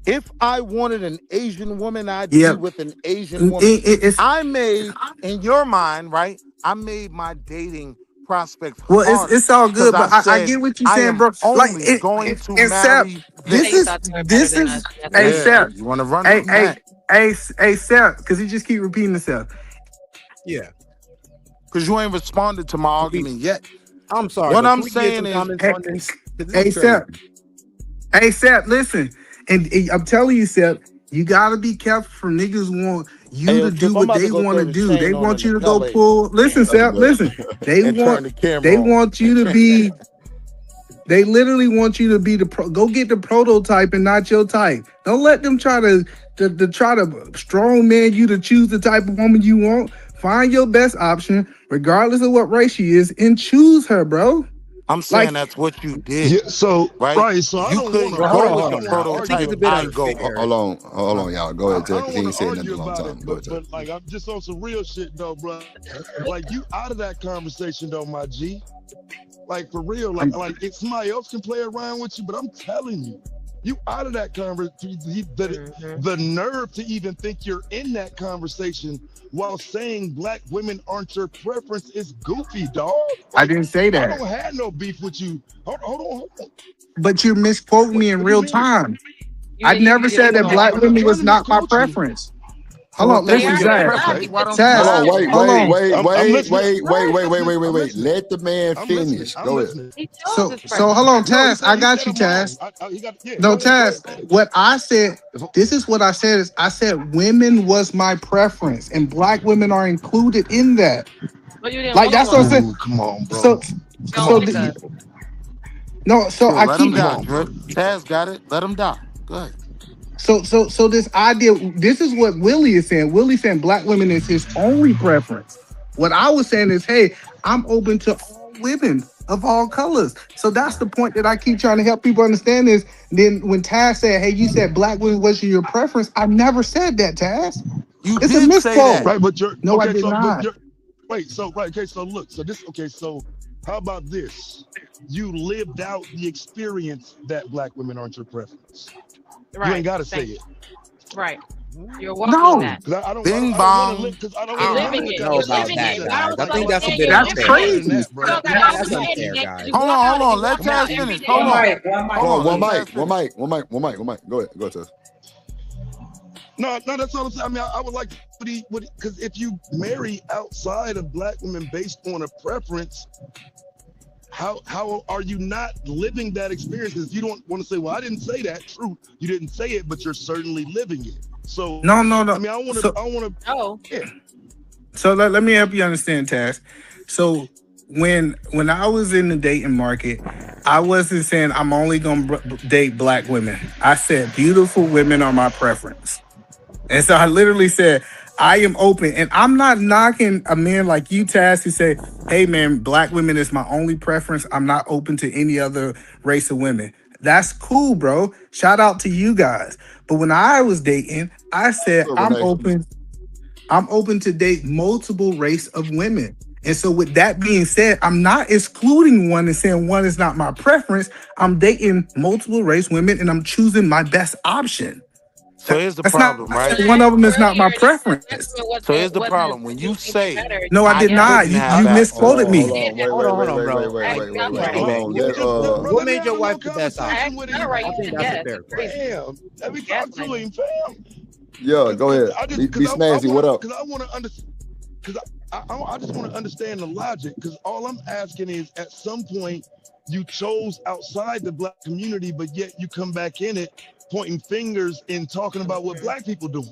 If I wanted an Asian woman, I'd be with an Asian woman. I made, in your mind, right? I made my dating prospects harder. It's all good, but I get what you're saying, bro. Like going to marry this is hey Seth. You want to run hey Seth, because he just keep repeating himself. Yeah. Because you ain't responded to my argument yet. I'm sorry. What I'm saying is, hey Seth, listen. And I'm telling you, Seth, you gotta be careful for niggas want you to do what they want to do. They want you to go pull. Listen, Seth, listen. They want you to be. They literally want you to be go get the prototype and not your type. Don't let them try to strong man you to choose the type of woman you want. Find your best option, regardless of what race she is, and choose her, bro. I'm saying that's what you did. Yeah, so right. So I you don't couldn't wanna, go with the prototype. I go. Hold on, y'all. Go ahead, Ted. He ain't saying nothing a long time. Go ahead, Ted. But like, I'm just on some real shit though, bro. Like, you out of that conversation though, my G. Like, for real. Like if somebody else can play around with you, but I'm telling you, you out of that conversation. The nerve to even think you're in that conversation while saying black women aren't your preference is goofy, dog. Like, I didn't say that. I don't have no beef with you. Hold on. But you're misquoting me in real time. I never said that black women was not my preference. Hold on, listen, Taz. Wait. Let the man finish. Go ahead. So hold on, Taz. I got you, Taz. No, Taz. What I said, this is what I said is I said women was my preference, and black women are included in that. Like that's what I said. Come on, bro. So I let keep him die. Taz got it. Let him die. Go ahead. So this idea, this is what Willie is saying. Willie's saying black women is his only preference. What I was saying is, hey, I'm open to all women of all colors. So that's the point that I keep trying to help people understand is then when Taz said, hey, you said black women wasn't your preference, I never said that, Taz. It's a misquote. Right, but you're no, okay, I did not. So how about this? You lived out the experience that black women aren't your preference. Right. You ain't gotta say it. Right. You're walking that. I don't Bing bong. bong. You're living it. Know about that, guys. I think that's a bit That's unfair. crazy. That's unfair, guys. Hold on. Let Taz finish. Hold on. One mic. Go ahead, Taz. No, that's all I'm saying. I mean, I would like to because if you marry outside of black women based on a preference, how are you not living that experience? If you don't want to say, well, I didn't say that, true, you didn't say it, but you're certainly living it. So no. I mean, I want to. Oh. Yeah. So let me help you understand, Taz. So when I was in the dating market, I wasn't saying I'm only gonna date black women. I said beautiful women are my preference, and so I literally said I am open, and I'm not knocking a man like you, Taz, who say, hey man, black women is my only preference. I'm not open to any other race of women. That's cool, bro. Shout out to you guys. But when I was dating, I said I'm open to date multiple race of women. And so with that being said, I'm not excluding one and saying one is not my preference. I'm dating multiple race women and I'm choosing my best option. So here's the problem, right? One of them is not my preference. So here's the problem. When you say, no, I did not. You misquoted me. Hold on, bro. What made your wife the best option? I think that's a fair question. Damn, let me talk to him, fam. Yeah, go ahead. Be snazzy. What up? Because I want to understand. Because I just want to understand the logic. Because all I'm asking is, at some point, you chose outside the black community, but yet you come back in it, pointing fingers and talking about what black people doing.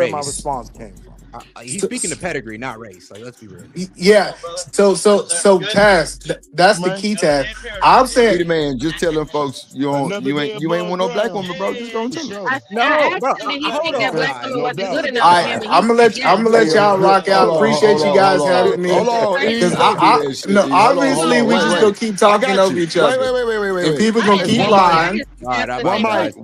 where my race. response came from. He's speaking to pedigree, not race. Like, let's be real. Yeah. So Cass, that's the key tag. I'm saying, Peter man, just tell them folks Another you day ain't want no above black ground. woman, bro. Just don't For tell them. sure. I No, asked bro. him, did he Hold think that on, black guys. women No wasn't doubt. good enough for I him? And I'm he gonna said let yes. I'm gonna let y'all rock out. Appreciate you guys having me. Hold on, Crazy. Because E, don't do that shit. E. Hold obviously on, we wait, just wait. gonna keep I talking got over you. each other, and people I gonna didn't keep say that. I lying. just All right, asked I'm the out, nigga. guys.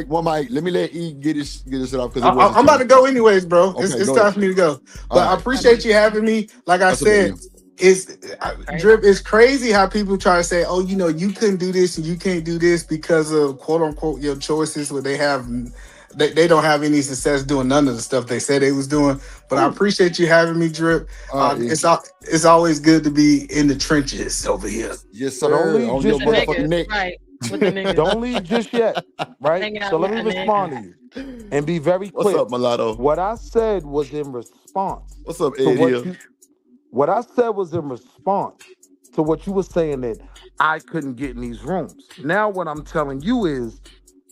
One mic. Let me let E get his shit off because it I'm wasn't about to turn. go anyways, bro. Okay, It's go time ahead. for me to go. All But I right. appreciate you having me. Like I That's okay. said, it's Crazy. Drip. It's crazy how people try to say, "Oh, you couldn't do this and you can't do this because of quote unquote your choices," where they don't have any success doing none of the stuff they said they was doing. But I appreciate you having me, Drip. E. It's always good to be in the trenches over here. Yes, But don't sir. leave On your With just the yet. motherfucking niggas, neck. right? With the niggas. Don't leave just yet, right? Hanging So out let with me the respond niggas. to you and be very What's clear. up, mulatto? What I said was in response What's up, to Ed what Hill? you what I said was in response to what you were saying that I couldn't get in these rooms. Now what I'm telling you is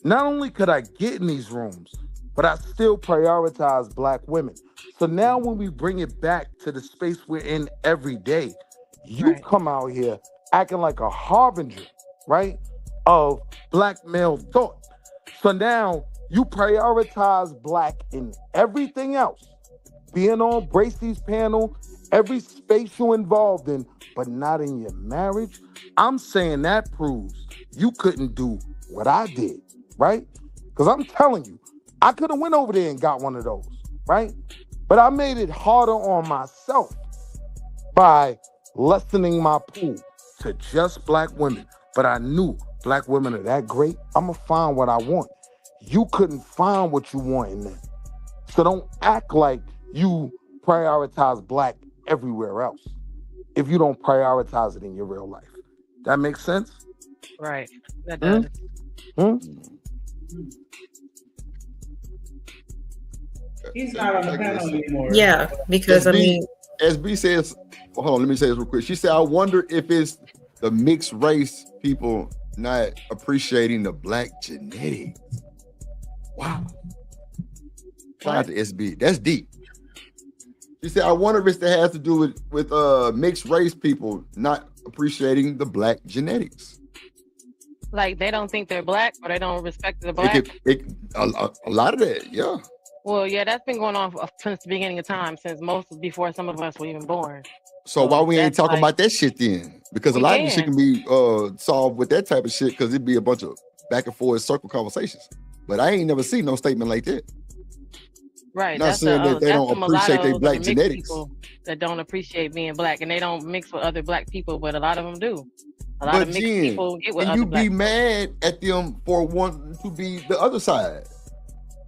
not only could I get in these rooms, but I still prioritize black women. So now when we bring it back to the space we're in every day, you Right. come out here acting like a harbinger, right, of black male thought. So now you prioritize black in everything else, being on Bracey's panel, every space you're involved in, but not in your marriage. I'm saying that proves you couldn't do what I did, right? Because I'm telling you, I could have went over there and got one of those, right? But I made it harder on myself by lessening my pool to just black women. But I knew black women are that great. I'm gonna find what I want. You couldn't find what you want in them. So don't act like you prioritize black everywhere else if you don't prioritize it in your real life. That makes sense? Right. That does. He's not on the panel anymore. Yeah, because I mean, SB says, hold on, let me say this real quick. She said, I wonder if it's the mixed race people not appreciating the black genetics. Wow. Shout out to SB. That's deep. She said, I wonder if it has to do with mixed race people not appreciating the black genetics. Like they don't think they're black or they don't respect the black. A lot of that, yeah. Well, yeah, that's been going on since the beginning of time, since before some of us were even born. So why we ain't talking about that shit then? Because a lot of this shit can be solved with that type of shit because it'd be a bunch of back and forth circle conversations. But I ain't never seen no statement like that. Right. Not saying that they don't appreciate their black genetics. People that don't appreciate being black and they don't mix with other black people, but a lot of them do. A lot of mixed people get with other black people. Mad at them for wanting to be the other side.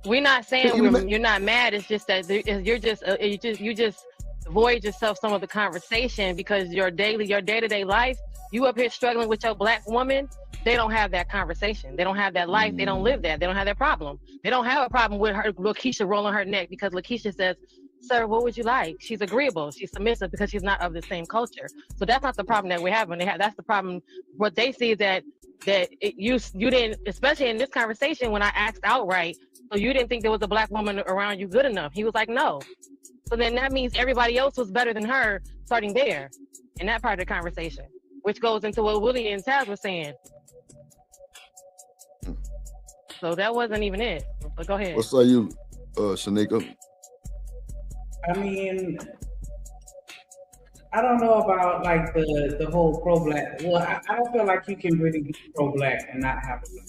We're not saying you're not mad. It's just that you just avoid yourself some of the conversation because your day-to-day life, you up here struggling with your black woman. They don't have that conversation. They don't have that life. They don't live that. They don't have that problem. They don't have a problem with her, Lakeisha rolling her neck because Lakeisha says, sir, what would you like? She's agreeable. She's submissive because she's not of the same culture. So that's not the problem that we're having. That's the problem. What they see is that you didn't, especially in this conversation when I asked outright, so you didn't think there was a black woman around you good enough. He was like, no. So then that means everybody else was better than her starting there in that part of the conversation, which goes into what Willie and Taz were saying. So that wasn't even it. But go ahead. What say you, Shanika? I mean, I don't know about like the whole pro-black. Well, I don't feel like you can really be pro-black and not have a black.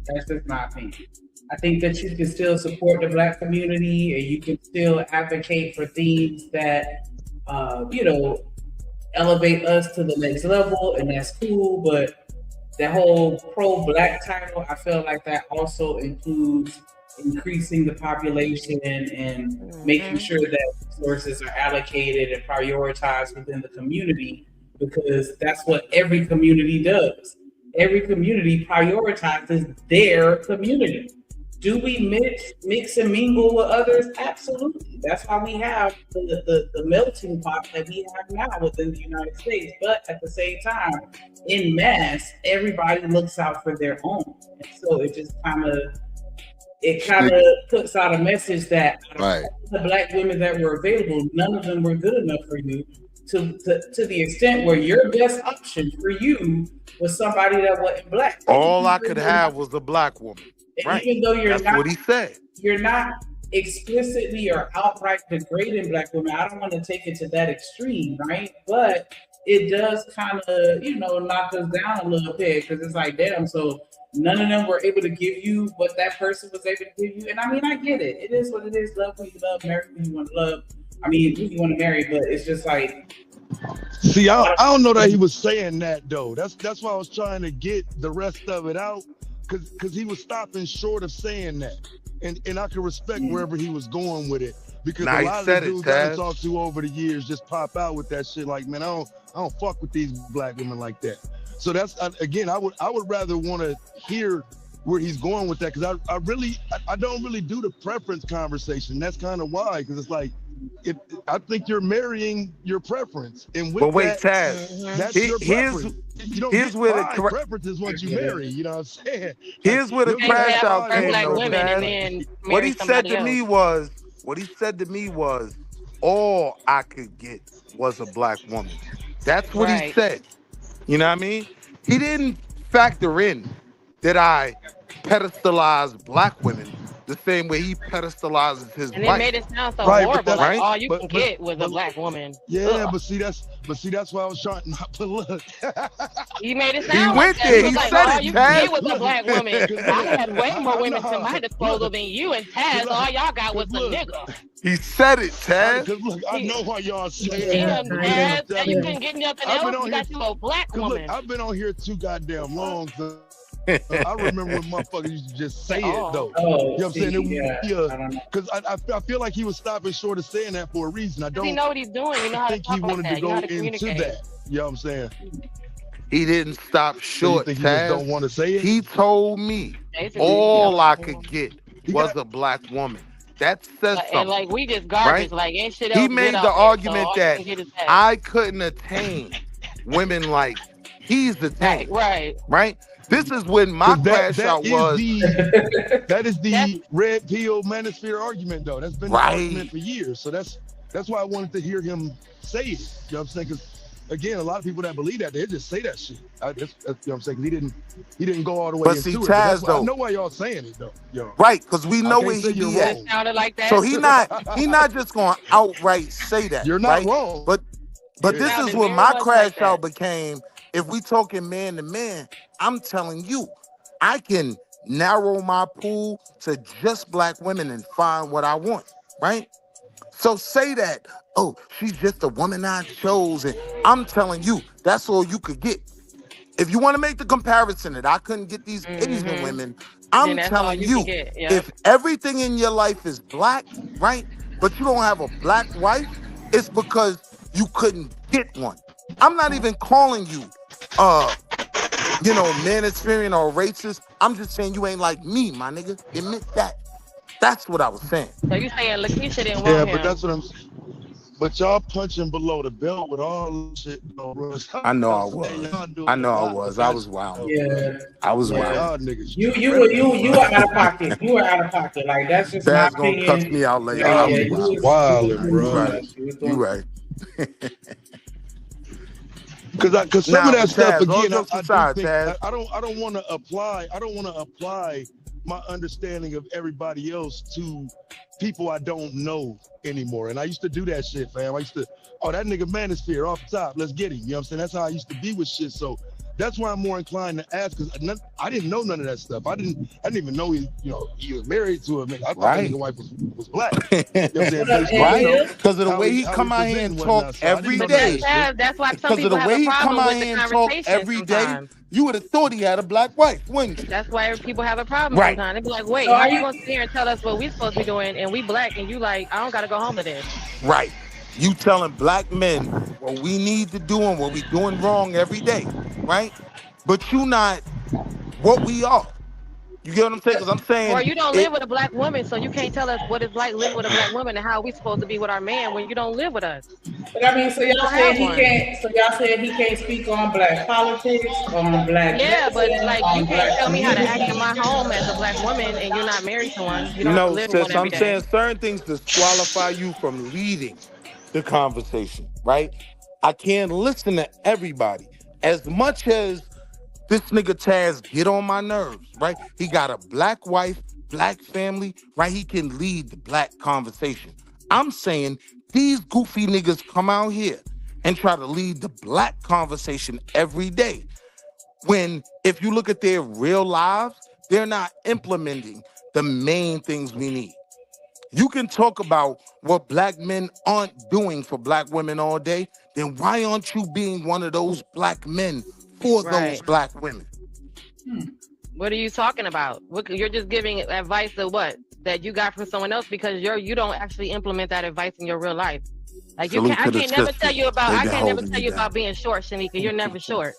That's just my opinion. I think that you can still support the black community and you can still advocate for things that, elevate us to the next level, and that's cool. But the whole pro-black title, I feel like that also includes increasing the population and making sure that resources are allocated and prioritized within the community, because that's what every community does. Every community prioritizes their community. Do we mix and mingle with others? Absolutely. That's why we have the melting pot that we have now within the United States. But at the same time, in mass, everybody looks out for their own. And so it just kind of it kind of puts out a message that out of Right. all the black women that were available, none of them were good enough for you. To the extent where your best option for you was somebody that wasn't black. All I could have was a black woman. Right. Even though That's what he said. You're not explicitly or outright degrading black women. I don't want to take it to that extreme, right? But it does kind of, knock us down a little bit because it's like, damn, so none of them were able to give you what that person was able to give you. And I mean, I get it. It is what it is. Love who you love, marry who you want to love. I mean, who you want to marry, but it's just like. See, I don't know that he was saying that though. That's why I was trying to get the rest of it out, because he was stopping short of saying that, and I can respect wherever he was going with it, because a lot of the dudes I talked to over the years just pop out with that shit like, man, I don't fuck with these black women like that. So that's again, I would rather want to hear where he's going with that, because I don't really do the preference conversation. That's kind of why, because it's like, I think you're marrying your preference, and with Taz, that's your preference. You don't get five preferences once you marry. You know what I'm saying? Here's where the crash out came. Black women and then what he said to me was, all I could get was a black woman. That's what he said. You know what I mean? He didn't factor in that I pedestalize black women the same way he pedestalizes his wife. And it made it sound so horrible. Like all you could get was a black woman. Yeah, but see that's why I was trying not to look. He made it sound he went like there. He He like, said all it, you Taz. could get was a black woman. I had way more women to my disposal than you, and Taz, all y'all got was a nigga. He said it, Taz. Because look, I know why y'all say Taz, and you couldn't get nothing else. You got you a black woman. Look, I've been on here too goddamn long. So I remember when motherfuckers used to just say it though. You know what I'm saying? Because I feel like he was stopping short of saying that for a reason. I don't. He know what he's doing. You know how to talk he wanted about to go that. into that. You know what I'm saying? He didn't stop short, so you think Taz. He just don't want to say it? He told me all I could get was a black woman. That says something. And like we just garbage, like ain't shit else. He made the argument that I couldn't attain women like he's attained. Right. This is when my crash out was. That is the red pill manosphere argument, though. That's been the argument for years. So that's why I wanted to hear him say it. You know what I'm saying? Because again, a lot of people that believe that, they just say that shit. That's you know what I'm saying? Because he didn't go all the way into it. Taz, though, I know why y'all saying it though. Yo. Right, because we know where he be at. Like that. So he not just gonna outright say that. You're not wrong. But this is when my crash out became. If we talking man to man, I'm telling you, I can narrow my pool to just black women and find what I want, right? So say that, oh, she's just a woman I chose, and I'm telling you, that's all you could get. If you want to make the comparison that I couldn't get these Asian women, I'm telling you, if everything in your life is black, right, but you don't have a black wife, it's because you couldn't get one. I'm not even calling you manosphere or racist. I'm just saying you ain't like me, my nigga. Admit that. That's what I was saying. So you saying Lakeisha didn't want him? But that's what I'm saying. But y'all punching below the belt with all this shit. I know I was. I was wild. Yeah. I was wild. You were out of pocket. You were out of pocket. Like that's just my opinion. Gonna cuss me out later. I was wild, bro. You right. Because some of that stuff again, I don't want to apply my understanding of everybody else to people I don't know anymore. And I used to do that shit, fam. I used to, that nigga manosphere off the top, let's get him. You know what I'm saying? That's how I used to be with shit. So that's why I'm more inclined to ask, because I didn't know none of that stuff. I didn't even know he was married to a nigga. I thought his wife was black. You know what I'm saying? Right? Because of the way he come out here and talk every day. That's why some people have a problem with the conversation every day. You would have thought he had a black wife, wouldn't you? That's why people have a problem sometimes. They be like, wait, how you gonna sit here and tell us what we supposed to be doing and we black and you like, I don't gotta go home to this. Right. You telling black men what we need to do and what we doing wrong every day, right? But you not what we are. You get what I'm saying? Because I'm saying, or you don't live with a black woman, so you can't tell us what it's like living with a black woman and how we supposed to be with our man when you don't live with us. But I mean, so You y'all don't said have he one. can't. So y'all said he can't speak on black politics, on black Yeah, but medicine, like you on can't black tell me how to act in my community. home as a black woman and you're not married to one. You don't have to no, live with one sis, every I'm day. saying certain things disqualify you from leading the conversation, right? I can't listen to everybody. As much as this nigga Taz get on my nerves, right? He got a black wife, black family, right? He can lead the black conversation. I'm saying these goofy niggas come out here and try to lead the black conversation every day. When, if you look at their real lives, they're not implementing the main things we need. You can talk about what black men aren't doing for black women all day, then why aren't you being one of those black men for those Right. black women? What are you talking about? You're just giving advice of what that you got from someone else because you don't actually implement that advice in your real life. Like you Salute can't. I to the can't never tell sisters. you about. They've I been can't never holding tell me you down. about being short, Shanika. You're never short.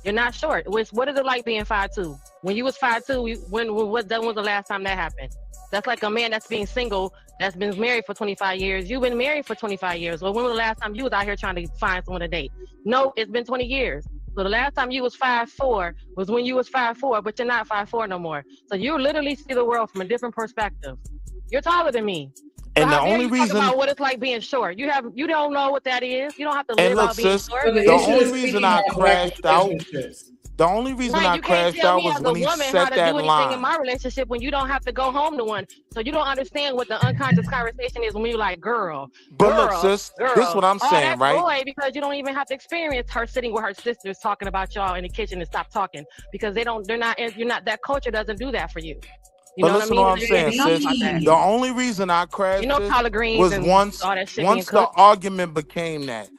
You're not short. What is it like being 5'2"? When you was 5'2", when was the last time that happened? That's like a man that's being single, that's been married for 25 years. You've been married for 25 years. Well, when was the last time you was out here trying to find someone to date? No, it's been 20 years. So the last time you was 5'4" was when you was 5'4", but you're not 5'4" no more. So you literally see the world from a different perspective. You're taller than me. So And the how dare only you talk reason, about what it's like being short? You don't know what that is. You don't have to and live look, out being sis, short. So the the issue only is reason speaking I on black crashed out, relationships. the only reason Right, I you can't crashed tell out me was as a when he woman how set to that do anything in line. my relationship when you don't have to go home to one. So you don't understand what the unconscious conversation is when you're like, girl, But look, girl, sis, this girl. what I'm Oh, saying, that's right? boy, because you don't even have to experience her sitting with her sisters talking about y'all in the kitchen and stop talking because you're not, that culture doesn't do that for you. You But know what I listen to mean? what I'm They saying, talk sis. about that. The only reason I You crashed know, this collard greens was and once all that shit being the cooked. argument became that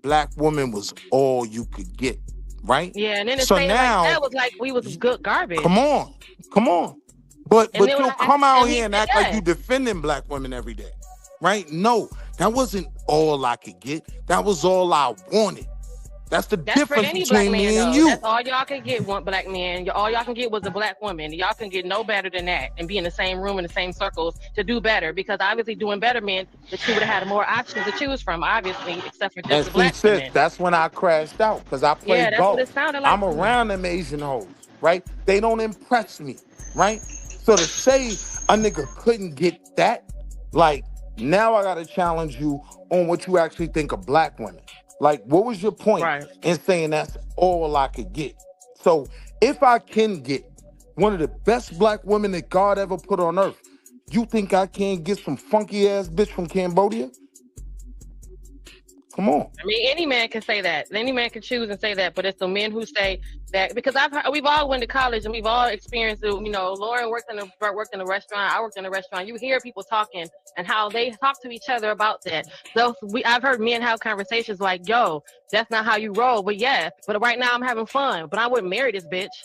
black woman was all you could get, right? Yeah, and then to So say it like now, that was like we was good garbage. come on. But And then when you'll I come asked out him, he here and said act like you yes. defending black women every day, right? No, that wasn't all I could get. That was all I wanted. That's the That's for difference any black between man, me and though. you. That's all y'all can get, one black man. All y'all can get was a black woman. Y'all can get no better than that and be in the same room in the same circles to do better. Because obviously, doing better meant that you would have had more options to choose from. Obviously, except for just And the see, black sis, women. that's when I crashed out because I play Yeah, that's what golf. it sounded like. I'm To me. around them Asian hoes, right? They don't impress me, right? So to say a nigga couldn't get that, like, now I gotta challenge you on what you actually think of black women. Like, what was your point Right. in saying that's all I could get? So if I can get one of the best black women that God ever put on earth, you think I can't get some funky ass bitch from Cambodia? Come on. I mean, any man can say that. Any man can choose and say that, but it's the men who say that because we've all went to college and we've all experienced it. You know, Lauren worked in a restaurant. I worked in a restaurant. You hear people talking and how they talk to each other about that. So I've heard men have conversations like, "Yo, that's not how you roll." But yeah, but right now I'm having fun. But I wouldn't marry this bitch.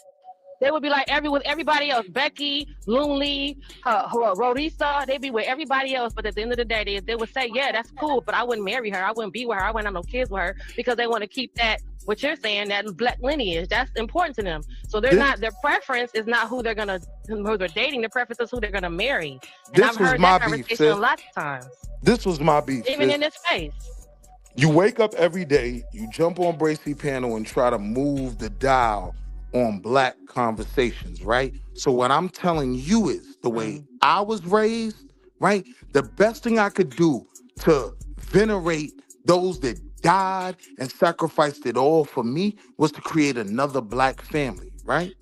They would be like everybody else. Becky, Loon Lee, Rorisa, they'd be with everybody else. But at the end of the day, they would say, yeah, that's cool, but I wouldn't marry her. I wouldn't be with her. I wouldn't have no kids with her because they want to keep that, what you're saying, that black lineage. That's important to them. So their preference is not who they're dating. Their preference is who they're going to marry. And I've heard that conversation lots of times. This was my beef. Even in this space. You wake up every day, you jump on Bracy Panel and try to move the dial on black conversations, right? So what I'm telling you is the way I was raised, right? The best thing I could do to venerate those that died and sacrificed it all for me was to create another black family, right?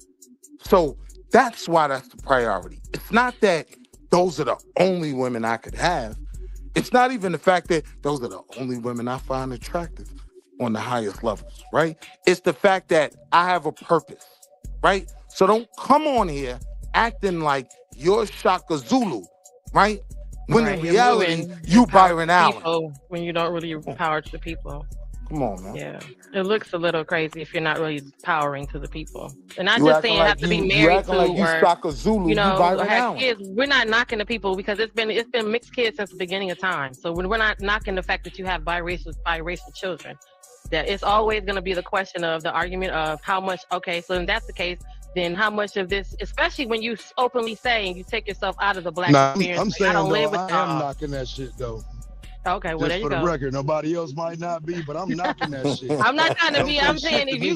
So that's why that's the priority. It's not that those are the only women I could have. It's not even the fact that those are the only women I find attractive on the highest levels, right? It's the fact that I have a purpose, right? So don't come on here acting like you're Shaka Zulu, right? When in reality, you Byron Allen. When you don't really power to the people. Come on, man. Yeah, it looks a little crazy if you're not really powering to the people. And not just saying have to be married to like you or Shaka Zulu, you know, you or have Allen. kids. We're not knocking the people because it's been mixed kids since the beginning of time. So we're not knocking the fact that you have biracial children. That it's always going to be the question of the argument of how much. Okay, so if that's the case, then how much of this, especially when you openly say and you take yourself out of the black Nah, experience, I'm like, I saying don't though, live with I am knocking that shit though. Okay, well, there Just you for the go. record, nobody else might not be, but I'm knocking that shit. I'm not trying to Don't be. say I'm shit saying to if me.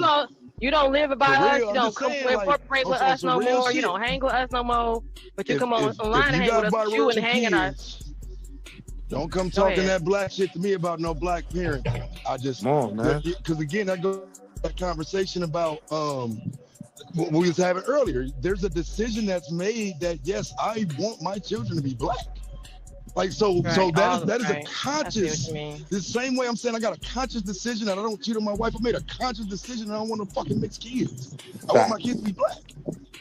you don't live by For us, real, you I'm don't just saying, like, incorporate with on us some no real more. You shit. don't hang with us no more. But you If, come if online and you hang with got us, chewing and biracial hanging us. kids, don't come Go talking ahead. that black shit to me about no black parenting. I just, Come on, man. because again, I go that conversation about what we was having earlier. There's a decision that's made that yes, I want my children to be black. Like so Right. that is a Right. I see conscious. what you mean. The same way I'm saying I got a conscious decision that I don't cheat on my wife. I made a conscious decision that I don't want to fucking mix kids. I want my kids to be black.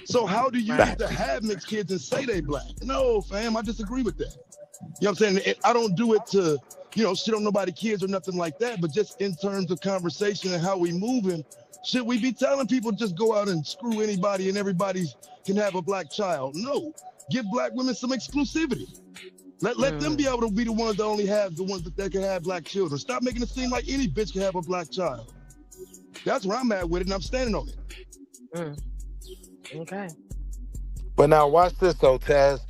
So how do you get to have mixed kids and say they black? No, fam, I disagree with that. You know what I'm saying? I don't do it to, shit on nobody kids or nothing like that, but just in terms of conversation and how we moving, should we be telling people just go out and screw anybody and everybody can have a black child? No. Give black women some exclusivity. Let them be able to be the ones that only have the ones that can have black children. Stop making it seem like any bitch can have a black child. That's where I'm at with it, and I'm standing on it. Okay. But now watch this though, Taz.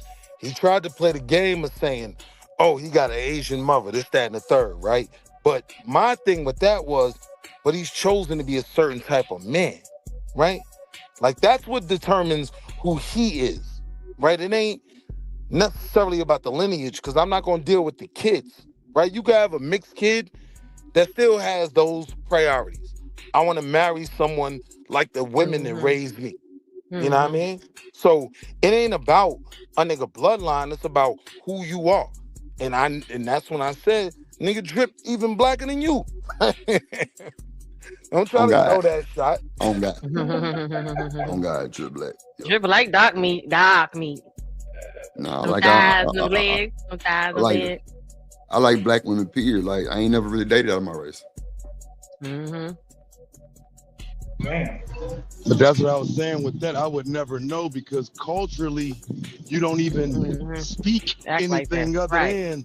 He tried to play the game of saying, oh, he got an Asian mother, this, that, and the third, right? But my thing with that was, but he's chosen to be a certain type of man, right? Like that's what determines who he is, right? It ain't necessarily about the lineage, because I'm not going to deal with the kids, right? You can have a mixed kid that still has those priorities. I want to marry someone like the women that raised me. You know what I mean? So it ain't about a nigga bloodline. It's about who you are. And that's when I said, nigga Drip even blacker than you. Don't try to throw that shot. On God. On God, Drip black. Drip like dark meat. Dark meat. No, Some like thighs, some legs, some thighs, some legs. I like black women, period. Like I ain't never really dated out of my race. But that's what I was saying with that. I would never know because culturally, you don't even speak anything other than,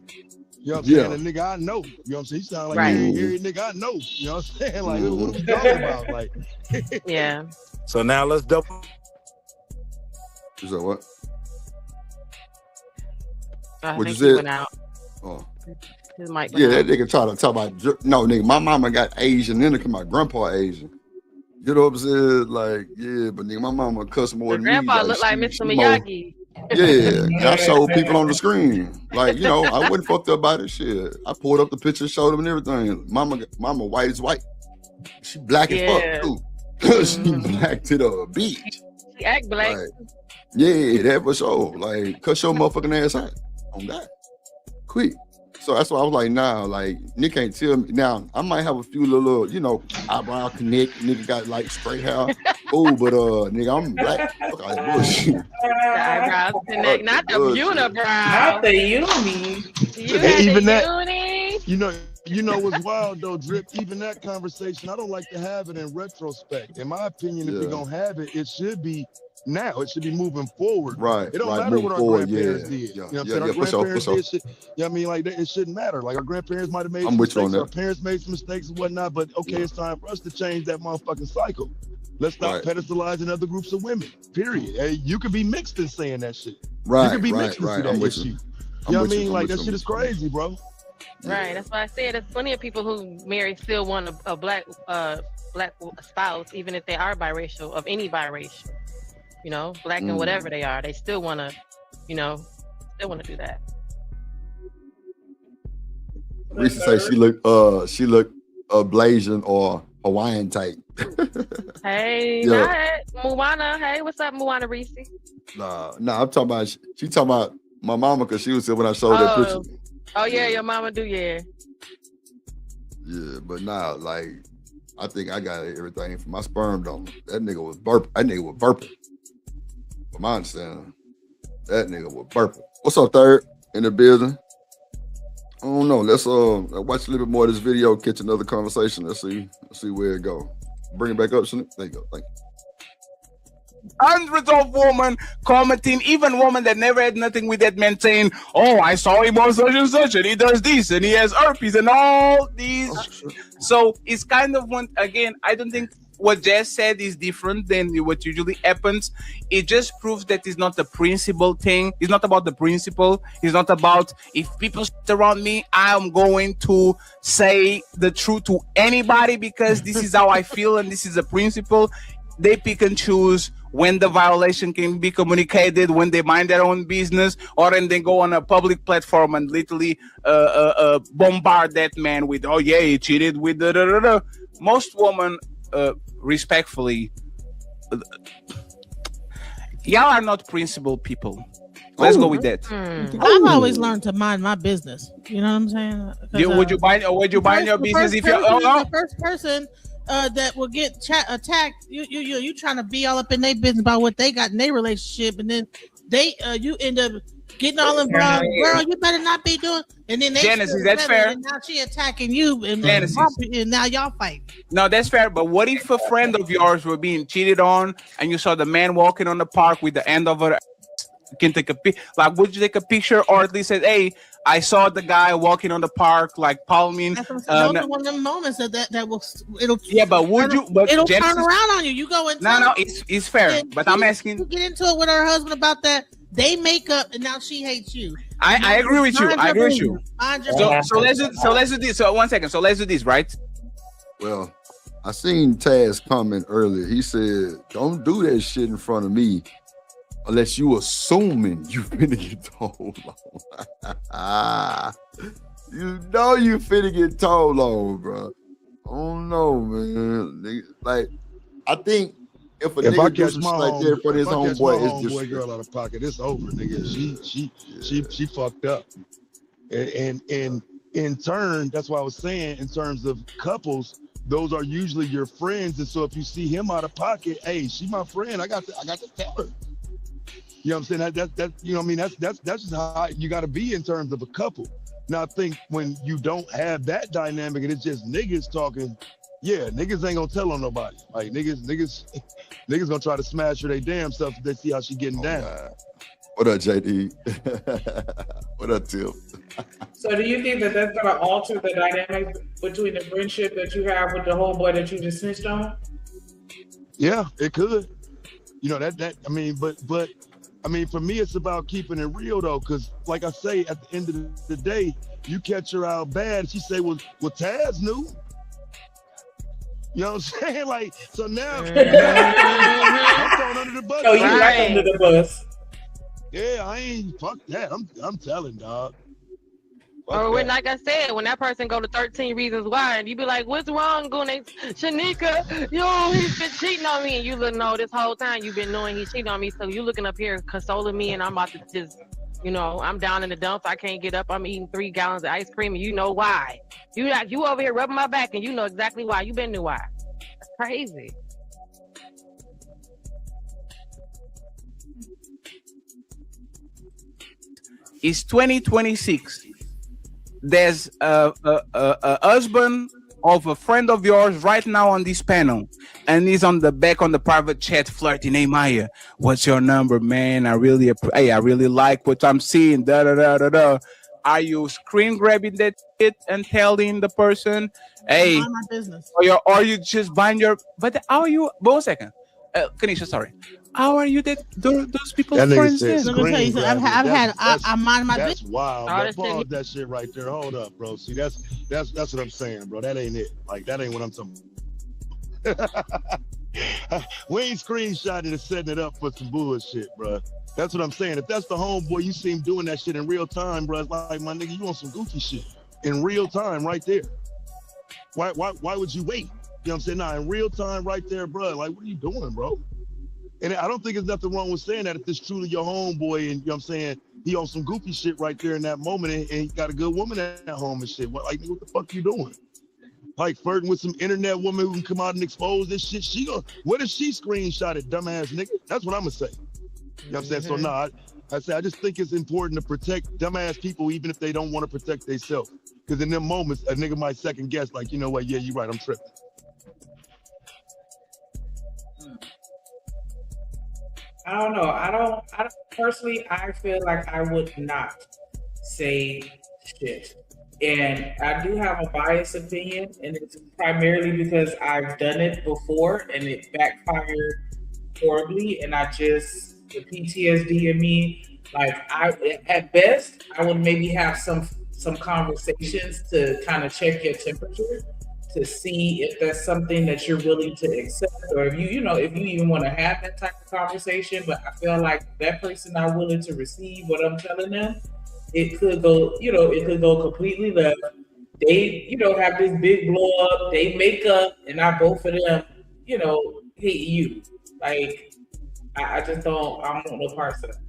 you know what I'm saying, a nigga I know. You know what I'm saying? He sound like every nigga I know. You know what I'm saying? Like, what are we talking about? Like, yeah. So now let's double. Is that what? What you said? Went out. Oh. His mic yeah, that nigga try to talk about, no, nigga, my mama got Asian, then my grandpa Asian. You know what I'm saying? Like, yeah, but nigga, my mama cuss more than me. Grandpa looked like Mr. Miyagi. Yeah, and I showed people on the screen. Like, I wasn't fucked up by this shit. I pulled up the picture, showed them and everything. Mama white is white. She black as fuck, too. She black to the beach. She act black. Like, yeah, that for sure. Like, cut your motherfucking ass out. On that. Quick. So that's why I was like, nah, like, Nick can't tell me. Now, I might have a few little, eyebrow connect. Nigga got, like, straight hair. Oh, but, nigga, I'm black. Fuck all that bullshit. The eyebrows connect. Not the unibrow. Not the uni. You had even the that, uni? You know what's wild, though, Drip? Even that conversation, I don't like to have it in retrospect. In my opinion, if we're going to have it, it should be now. It should be moving forward. Right. It don't matter what our grandparents did. You know what I'm saying? Our grandparents did shit. I mean, like, it shouldn't matter. Like, our grandparents might have made some mistakes. Our parents made some mistakes and whatnot. But, okay, it's time for us to change that motherfucking cycle. Let's stop pedestalizing other groups of women, period. Hey, you could be mixed in saying that shit. Right, you could be mixed in that issue. You know what I mean? Like, that shit is crazy, bro. Right, that's why I said there's plenty of people who marry still want a black spouse, even if they are biracial, of any biracial. Black and whatever they are, they still want to, still want to do that. Reese say she look Blasian or Hawaiian type. Hey, not Moana. Hey, what's up, Moana Reese? Nah, I'm talking about she talking about my mama because she was there when I showed that picture. Oh yeah, your mama do, yeah. Yeah, but nah, like I think I got everything from my sperm donor. That nigga was burping. From my understanding, that nigga was burping. What's up, Third? In the building? I don't know. Let's watch a little bit more of this video, catch another conversation. Let's see where it go. Bring it back up, Shanique. There you go. Thank you. Hundreds of women commenting, even women that never had nothing with that man saying, oh, I saw him on such and such, and he does this, and he has herpes, and all these. So it's kind of one, again, I don't think what Jess said is different than what usually happens. It just proves that it's not the principle thing. It's not about the principle. It's not about if people sit around me, I'm going to say the truth to anybody because this is how I feel and this is a principle. They pick and choose when the violation can be communicated, when they mind their own business, or then they go on a public platform and literally bombard that man with, oh yeah, he cheated with da da da da. Most women, respectfully, y'all are not principled people. Let's go with that. I've always learned to mind my business. You know what I'm saying? Would you mind your business if you're the first person that will get attacked? You trying to be all up in their business about what they got in their relationship, and then you end up getting all involved. Girl, you better not be doing. And then they Genesis, that's fair. And now she attacking you, and now y'all fight. No, that's fair. But what if a friend of yours were being cheated on, and you saw the man walking on the park with the end of her? Can take a like, would you take a picture or at least say, "Hey, I saw the guy walking on the park, like palming." Those are one of them moments that will it'll. Yeah, but would you? But it'll turn around on you. You go and no, it's fair. But I'm asking. You get into it with her husband about that. They make up, and now she hates you. I agree with you. I agree with you. So let's do this. So 1 second. So let's do this, right? Well, I seen Taz comment earlier. He said, "Don't do that shit in front of me." Unless you assuming you finna get told on. You know you finna get told on, bro. I don't know, man. Like, I think if a nigga do some shit like that for his homeboy, it's just girl out of pocket. It's over, nigga. She fucked up. And in turn, that's why I was saying in terms of couples, those are usually your friends. And so if you see him out of pocket, hey, she my friend. I got to tell her. You know what I'm saying? That you know what I mean? That's just how you got to be in terms of a couple. Now I think when you don't have that dynamic and it's just niggas talking, yeah, niggas ain't gonna tell on nobody. Like niggas gonna try to smash her they damn self if they see how she getting down. God. What up, JD? What up, Tim? So do you think that that's gonna alter the dynamic between the friendship that you have with the homeboy that you just snitched on? Yeah, it could. You know that I mean, but I mean, for me, it's about keeping it real, though, because, like I say, at the end of the day, you catch her out bad. She say, well, Taz knew. You know what I'm saying? Like, so now, I'm thrown under the bus. Oh, you right under the bus. Yeah, I ain't, fuck that. I'm telling, dog. Or when, like I said, when that person go to 13 Reasons Why, and you be like, "What's wrong, Gune? Shanika, yo, he's been cheating on me," and you look, no, this whole time you've been knowing he's cheating on me. So you looking up here consoling me, and I'm about to just, I'm down in the dumps. I can't get up. I'm eating 3 gallons of ice cream, and you know why? You over here rubbing my back, and you know exactly why. You been knew why. That's crazy. It's 2026. There's a husband of a friend of yours right now on this panel, and he's on the back on the private chat flirting. "Hey Maya, what's your number, man? I really like what I'm seeing. Da da da da da." Are you screen grabbing that shit and telling the person, "Hey," my business. Or you just buying your? But how are you? 1 second, Kanisha, sorry. How are you those people friends? Let me tell you something. I mind my business. That's wild. Pause that shit right there. Hold up, bro. See, that's what I'm saying, bro. That ain't it. Like, that ain't what I'm talking about. We ain't screenshotting and setting it up for some bullshit, bro. That's what I'm saying. If that's the homeboy, you see him doing that shit in real time, bro. It's like, my nigga, you on some goofy shit in real time right there. Why would you wait? You know what I'm saying? Nah, in real time right there, bro. Like, what are you doing, bro? And I don't think there's nothing wrong with saying that if it's truly your homeboy and, you know what I'm saying, he on some goofy shit right there in that moment and he got a good woman at home and shit. What the fuck you doing? Like flirting with some internet woman who can come out and expose this shit. What if she screenshot it, dumbass nigga? That's what I'm gonna say. You know what I'm saying? So I just think it's important to protect dumbass people even if they don't want to protect themselves. Because in them moments, a nigga might second guess like, you know what, yeah, you're right, I'm tripping. I don't know. I don't personally. I feel like I would not say shit. And I do have a biased opinion, and it's primarily because I've done it before and it backfired horribly. And the PTSD in me, like at best, I would maybe have some conversations to kind of check your temperature to see if that's something that you're willing to accept, or if if you even want to have that type of conversation. But I feel like that person not willing to receive what I'm telling them, it could go completely left. They, have this big blow up, they make up, and now both of them, hate you. Like, I just don't, I don't want no parts of that.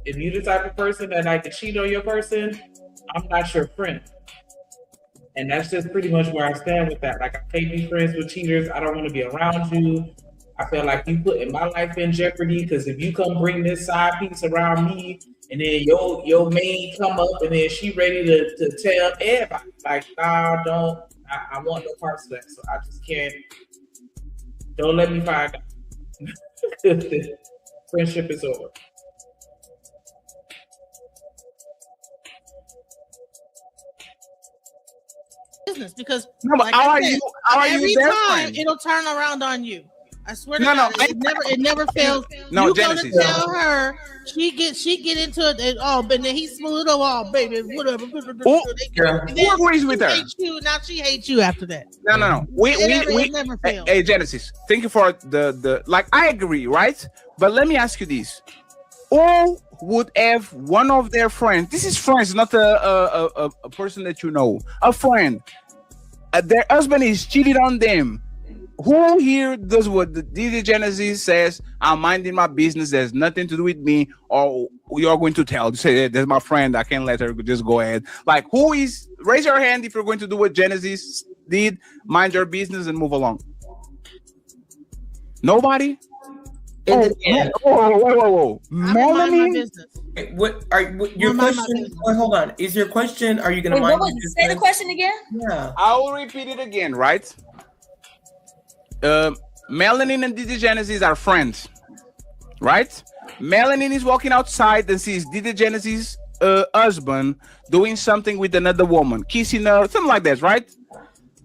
If you're the type of person that like to cheat on your person, I'm not your friend. And that's just pretty much where I stand with that. Like, I can't be friends with cheaters. I don't want to be around you. I feel like you putting my life in jeopardy, because if you come bring this side piece around me, and then your maid come up and then she ready to tell everybody, like, nah, don't. I want no parts of that. So I just can't. Don't let me find out. Friendship is over. Business, because No, but like how I are said, you? How are every you their time friend? it'll turn around on you. I swear to No, God, no, it never fails. No, you Genesis. gonna tell her she get into it, and but then he smooth it over, baby, whatever. Who agrees with her? Hates you, now she hates you after that. No. It never fails. Hey, Genesis, thank you for the like. I agree, right? But let me ask you this: who would have one of their friends? This is friends, not a person that you know. A friend. Their husband is cheating on them. Who here does what the DJ Genesis says? I'm minding my business. There's nothing to do with me. Or you're going to tell, say, hey, there's my friend. I can't let her just go ahead. Like, who is? Raise your hand if you're going to do what Genesis did. Mind your business and move along. Nobody. Whoa. Melanie. What your question? Hold on. Is your question? Are you going to mind? What was say the question again? Yeah. I will repeat it again. Right. Melanin and DJ Genesis are friends, right? Melanin is walking outside and sees DJ Genesis' husband doing something with another woman, kissing her, something like that, right?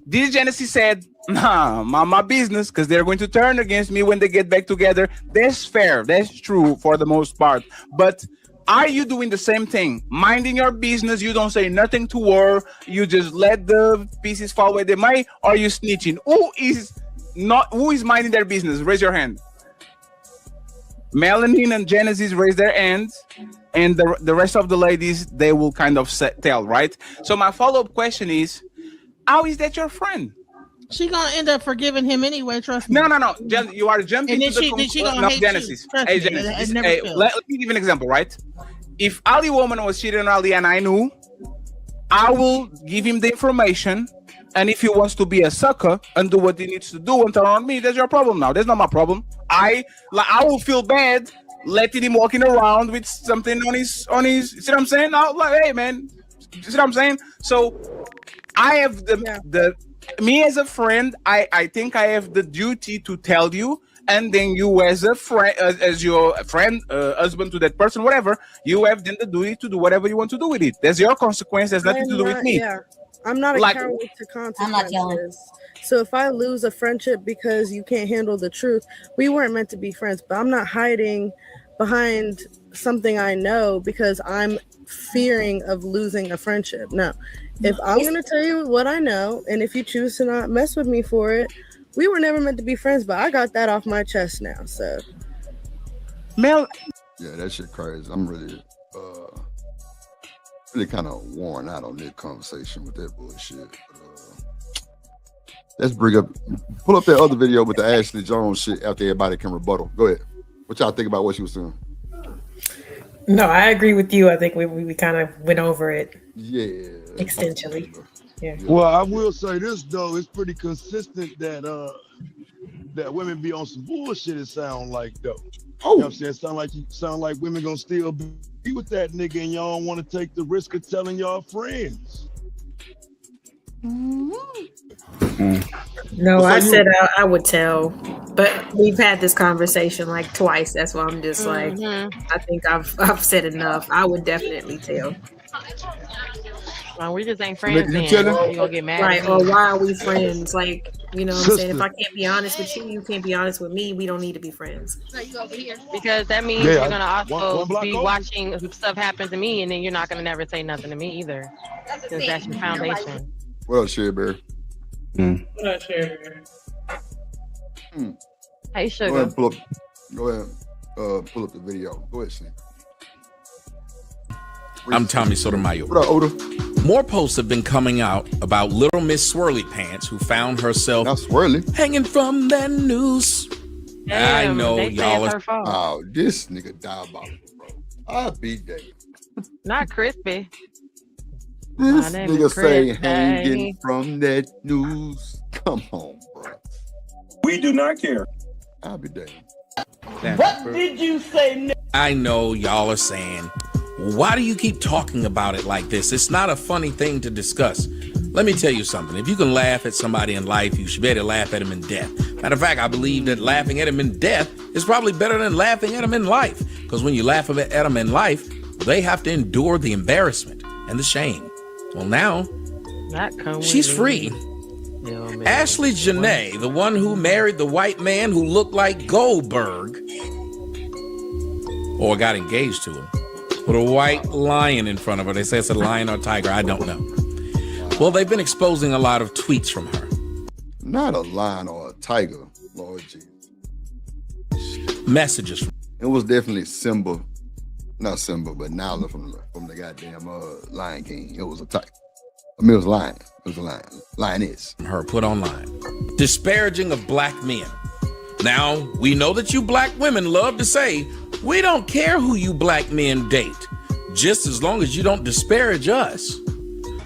DJ Genesis said, nah, my business, because they're going to turn against me when they get back together. That's fair. That's true for the most part. But are you doing the same thing? Minding your business, you don't say nothing to her, you just let the pieces fall where they might, or are you snitching? Who is minding their business? Raise your hand. Melanin and Genesis raise their hands, and the rest of the ladies, they will kind of tell, right? So my follow-up question is, how is that your friend? She gonna end up forgiving him anyway. Trust me. No. You are jumping to the Genesis. Hey, Genesis. Hey, let me give an example, right? If Ali woman was cheating on Ali and I knew, I will give him the information. And if he wants to be a sucker and do what he needs to do and turn on me, that's your problem now. That's not my problem. I will feel bad letting him walking around with something on his. See what I'm saying? I'll like, hey man, see what I'm saying? So I have me as a friend. I think I have the duty to tell you, and then you as a friend, as your friend, husband to that person, whatever, you have then the duty to do whatever you want to do with it. That's your consequence. There's nothing to do with me. Yeah. I'm not accountable to consequences. So if I lose a friendship because you can't handle the truth, we weren't meant to be friends, but I'm not hiding behind something I know because I'm fearing of losing a friendship. No, if I'm going to tell you what I know, and if you choose to not mess with me for it, we were never meant to be friends, but I got that off my chest now. So Yeah, that shit crazy. I'm really kind of worn out on this conversation with that bullshit. Let's pull up that other video with the Ashley Jones shit after everybody can rebuttal. Go ahead. What y'all think about what she was doing? No, I agree with you. I think we kind of went over it. Yeah. Extensively. Yeah. Well, I will say this though, it's pretty consistent that that women be on some bullshit. It sound like though. You know what I'm saying? Sound like women gonna still be with that nigga, and y'all don't want to take the risk of telling y'all friends. No, So I you- said I would tell, but we've had this conversation like twice. That's why I'm just like, I think I've said enough. I would definitely tell. Well, we just ain't friends you then. telling? You gonna get mad Right, at or me. why are we friends? Like, you know what I'm saying? If Sister. I can't be honest with you, you can't be honest with me. We don't need to be friends. Because that means Yeah, you're gonna one also block be over. watching stuff happen to me, and then you're not gonna never say nothing to me either. Because that's your foundation. What else, Sherry Bear? What up, Sherry? Hey, Go ahead sugar. and pull up the video. Go ahead, Slim. I'm Tommy Sotomayor. What up, Oda? More posts have been coming out about Little Miss Swirly Pants, who found herself hanging from that noose. I know y'all are. Oh, this nigga diabolical, bro. I beat that. Not crispy. This name nigga is say Chris, hanging hey. from that news. Come on, bro. We do not care. I'll be damned. What did you say? I know y'all are saying, why do you keep talking about it like this? It's not a funny thing to discuss. Let me tell you something. If you can laugh at somebody in life, you should better laugh at him in death. Matter of fact, I believe that laughing at him in death is probably better than laughing at him in life. Because when you laugh at them in life, they have to endure the embarrassment and the shame. Well, now, she's free. Ashley Janae, the one who married the white man who looked like Goldberg, or got engaged to him, with a white lion in front of her. They say it's a lion or a tiger. I don't know. Well, they've been exposing a lot of tweets from her. Not a lion or a tiger, Lord Jesus. Messages. It was definitely Simba. Not Simba, but Nala from the goddamn Lion King. It was a tiger. I mean, it was a lion. It was a lion. Lioness. Her put online. Disparaging of black men. Now, we know that you black women love to say, we don't care who you black men date, just as long as you don't disparage us.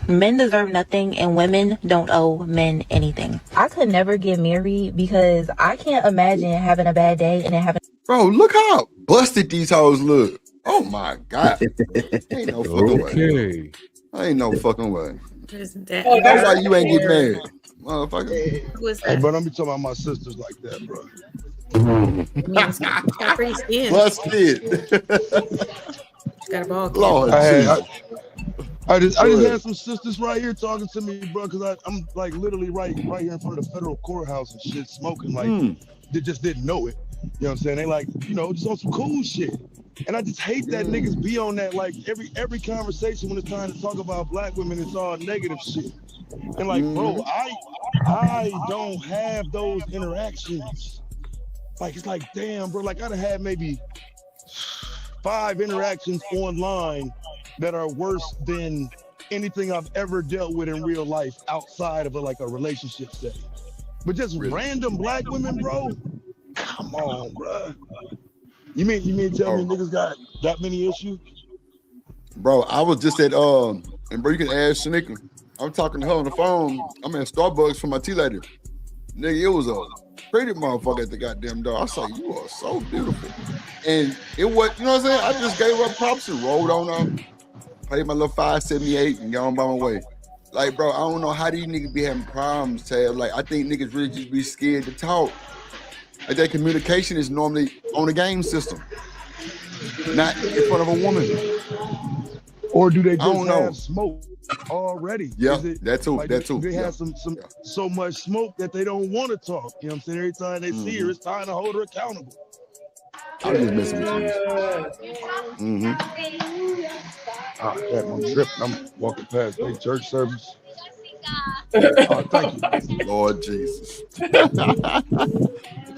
Men deserve nothing and women don't owe men anything. I could never get married because I can't imagine having a bad day and then having. Bro, look how busted these hoes look. Oh my God. Ain't no fucking way. Ain't no fucking way. That's why you ain't get married, motherfucker. Hey, bro, don't be talking about my sisters like that, bro. Busted. Got a ball. Lord, I just had some sisters right here talking to me, bro, because I'm like literally right here in front of the federal courthouse and shit, smoking like they just didn't know it. You know what I'm saying? They like, you know, just on some cool shit. And I just hate that niggas be on that, like every conversation when it's time to talk about black women, it's all negative shit. And like, bro, I don't have those interactions. Like, it's like, damn, bro, like I done had maybe 5 interactions online that are worse than anything I've ever dealt with in real life outside of a relationship setting. But just random black women, bro, come on, bro. You mean tell me niggas got that many issues? Bro, I was just at and bro, you can ask Shanika. I'm talking to her on the phone. I'm in Starbucks for my tea lady. Nigga, it was a pretty motherfucker at the goddamn door. I was like, you are so beautiful. And it was, you know what I'm saying? I just gave her props and rolled on her, paid my little $5.78 and got on by my way. Like, bro, I don't know how these niggas be having problems, Tab. Like, I think niggas really just be scared to talk. Like, that communication is normally on the game system, not in front of a woman. Or do they just have smoke already? Yeah, that too. They have so much smoke that they don't want to talk. You know what I'm saying? Every time they see her, it's time to hold her accountable. I'm just messing with you. I'm tripping. I'm walking past a church service. Oh, thank you, Lord Jesus.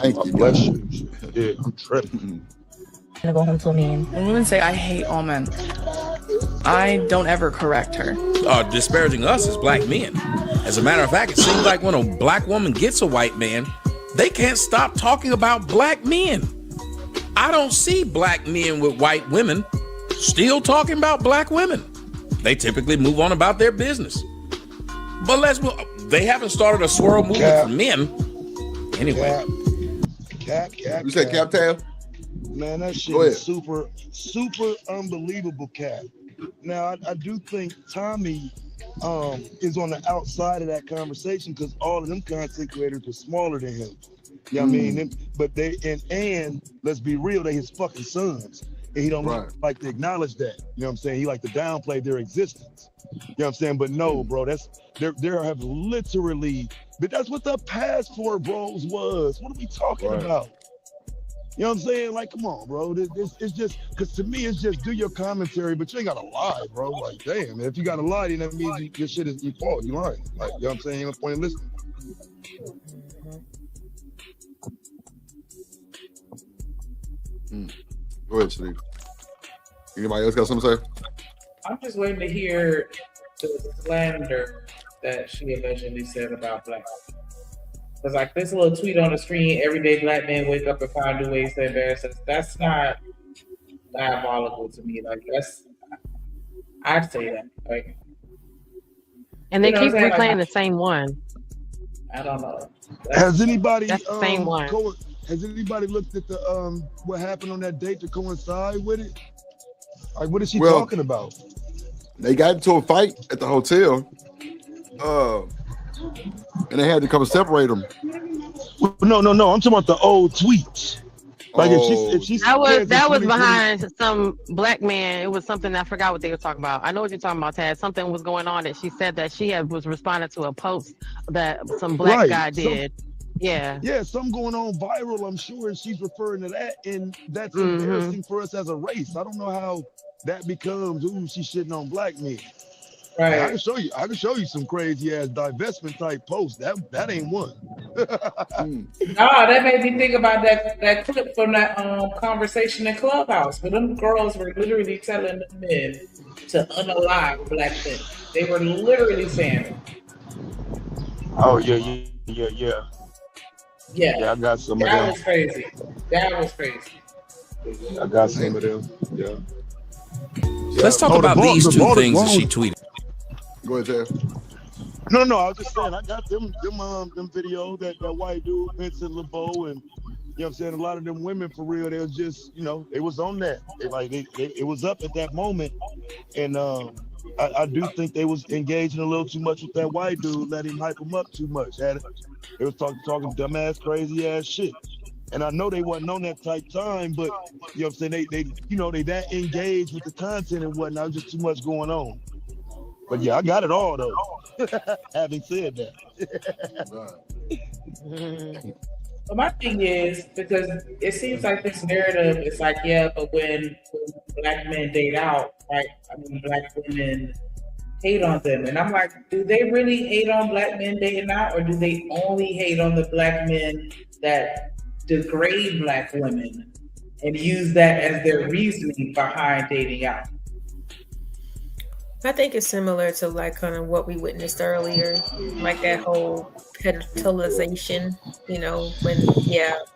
Thank you, bless you. Yeah, I'm tripping. To go home to a man. When women say I hate all men, I don't ever correct her. Disparaging us as black men. As a matter of fact, it seems like when a black woman gets a white man, they can't stop talking about black men. I don't see black men with white women still talking about black women. They typically move on about their business. But they haven't started a swirl movement for men. Anyway. Cap. You said Cap Tail? Man, that shit is super unbelievable, Cap. Now, I do think Tommy is on the outside of that conversation because all of them content creators were smaller than him. You know what I mean? But they and let's be real, they his fucking sons. And he don't like to acknowledge that. You know what I'm saying? He like to downplay their existence. You know what I'm saying? But no, bro, that's there have literally, but that's what the passport bros was. What are we talking about? You know what I'm saying? Like, come on, bro. It's just, because to me, it's just do your commentary, but you ain't got to lie, bro. Like, damn, man, if you got to lie, then that means your shit is your fault. You lying. Like, you know what I'm saying? Ain't no point in listening. Go ahead, Steve. Anybody else got something to say? I'm just waiting to hear the slander that she allegedly said about black. Because like this little tweet on the screen, everyday black men wake up and find new ways to embarrass us. That's not diabolical to me. Like that's, I'd say that. Like, and they you know keep what I'm saying? replaying Like, the same one. I don't know. Has anybody That's the same one. Has anybody looked at the what happened on that date to coincide with it? Like, what is she talking about? They got into a fight at the hotel, and they had to come separate them. No. I'm talking about the old tweets. Like if she that was behind some black man. It was something, I forgot what they were talking about. I know what you're talking about, Tad. Something was going on that she said that she was responding to a post that some black guy did. Yeah, something going on viral, I'm sure, and she's referring to that, and that's embarrassing for us as a race. I don't know how that becomes, ooh, she's shitting on black men. Right. I can show you some crazy ass divestment type posts. That ain't one. That made me think about that clip from that conversation in Clubhouse where them girls were literally telling the men to unalive black men. They were literally saying it. Oh yeah. Yeah, I got some of them. That was crazy. I got some of them. Yeah. Let's talk about these two things that she tweeted. Go ahead, Jeff. No, I was just saying I got them videos that white dude, Vincent LeBeau, and you know what I'm saying, a lot of them women for real, they was just, you know, they was on that. It was up at that moment, and I do think they was engaging a little too much with that white dude, let him hype him up too much. They was talking dumbass, crazy ass shit. And I know they wasn't on that type time, but you know what I'm saying, they that engaged with the content and whatnot, just too much going on. But yeah, I got it all though. Having said that. Well, my thing is, because it seems like this narrative is like, yeah, but when black men date out, right? I mean, black women hate on them. And I'm like, do they really hate on black men dating out, or do they only hate on the black men that degrade black women and use that as their reasoning behind dating out? I think it's similar to like kind of what we witnessed earlier, like that whole pedestalization, you know,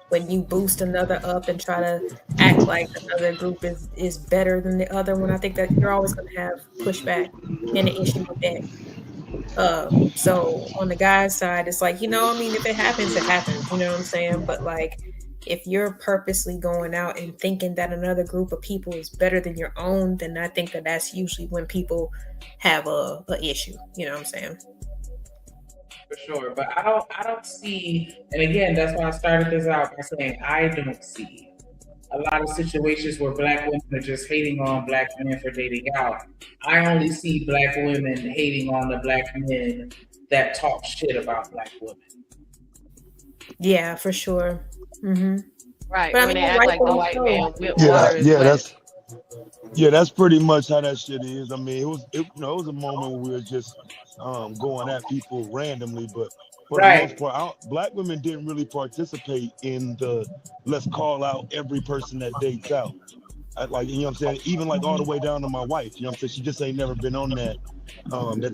when you boost another up and try to act like another group is better than the other one. I think that you're always going to have pushback and an issue with that. So on the guy's side, it's like, you know, I mean, if it happens, it happens, you know what I'm saying? But like, if you're purposely going out and thinking that another group of people is better than your own, then I think that that's usually when people have a issue. You know what I'm saying? For sure, but I don't see, and again, that's why I started this out by saying I don't see a lot of situations where black women are just hating on black men for dating out. I only see black women hating on the black men that talk shit about black women. Yeah, for sure. Mm-hmm. Right. But when they act like the white man with that's pretty much how that shit is. I mean, it was a moment where we were just going at people randomly, but for the most part, black women didn't really participate in the let's call out every person that dates out. Like, you know what I'm saying? Even like all the way down to my wife, you know what I'm saying? She just ain't never been on that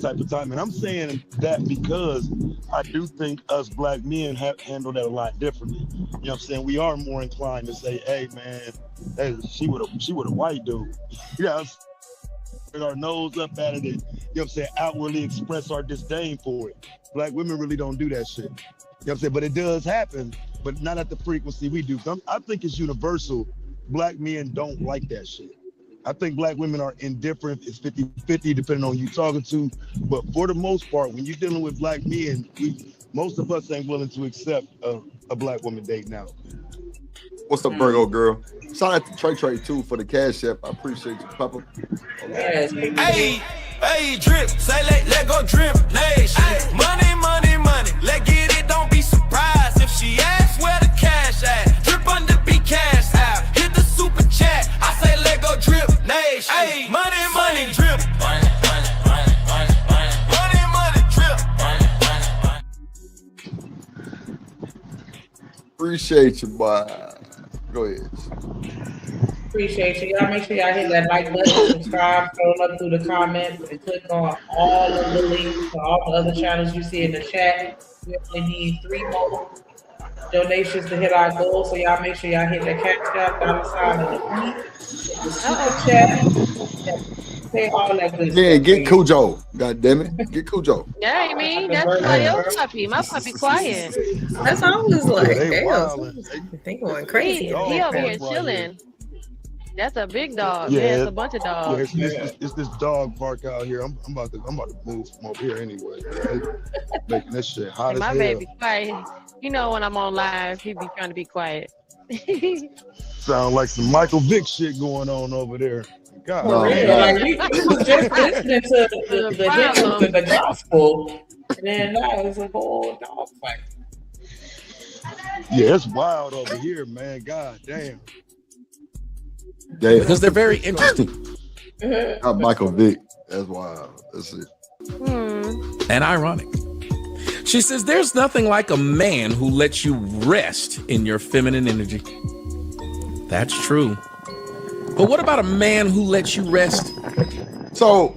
type of time. And I'm saying that because I do think us black men have handled that a lot differently. You know what I'm saying? We are more inclined to say, hey man, she with a white dude. You know, with our nose up at it and, you know what I'm saying, outwardly express our disdain for it. Black women really don't do that shit. You know what I'm saying? But it does happen, but not at the frequency we do. I think it's universal. Black men don't like that shit. I think black women are indifferent. It's 50-50 depending on who you're talking to. But for the most part, when you're dealing with black men, most of us ain't willing to accept a black woman date now. What's up, Virgo girl? Shout out to Trey too for the cash app. I appreciate you, Papa. Hey, hey, drip, say let go drip nation. Money, money, money, let get it, don't be surprised if she asks where the cash at. Drip under be cash out, hit the super chat, I say let go drip nation. Hey, money, money, drip. Money, money, drip. Appreciate you, boy. Go ahead. Appreciate you. Y'all make sure y'all hit that like button, subscribe, scroll up through the comments, and click on all of the links to all the other channels you see in the chat. We only need 3 more donations to hit our goal, so y'all make sure y'all hit the cash app, $sign of the beat, the super chat, say all that good Yeah, stuff. get Cujo. God damn it. Get Cujo. Yeah, I mean, that's somebody else's puppy. My puppy quiet. That's all I was like, they damn, wildin'. they going crazy. He over here chilling. That's a big dog. Yeah, Man, it's a bunch of dogs. Yeah, it's this dog park out here. I'm about to move from over here anyway. Right? Making this shit hot And my as hell. baby quiet. You know when I'm on live, he be trying to be quiet. Sound like some Michael Vick shit going on over there. God, For real, like we was just listening to the hymns and the gospel, and then now it's a whole dog fight. Yeah, it's wild over here, man. God damn. Because they're very interesting. Not Michael Vick. That's wild. That's it. And ironic. She says there's nothing like a man who lets you rest in your feminine energy. That's true. But what about a man who lets you rest? So,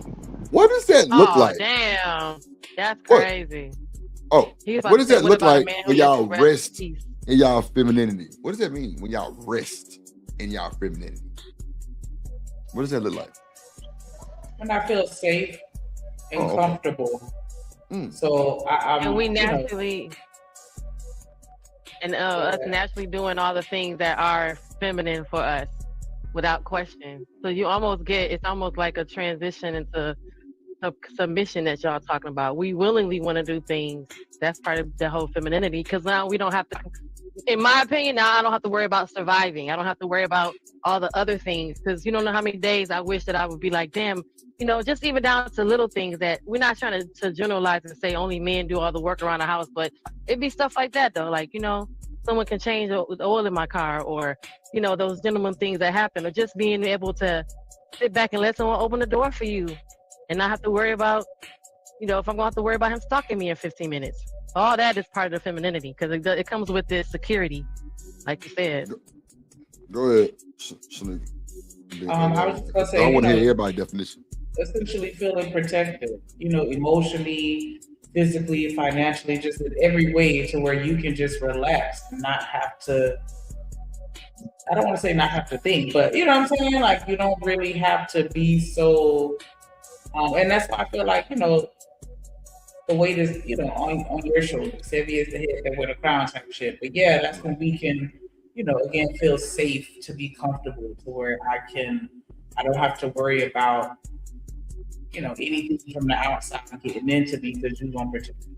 what does that look like? Damn. That's crazy. Oh, He was about what to does say, that what look about a like man who when lets y'all you rest in peace? in y'all femininity? What does that mean when y'all rest in y'all femininity? What does that look like? When I feel safe and comfortable. So I'm, and we naturally, us naturally doing all the things that are feminine for us without question. So you almost it's almost like a transition into submission that y'all talking about. We willingly want to do things. That's part of the whole femininity, because now we don't have to, in my opinion, now I don't have to worry about surviving. I don't have to worry about all the other things, because you don't know how many days I wish that I would be like, damn, just even down to little things that we're not trying to generalize and say only men do all the work around the house, but it'd be stuff like that though. Like, someone can change the oil in my car, or, those gentleman things that happen, or just being able to sit back and let someone open the door for you and not have to worry about, if I'm going to have to worry about him stalking me in 15 minutes. All that is part of the femininity, because it comes with this security, like you said. Go ahead, Shanique. I was just gonna say, I want to hear everybody's definition. Essentially feeling protected, emotionally, physically, financially, just in every way, to where you can just relax and not have to, I don't want to say not have to think, but you know what I'm saying? Like, you don't really have to be so, and that's why I feel like, the weight is, on your shoulders. Heavy is the head that wear the crown type of shit. But yeah, that's when we can, again, feel safe to be comfortable, to where I don't have to worry about, anything from the outside getting into me, because you won't protect me.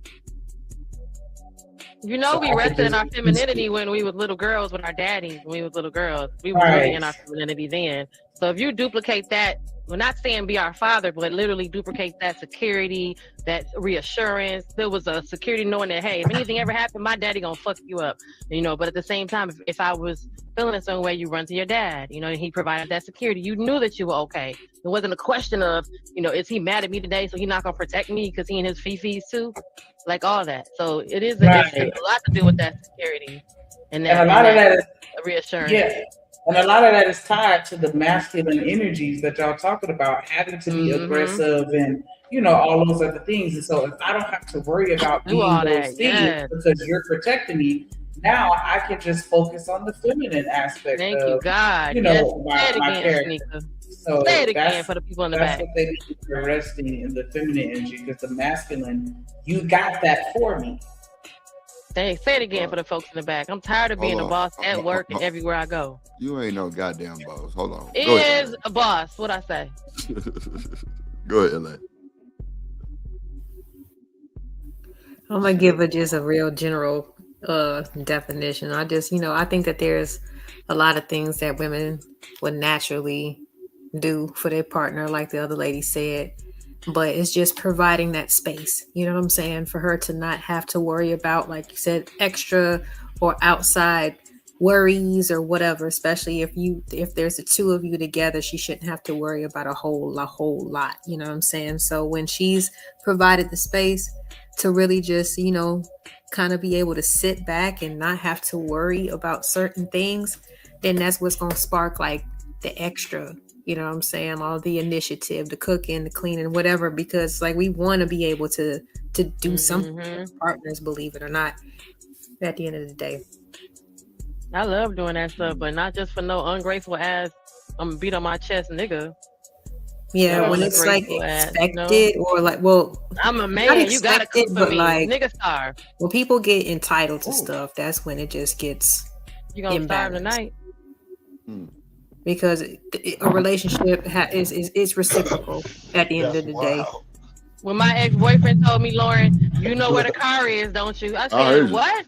We rested in our femininity when we was little girls, with our daddies, when we was little girls. We were really in our femininity then. So if you duplicate that, we're not saying be our father, but literally duplicate that security, that reassurance. There was a security knowing that, hey, if anything ever happened, my daddy gonna fuck you up, but at the same time, if I was feeling a certain way, you run to your dad, and he provided that security. You knew that you were okay. It wasn't a question of, is he mad at me today, so he's not gonna protect me because he and his fifis too? Like all that. So it is it's a lot to do with that security. And a lot of that is reassurance. Yeah. And a lot of that is tied to the masculine energies that y'all talking about, having to be aggressive and, all those other things. And so if I don't have to worry about being those things because you're protecting me, now I can just focus on the feminine aspect. Thank you, God. My character. So say it again for the people in the back. That's what they mean for resting in the feminine energy, because the masculine, you got that for me. Say it again for the folks in the back. I'm tired of being a boss at work and everywhere I go. You ain't no goddamn boss. Hold on. Is a boss. What I say? Go ahead, LA. I'm gonna give it just a real general definition. I just, I think that there's a lot of things that women would naturally do for their partner, like the other lady said, but it's just providing that space. You know what I'm saying? For her to not have to worry about, like you said, extra or outside worries or whatever. Especially if there's the two of you together, she shouldn't have to worry about a whole lot. You know what I'm saying? So when she's provided the space to really just, kind of be able to sit back and not have to worry about certain things, then that's what's going to spark like the extra, you know what I'm saying? All the initiative, the cooking, the cleaning, whatever, because like we want to be able to do something as partners, believe it or not, at the end of the day. I love doing that stuff, but not just for no ungrateful ass, I'm beat on my chest nigga. Yeah, when it's like expected or like, well, I'm a man, you gotta cook for me. Like, nigga starve. When people get entitled to stuff, that's when it just gets you gonna starve tonight. Because a relationship is reciprocal at the end of the day. When my ex-boyfriend told me, Lauren, you know where the car is, don't you? I said, what?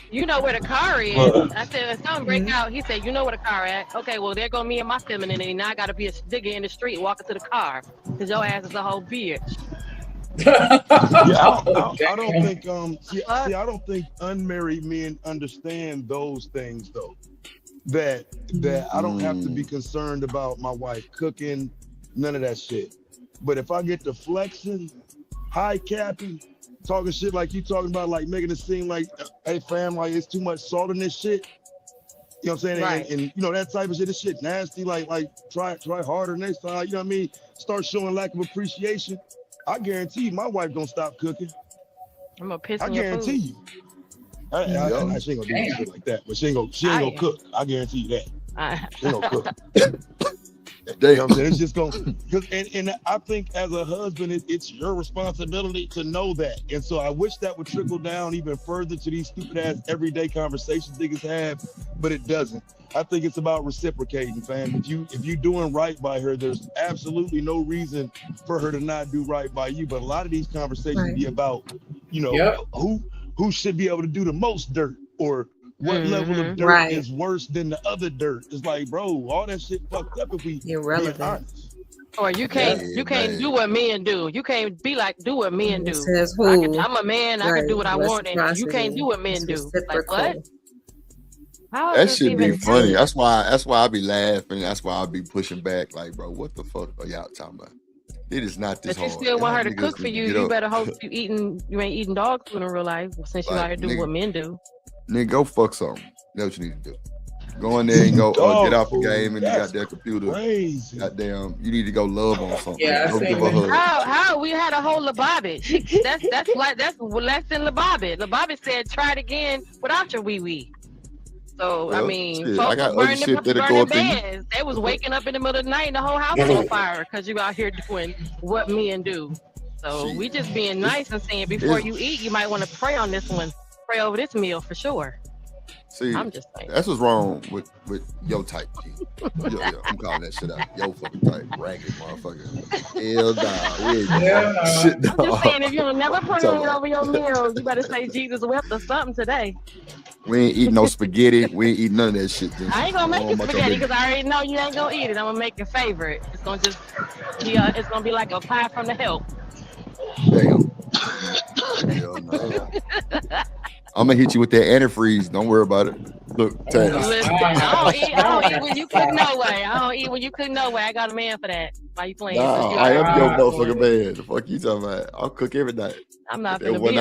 You know where the car is. I said, if something break out, he said, you know where the car at. Okay, well, there go me and my femininity. Now I got to be a digger in the street walking to the car because your ass is a whole bitch. I don't think I don't think unmarried men understand those things though. That I don't have to be concerned about my wife cooking, none of that shit. But if I get to flexing, high capping, talking shit like you talking about, like making it seem like, hey fam, like it's too much salt in this shit. You know what I'm saying? Right. And you know that type of shit, this shit nasty. Like try harder next time. You know what I mean? Start showing lack of appreciation. I guarantee you, my wife gonna stop cooking. I'm gonna piss on I your guarantee food. you. I she ain't gonna do shit like that, but she ain't gonna cook. I guarantee you that. She ain't gonna cook. You know what I'm saying? It's just going and I think as a husband, it's your responsibility to know that. And so I wish that would trickle down even further to these stupid ass everyday conversations niggas have, but it doesn't. I think it's about reciprocating, fam. If you doing right by her, there's absolutely no reason for her to not do right by you. But a lot of these conversations be about, who should be able to do the most dirt, or what level of dirt is worse than the other dirt. It's like, bro, all that shit fucked up if we be honest. Or you can't do what men do. You can't be like do what men do. I'm a man. I can do what I want, and you can't do what men do. Like what? That should be funny. That's why I be laughing. That's why I be pushing back. Like, bro, what the fuck are y'all talking about? It is not this hard. But you still want her to cook for you. You better hope you ain't eating dog food in real life since you out here doing what men do. Nigga, go fuck something. That's what you need to do. Go in there and go get off the game and you got that computer. Crazy. Goddamn, you need to go love on something. Yeah, go give a hug. How we had a whole Labobit. That's less than Labobit. Labobit said try it again without your wee. So I mean, folks burning bands. They was waking up in the middle of the night and the whole house was on fire because you out here doing what men do. So we just being nice and saying before you eat, you might want to pray on this one. Pray over this meal for sure. See, I'm just saying. That's what's wrong with your type. I'm calling that shit out. Yo fucking type, ragged motherfucker. Hell nah. Shit, dog. I'm just saying, if you'll never pray over your meals, you better say Jesus wept or something today. We ain't eating no spaghetti. We ain't eating none of that shit. I ain't gonna make you spaghetti because I already know you ain't gonna eat it. I'm gonna make your favorite. It's gonna just be it's gonna be like a pie from the help. Damn. Hell no. I'm gonna hit you with that antifreeze. Don't worry about it. Look, Taz. Listen, I don't eat when you cook no way. I don't eat when you cook no way. I got a man for that. Why you playing? Nah, I am your motherfucking man. The fuck you talking about? I'll cook every night. I'm not gonna be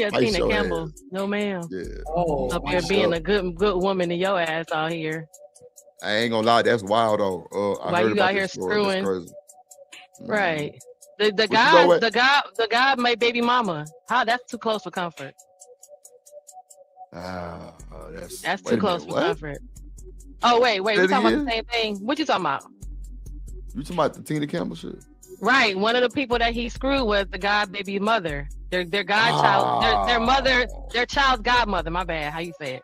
a Tina Campbell. No ma'am. Yeah. Up here being a good woman to your ass out here. I ain't gonna lie, that's wild though. Why you out here screwing? Right. The guy made baby mama. How? That's too close for comfort. That's too close for comfort. Oh wait, we talking about the same thing. What you talking about? You talking about the Tina Campbell shit? Right. One of the people that he screwed was the god baby mother. Their godchild, their mother, their child's godmother. My bad. How you say it?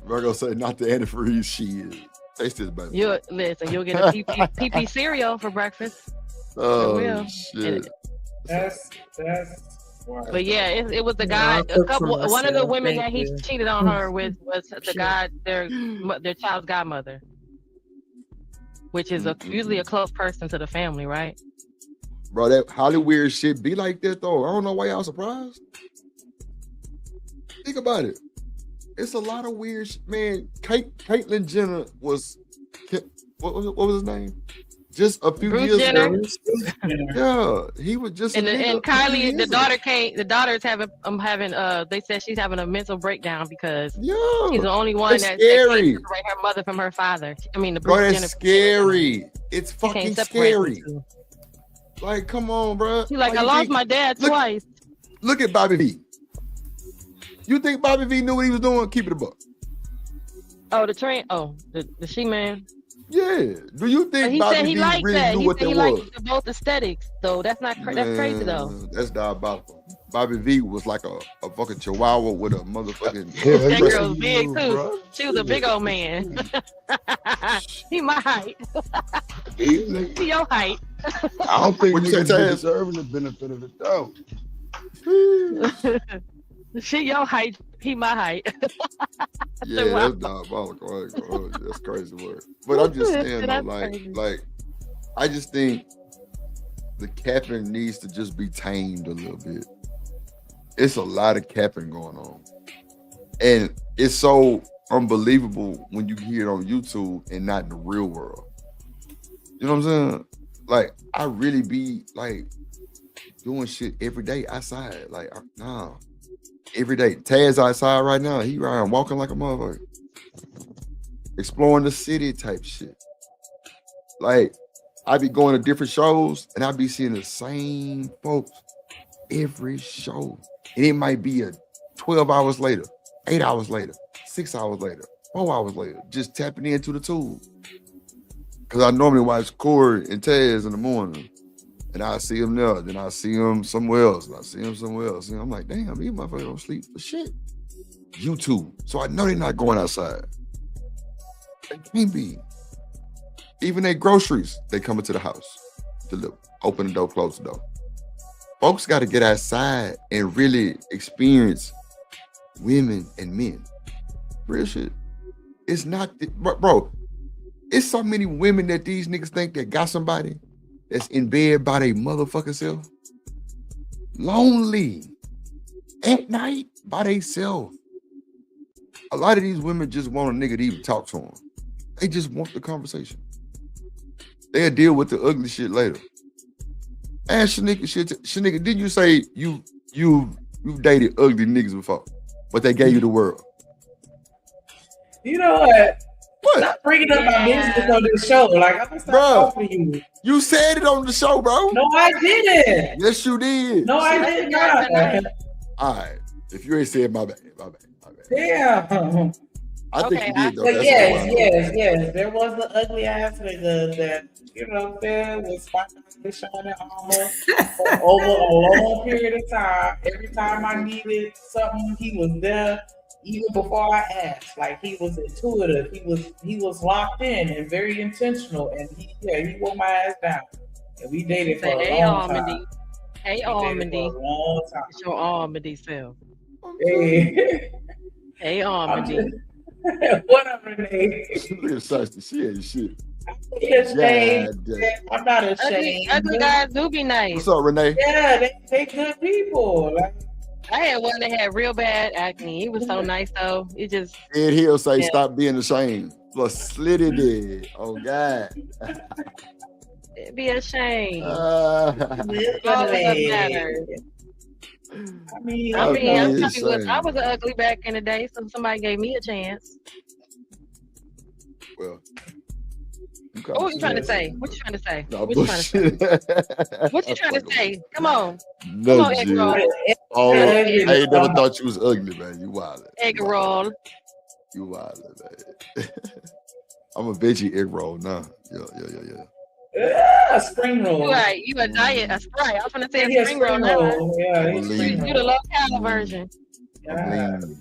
Virgo say not the antifreeze. She is. Taste this, baby. You listen. You'll get a PP cereal for breakfast. Oh shit. That's. But yeah, it was the guy. One of the women that he cheated on her with was the guy, their child's godmother, which is usually a close person to the family, right? Bro, that Hollywood shit be like that though. I don't know why y'all surprised. Think about it. It's a lot of weird man. Caitlyn Jenner was what was his name? Just a few Bruce years Jenner. ago. Yeah, he was just. And Kylie, the daughter came. The daughter's having they said she's having a mental breakdown because she's the only one that can't separate her mother from her father. I mean, the Bruce Bro, Jenner. that's scary. It's fucking scary. Like, come on, bro. She's like, I lost my dad twice. Look at Bobby V. You think Bobby V knew what he was doing? Keep it a buck. Oh, the train. Oh, the she man. Yeah. Do you think he Bobby said he V liked really that. knew He what said that he was? liked both aesthetics. So that's not that's crazy though. That's diabolical. Bobby V was like a fucking chihuahua with a motherfucking. That girl was big too. Bro. She was a big old man. He my height. He your height. I don't think What you say, niggas Taz? deserving the benefit of the doubt. She your height. He my height. Yeah, that's diabolical. That's crazy word. But I'm just saying though, like, I just think the capping needs to just be tamed a little bit. It's a lot of capping going on, and it's so unbelievable when you hear it on YouTube and not in the real world. You know what I'm saying? Like, I really be like doing shit every day outside. Like, nah. Every day. Taz outside right now. He around walking like a motherfucker. Exploring the city type shit. Like, I be going to different shows and I be seeing the same folks every show. And it might be 12 hours later, 8 hours later, 6 hours later, 4 hours later, just tapping into the tool. Because I normally watch Corey and Taz in the morning. And I see him there, then I see him somewhere else, and I see him somewhere else. And I'm like, damn, these motherfuckers don't sleep for shit. YouTube. So I know they're not going outside. They can't be. Even their groceries, they come into the house. Deliver. Open the door, close the door. Folks got to get outside and really experience women and men. Real shit. It's not, bro, it's so many women that these niggas think that got somebody that's in bed by their motherfucking self. Lonely. At night by themselves. A lot of these women just want a nigga to even talk to them. They just want the conversation. They'll deal with the ugly shit later. Ask Shanika shit. Shanika, didn't you say you've dated ugly niggas before, but they gave you the world? You know what? Stop bringing up my business on this show. Like, I'm gonna stop talking to you. You said it on the show, bro. No, I didn't. Yes, you did. No, I did not. All right. If you ain't said my bad. Damn. I think you did, though. But yes. There was the ugly ass nigga that, you know what I'm saying, was fighting shining armor for over a long period of time. Every time I needed something, he was there. Even before I asked, like, he was intuitive, he was locked in and very intentional, and he wore my ass down, and we dated for a long time. Hey, Almondy. It's your Almondy self. Hey, hey, Almondy. What up, Renee? Look at Sister. She ain't shit. I'm not ashamed. Ugly guys do be nice. What's up, Renee? Yeah, they good people. Like, I had one that had real bad acne. He was so nice though. It just Ed Hill say stop being ashamed. Plus Slitty did. Oh God. It'd be a shame. I mean, I was ugly back in the day, so somebody gave me a chance. Well, what you trying to say? What you trying to say? No, what you trying to say? What you trying to say? Come on. No, Come on, egg roll. Oh, I ain't never thought you was ugly, man. You wild. Egg roll. You wild, man. I'm a veggie egg roll now. Yeah. A spring roll. Right, you a diet, a Sprite. I was gonna say Yeah, a spring roll now. Yeah, I'm a lean. You the low cal version. I'm lean.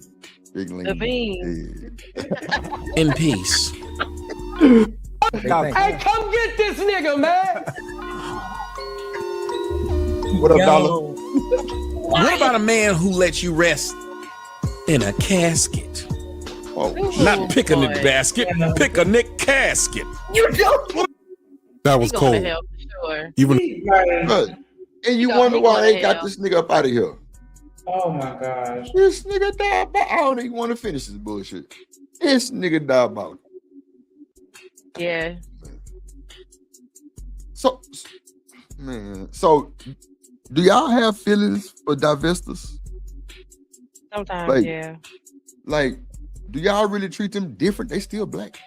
Big lean. The bean. In peace. Hey, come get this nigga, man. What up, Dollar? What about a man who lets you rest in a casket? Oh, not picnic basket, picnic casket. You don't. That was cold. Sure. Even and you wonder why they got this nigga up out of here. Oh my gosh. This nigga died. I don't even want to finish this bullshit. This nigga diabolical. Yeah. So, man. So, do y'all have feelings for divestors? Sometimes, Like, yeah. Like, do y'all really treat them different? They still black.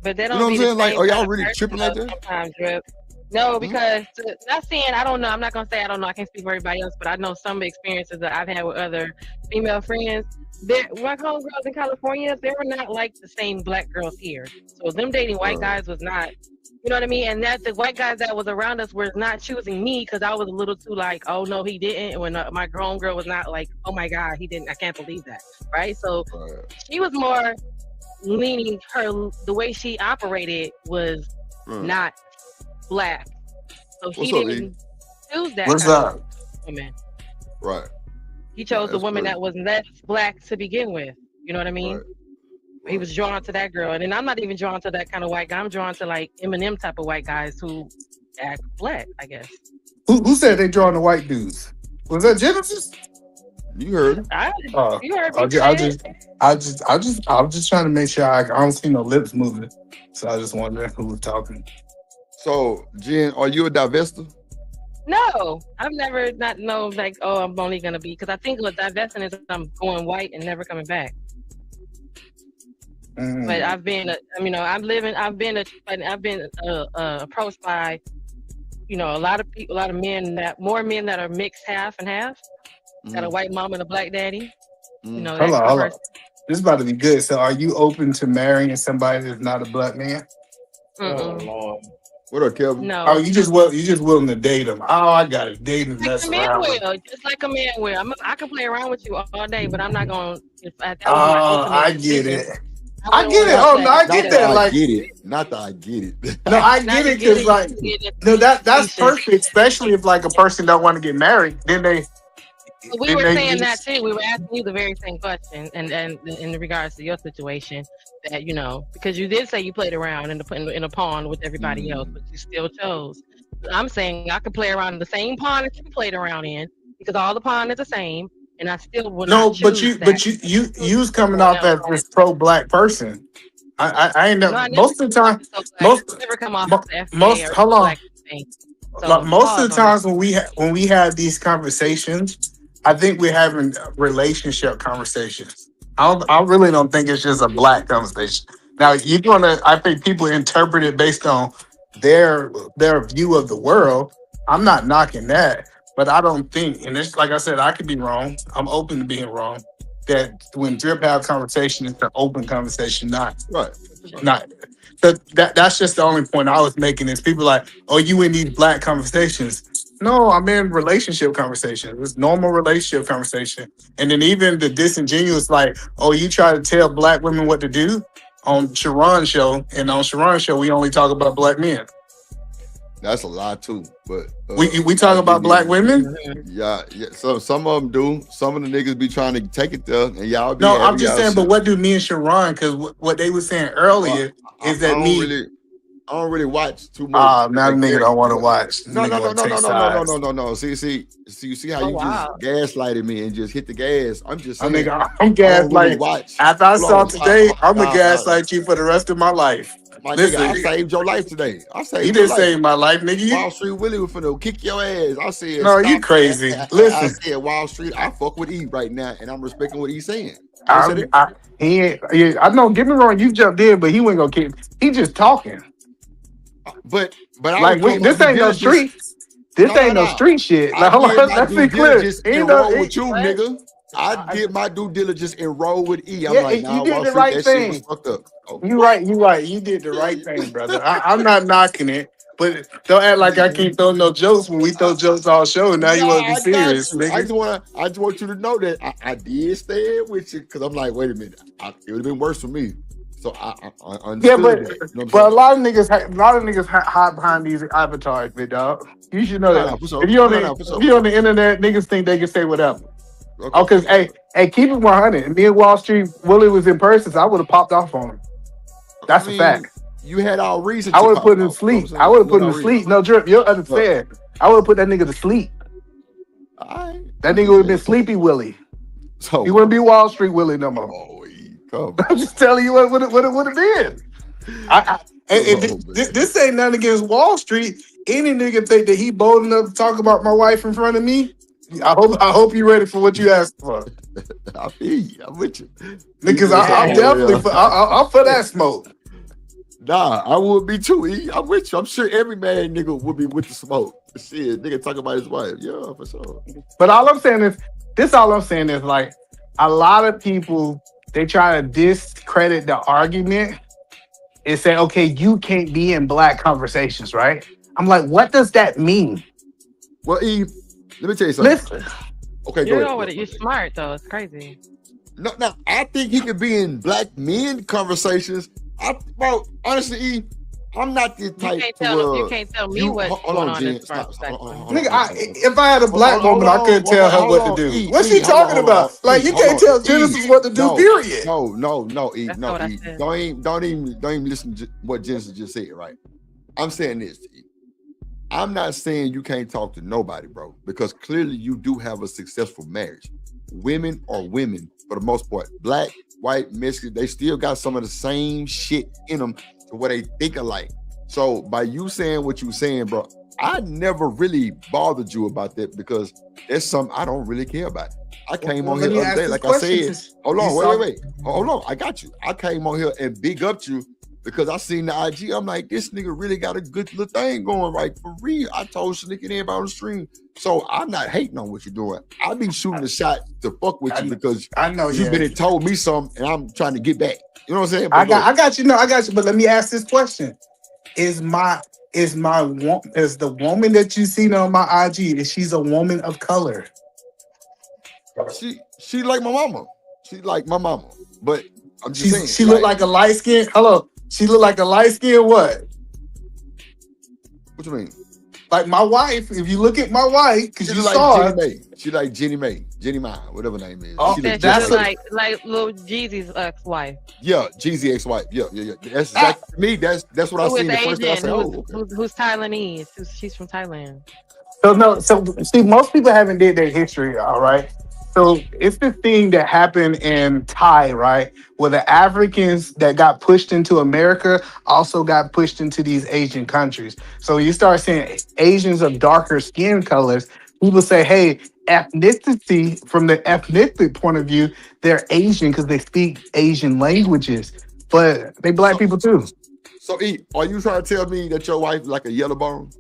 But they You don't know what I'm be the saying? Like, same are y'all kind of really person, tripping like though, that? sometimes, Drip. No, because not saying I don't know. I'm not gonna say I don't know. I can't speak for everybody else, but I know some experiences that I've had with other female friends. My homegirls in California, they were not like the same black girls here. So them dating white guys was not, you know what I mean? And that the white guys that was around us were not choosing me because I was a little too like, oh no, he didn't. And when my homegirl was not like, oh my God, he didn't. I can't believe that, right? So she was more leaning the way she operated was not black. So he What's up, didn't choose that What's kind up? of woman. Right. He chose the that's woman crazy. that was less black to begin with. You know what I mean? He was drawn to that girl. And then I'm not even drawn to that kind of white guy. I'm drawn to like Eminem type of white guys who act black, I guess. Who said they drawing the white dudes? Was that Genesis? You heard it. You heard me I'm just trying to make sure I don't see no lips moving. So I just wondering who was talking. So, Jen, are you a divestor? No, I've never not known like, oh, I'm only gonna be because I think what divesting is I'm going white and never coming back. But I've been, I've been approached by, a lot of people, a lot of more men that are mixed half and half, got a white mom and a black daddy. Hold on. This is about to be good. So, are you open to marrying somebody that's not a black man? Oh Lord. What up, Kevin? No. Oh, you just willing to date them. Oh, I got to date him. Like a man will, just like a man will. I can play around with you all day, but I'm not going. I get it. I get it. Oh no, I get that. Like, get it. Not that I get it. No, I get it because that's perfect, especially if like a person don't want to get married. Then they. We were saying that too. We were asking you the very same question, and in regards to your situation, that because you did say you played around in a pond with everybody else, but you still chose. I'm saying I could play around in the same pond that you played around in because all the pond is the same, and I still would not choose you was coming off as this pro-black person. I ain't never. Most of the time, never come off most of the times when we have these conversations, I think we're having relationship conversations. I really don't think it's just a black conversation. Now I think people interpret it based on their view of the world. I'm not knocking that, but I don't think, and it's like I said, I could be wrong. I'm open to being wrong. That when Drip have conversation, it's an open conversation, not. So that's just the only point I was making is people like, oh, you in these black conversations. No, I'm in relationship conversations. It's normal relationship conversation. And then even the disingenuous, like, oh, you try to tell black women what to do on Sharon's show. And on Sharon's show, we only talk about black men. That's a lie too. But we talk about black women? Yeah. So some of them do. Some of the niggas be trying to take it there, and y'all be. No, I'm just saying. But what do me and Sharon? Because what they were saying earlier is that I don't really watch too much. Now the nigga don't want to watch. No. See, you see how you just gaslighted me and just hit the gas. I'm just saying. I'm gaslighting. After I saw today, I'm gonna gaslight you for the rest of my life. Listen, nigga, I saved your life today. You didn't save my life, nigga. Wall Street Willie was finna kick your ass. I said, no, you crazy. Listen, I said Wall Street. I fuck with E right now, and I'm respecting what he's saying. I know. Get me wrong. You jumped in, but he wasn't gonna kick. He just talking. But like this ain't no street. This ain't no street shit. Like, hold on, let's be clear. Ain't no with you, nigga. I did my due diligence and roll with E. I'm Yeah, like, nah, you did Wall the Street, right that shit was thing. fucked up. Oh. You right. You did the right thing, brother. I'm not knocking it, but don't act like I can't throw no jokes when we throw jokes all show. And now you want to be I got serious, you. nigga. I just want you to know that I did stay with you because I'm like, wait a minute, it would have been worse for me. So I understood Yeah, but that. You know what but a I'm lot of niggas hide behind these avatars, big dog. You should know that. for sure. If you on For if sure. you on the internet, niggas think they can say whatever. Okay. Oh, because hey, keep it 100. Me and Wall Street, Willie was in person, so I would have popped off on him. That's a fact. You had all reason. I would have put him to sleep. I would have put him to sleep. No, Drip, you'll understand. I would have put that nigga to sleep. That nigga would have been Sleepy Willie. So he wouldn't be Wall Street Willie no more. I'm just telling you what it would have been. This ain't nothing against Wall Street. Any nigga think that he bold enough to talk about my wife in front of me? I hope you're ready for what you asked for. I feel you. I'm with you. Because I'm definitely I'm for that smoke. Nah, I would be too. E. I'm with you. I'm sure every man nigga would be with the smoke. Shit, nigga talking about his wife. Yeah, for sure. But all I'm saying is like a lot of people, they try to discredit the argument and say, okay, you can't be in black conversations, right? I'm like, what does that mean? Well, E, let me tell you something. Listen. Okay, You go know ahead. what? You're smart though. It's crazy. No, I think he could be in black men conversations. Honestly, E, I'm not the type You can't tell me what's going on in front. Nigga, if I had a black woman, I couldn't tell her what to do. What's she talking about? Like, you can't tell Genesis what to do, period. No, E. Don't even listen to what Genesis just said, right? I'm saying this, E. I'm not saying you can't talk to nobody, bro, because clearly you do have a successful marriage. Women are women for the most part. Black, white, Mexican, they still got some of the same shit in them to where they think alike. So by you saying what you saying, bro, I never really bothered you about that because that's something I don't really care about. I came on here the other day, like I said. Hold on, wait. Hold on, I got you. I came on here and big up you because I seen the IG. I'm like, this nigga really got a good little thing going, right? For real. I told Shanique and everybody on the stream. So I'm not hating on what you're doing. I've been shooting a shot to fuck with you because I know you've been and told me something and I'm trying to get back. You know what I'm saying? I got you. But let me ask this question: Is the woman that you seen on my IG? Is she's a woman of color? She like my mama. She like my mama. But I'm just saying. She look like a light skin. Hello. She look like a light skin. What? What you mean? Like my wife. If you look at my wife, because you like saw Jenny her. May. She like Jenny May, whatever her name is. Oh, That's like little Jeezy's ex-wife. Yeah, Jeezy ex-wife. Yeah. That's exactly me. That's what I seen the first time. I said, who's Thailandese? She's from Thailand. So see, most people haven't did their history, all right? So it's the thing that happened in Thai, right? Where the Africans that got pushed into America also got pushed into these Asian countries. So you start seeing Asians of darker skin colors, people say, hey, ethnicity, from the ethnic point of view, they're Asian because they speak Asian languages, but they black people too. So E, are you trying to tell me that your wife like a yellow bone?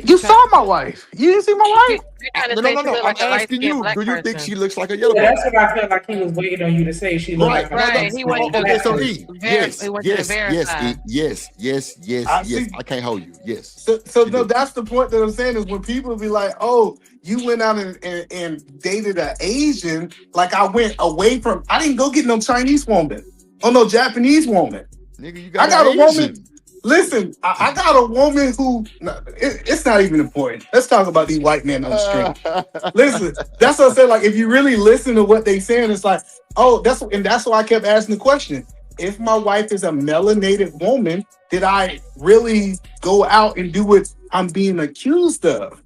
You saw my wife. You didn't see my wife? No. I'm asking you. Do you think she looks like a yellow bone? That's what I felt like he was waiting on you to say. She looked like right. He wasn't okay, so E, yes. I can't hold you. Yes. So no, that's the point that I'm saying is when people be like, "Oh, you went out and dated an Asian," like I went away from. I didn't go get no Chinese woman or no Japanese woman. Nigga, you got a woman. Listen, I got a woman who, it's not even important. Let's talk about these white men on the street. Listen, that's what I said. Like, if you really listen to what they saying, it's like, oh, that's why I kept asking the question. If my wife is a melanated woman, did I really go out and do what I'm being accused of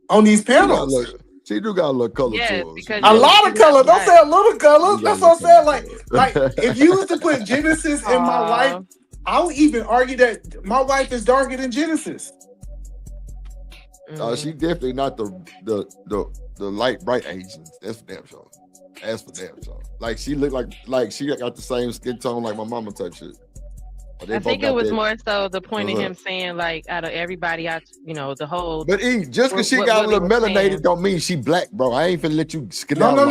on these panels? She do got a little color to her. A lot of color. Don't say a little color. That's what I'm saying. Like if you was to put Genesis in my wife, I would even argue that my wife is darker than Genesis. She definitely not the light bright Asians. That's for damn sure. Like she look like she got the same skin tone like my mama type shit. I think it was more so the point of him saying, like, out of everybody, the whole. But just because she got a little melanated don't mean she black, bro. I ain't finna let you skedaddle.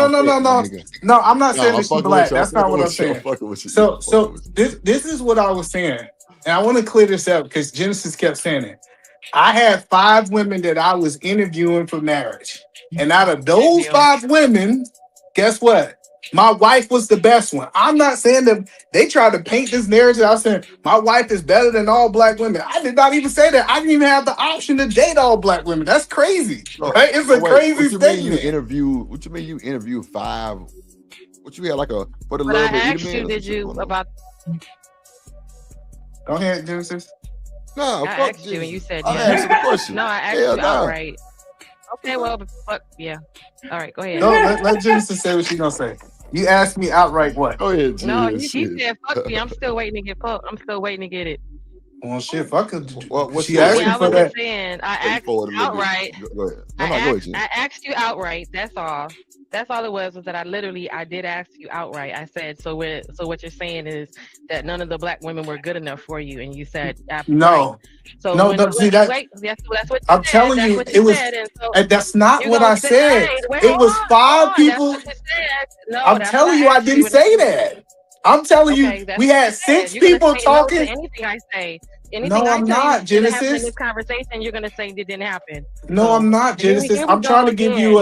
No, I'm not saying that she's black. That's not what I'm saying. So this is what I was saying. And I want to clear this up because Genesis kept saying it. I had 5 women that I was interviewing for marriage. And out of those 5 women, guess what? My wife was the best one. I'm not saying that they tried to paint this narrative. I was saying my wife is better than all black women. I did not even say that. I didn't even have the option to date all black women. That's crazy. Right? It's a crazy statement. What you mean you interview 5? What you had like a for the but love I of asked you, did you about? Go ahead, Genesis. No, I asked you and you said yes. No, I asked you outright. Okay, well, fuck yeah. All right, go ahead. No, let Genesis say what she's gonna say. You asked me outright what? Go ahead, no, he said fuck me. I'm still waiting to get fucked. I'm still waiting to get it. Well, shit, fuck it. She asked you for that. Saying, I asked you outright. Go ahead. I asked you outright. That's all. That's all it was that I did ask you outright. I said, so what you're saying is that none of the black women were good enough for you, and you said no. Right. So no, see that. That's what you I'm said. telling that's you, what you it was. Said, and so that's not what I said. It was 5 people. I'm telling you, I didn't say that. I'm telling you, we had 6 people talking. No to anything I say. Anything no, I'm not, Genesis. In this conversation, you're gonna say it didn't happen. No, I'm not, Genesis. I'm trying to give you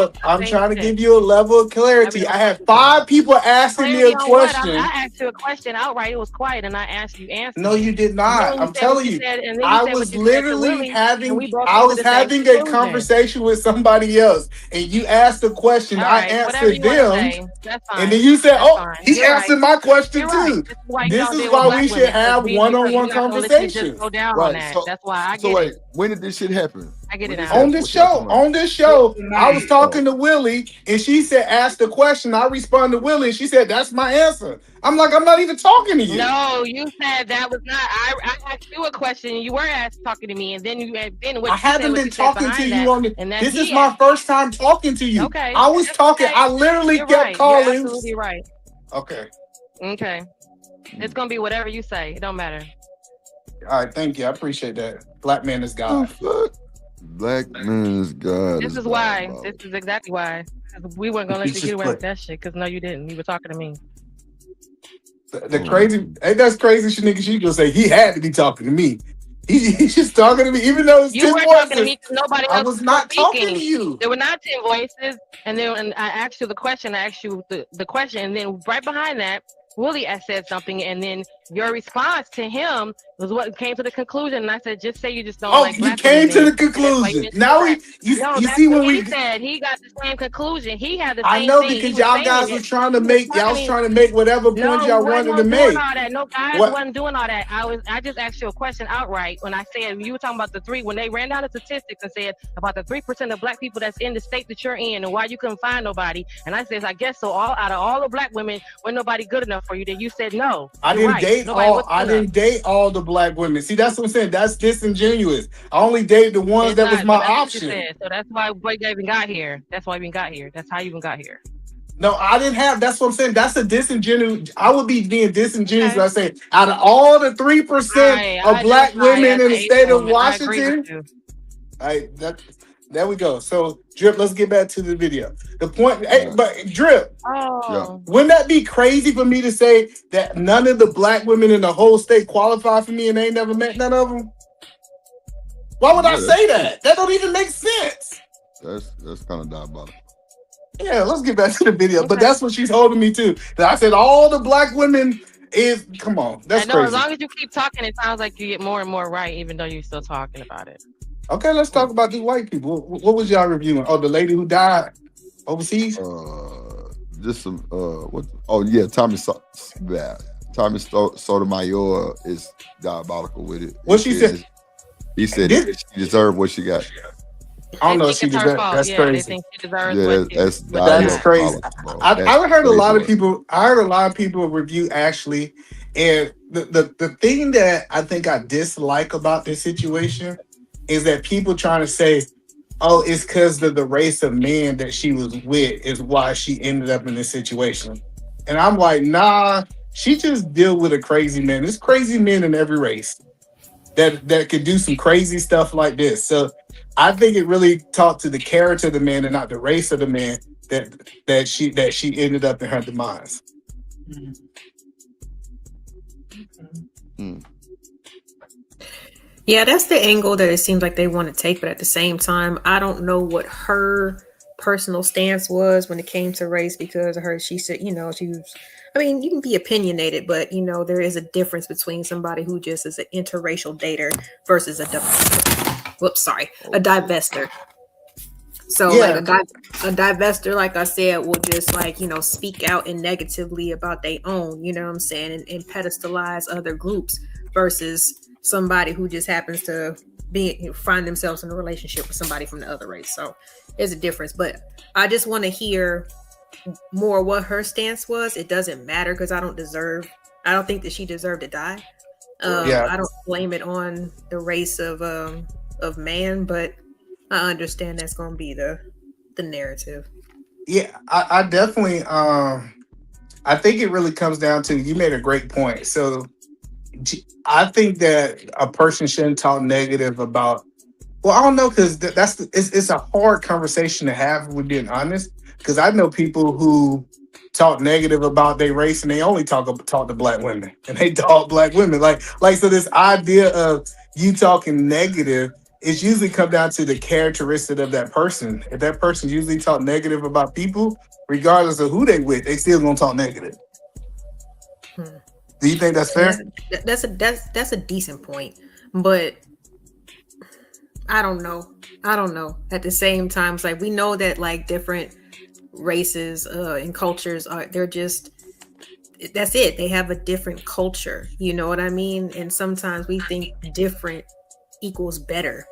a level of clarity. I had 5 people asking me a question. I asked you a question outright. It was quiet, and I asked you answer. No, you did not. I'm telling you. I was literally having a conversation with somebody else, and you asked a question. I answered them, and then you said, "Oh, he answered my question too." This is why we should have one-on-one conversations. Go down on that. That's why I get so wait, it. when did this shit happen? I get it now. On this show, I was talking to Willie, and she said, "Ask the question." I responded to Willie, and she said, "That's my answer." I'm like, "I'm not even talking to you." No, you said that was not. I asked you a question, and you were talking to me, and then what I haven't been talking to you on this. Is my first time talking to you. Okay, I was talking. I literally kept calling. You're absolutely right. Okay. It's gonna be whatever you say. It don't matter. All right, thank you. I appreciate that. Black man is God. Black man is God. This is why. This is exactly why. We weren't gonna let you get away with that shit. Because no, you didn't. You were talking to me. The crazy, ain't that's crazy shit, nigga. She gonna say he had to be talking to me. He's just talking to me, even though it's 10 voices. You were talking to me because nobody else was not talking to you. There were not 10 voices, and then I asked you the question. I asked you the question, and then right behind that, Willie said something, and then your response to him was what came to the conclusion. And I said, just say you just don't like black women. You came to the conclusion. Now you see when we said he got the same conclusion. He had the same I know because y'all guys were trying to make whatever point y'all wanted to make. No guys wasn't doing all that. I just asked you a question outright when I said you were talking about the 3 when they ran down the statistics and said about the 3% of black people that's in the state that you're in and why you couldn't find nobody. And I said, I guess so. Out of all the black women, wasn't nobody good enough for you. Then you said no. I didn't date all the black women. See, that's what I'm saying. That's disingenuous. I only dated the ones that was my option. So that's why we even got here. That's why we even got here. That's how you even got here. No, I didn't have. That's what I'm saying. That's a disingenuous. I would be being disingenuous if I say out of all the 3% of black women in the state of Washington. There we go. So, Drip, let's get back to the video. The point, but Drip, wouldn't that be crazy for me to say that none of the black women in the whole state qualify for me and they ain't never met none of them? Why would I say that? That don't even make sense. That's kind of diabolical. Yeah, let's get back to the video. But that's what she's holding me to. That I said all the black women is, come on, that's crazy. As long as you keep talking, it sounds like you get more and more right, even though you're still talking about it. Okay, let's talk about these white people. What was y'all reviewing? Oh, the lady who died overseas? Just some what? Oh yeah, Tommy Sotomayor is diabolical with it. What she said? He said she deserved what she got. I don't know if she deserved. That's crazy. They think she deserves that's crazy. I heard a lot of people. I heard a lot of people review Ashley, and the thing that I think I dislike about this situation is that people trying to say, oh, it's because of the race of men that she was with is why she ended up in this situation. And I'm like, nah, She just deal with a crazy man. There's crazy men in every race that could do some crazy stuff like this. So I think it really talked to the character of the man and not the race of the man that she ended up in her demise. Yeah, that's the angle that it seems like they want to take, but at the same time, I don't know what her personal stance was when it came to race because of her. She said, she was. I mean, you can be opinionated, but there is a difference between somebody who just is an interracial dater versus a divestor. So Yeah. like a divestor, like I said, will just speak out and negatively about their own, you know what I'm saying, and pedestalize other groups versus somebody who just happens to find themselves in a relationship with somebody from the other race. So there's a difference. But I just want to hear more what her stance was. It doesn't matter because I don't think that she deserved to die. I don't blame it on the race of man, but I understand that's going to be the narrative. Yeah, I definitely I think it really comes down to, you made a great point. So I think that a person shouldn't talk negative about, well, I don't know, because it's a hard conversation to have, if we're being honest, because I know people who talk negative about their race and they only talk to black women and they dog black women. Like so this idea of you talking negative, it's usually come down to the characteristic of that person. If that person usually talk negative about people, regardless of who they with, they still gonna talk negative. Do you think that's fair? That's a decent point, but I don't know. At the same time, it's like we know that like different races and cultures that's it. They have a different culture. You know what I mean? And sometimes we think different equals better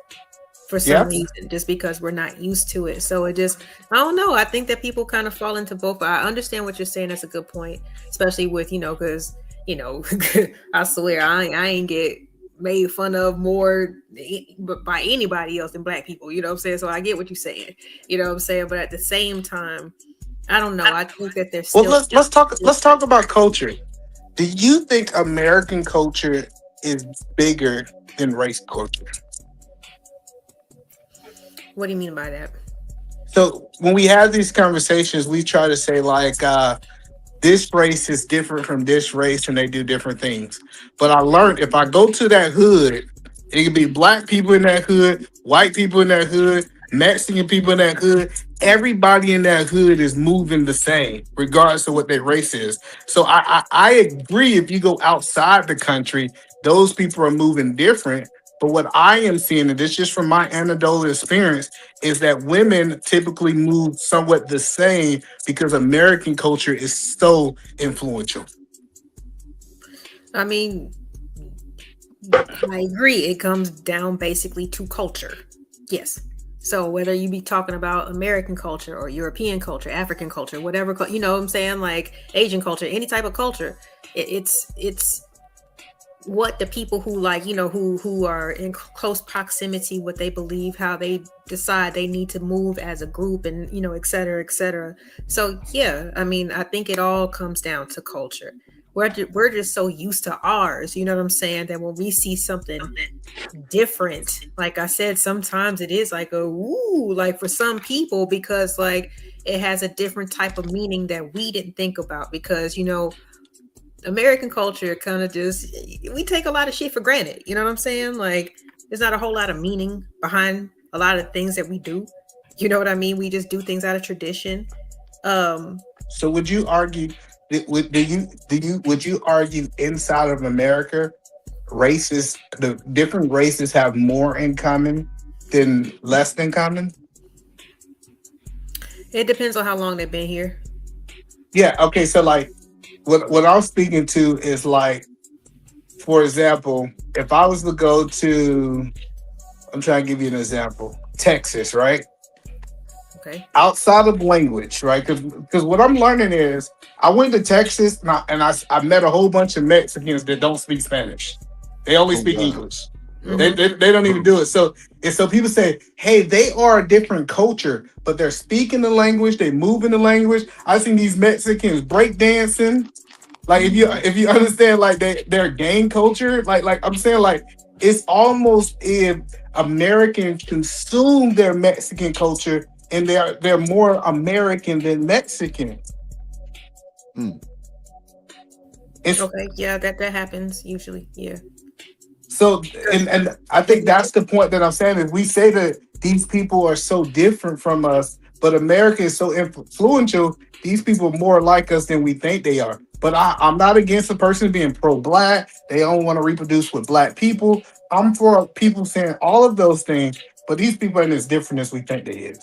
for some reason, just because we're not used to it. So I don't know. I think that people kind of fall into both. I understand what you're saying. That's a good point, especially with, because, I swear I ain't get made fun of more by anybody else than black people. You know what I'm saying? So I get what you're saying. You know what I'm saying? But at the same time, I don't know. I think that there's still. Well, let's talk about culture. Do you think American culture is bigger than race culture? What do you mean by that? So when we have these conversations, we try to say like, this race is different from this race and they do different things. But I learned if I go to that hood, it could be black people in that hood, white people in that hood, Mexican people in that hood. Everybody in that hood is moving the same, regardless of what their race is. So I agree, if you go outside the country, those people are moving different. But what I am seeing, and this is just from my anecdotal experience, is that women typically move somewhat the same because American culture is so influential. I mean, I agree. It comes down basically to culture. Yes. So whether you be talking about American culture or European culture, African culture, whatever, you know what I'm saying? Like Asian culture, any type of culture, it's what the people who like, who are in close proximity, what they believe, how they decide they need to move as a group and, et cetera, et cetera. So, yeah, I mean, I think it all comes down to culture. We're just so used to ours, you know what I'm saying, that when we see something different, like I said, sometimes it is like like for some people, because like it has a different type of meaning that we didn't think about, because, American culture kind of just, we take a lot of shit for granted. You know what I'm saying? Like there's not a whole lot of meaning behind a lot of things that we do. You know what I mean? We just do things out of tradition. So would you argue, would you argue inside of America, the different races have more in common than less in common? It depends on how long they've been here. Yeah. Okay. So like, what I'm speaking to is like, for example, if I was to go to, I'm trying to give you an example, Texas, right? Okay. Outside of language, right? Because what I'm learning is, I went to Texas and I met a whole bunch of Mexicans that don't speak Spanish. They only speak English. Mm-hmm. They don't even do it. So people say, hey, they are a different culture, but they're speaking the language, they move in the language. I've seen these Mexicans break dancing, Like if you understand like their gang culture, like I'm saying, like it's almost if Americans consume their Mexican culture and they're more American than Mexican. Okay, yeah, that happens usually. Yeah. So and I think that's the point that I'm saying. If we say that these people are so different from us, but America is so influential, these people are more like us than we think they are. But I'm not against a person being pro-black. They don't want to reproduce with black people. I'm for people saying all of those things, but these people ain't as different as we think they is.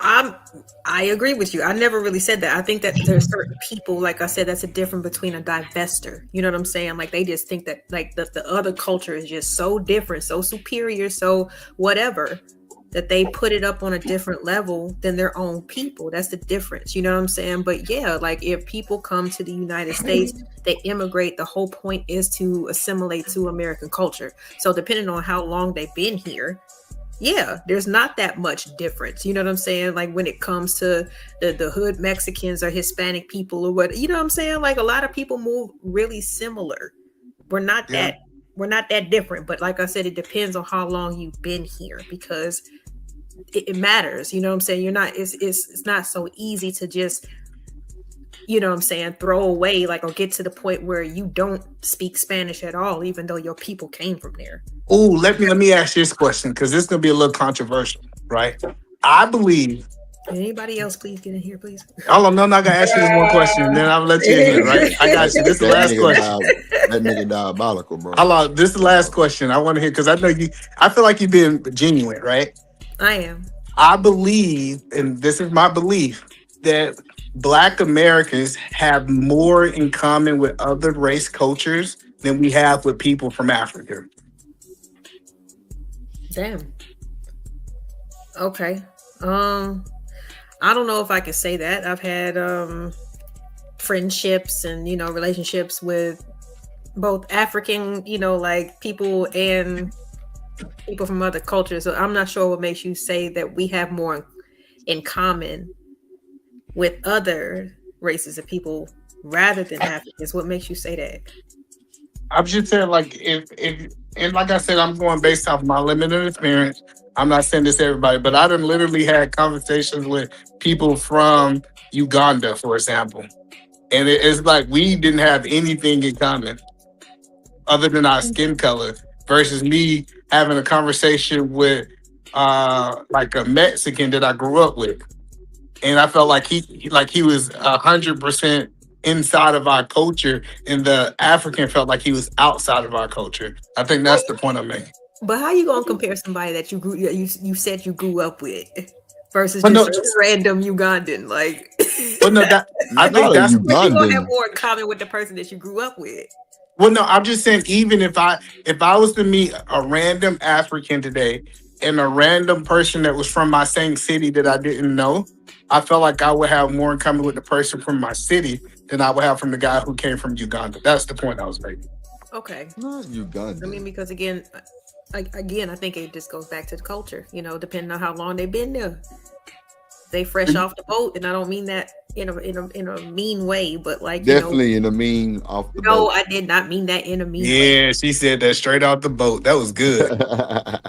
I agree with you. I never really said that. I think that there's certain people, like I said, that's a difference between a divestor. You know what I'm saying? Like they just think that like the other culture is just so different, so superior, so whatever, that they put it up on a different level than their own people. That's the difference. You know what I'm saying? But yeah, like if people come to the United States, they immigrate, the whole point is to assimilate to American culture. So depending on how long they've been here, yeah, there's not that much difference. You know what I'm saying? Like when it comes to the hood Mexicans or Hispanic people or what, you know what I'm saying? Like a lot of people move really similar. We're not that different. But like I said, it depends on how long you've been here because it matters. You know what I'm saying? It's not so easy to just, you know what I'm saying, throw away like or get to the point where you don't speak Spanish at all, even though your people came from there. Oh, let me ask you this question because this is gonna be a little controversial, right? I believe. Anybody else, please get in here, please. Oh no, I'm not gonna ask you this one question, and then I'll let you in here, right? I got you. This is the last question. That nigga diabolical, bro. Hold on, this is the last question. I want to hear because I know you. I feel like you've been genuine, right? I am. I believe, and this is my belief, that Black Americans have more in common with other race cultures than we have with people from Africa. Damn. Okay. I don't know if I can say that. I've had friendships and relationships with both African, like people and people from other cultures. So I'm not sure what makes you say that we have more in common with other races of people rather than Africans. What makes you say that? I'm just saying, like, if and like I said, I'm going based off my limited experience. I'm not saying this to everybody, but I done literally had conversations with people from Uganda, for example. And it's like we didn't have anything in common other than our skin color versus me having a conversation with like a Mexican that I grew up with. And I felt like he was 100% inside of our culture, and the African felt like he was outside of our culture. I think that's the point I'm making. But how you gonna compare somebody that you said you grew up with versus just random Ugandan? Like, well, no, that I think that's you gonna have more in common with the person that you grew up with. Well, no, I'm just saying, even if I was to meet a random African today and a random person that was from my same city that I didn't know, I felt like I would have more in common with the person from my city than I would have from the guy who came from Uganda. That's the point I was making. Okay. Uganda. I mean, because again, I think it just goes back to the culture. Depending on how long they've been there, they fresh off the boat, and I don't mean that in a mean way, but like definitely in a mean off the boat. No, I did not mean that in a mean way. Yeah, she said that straight off the boat. That was good.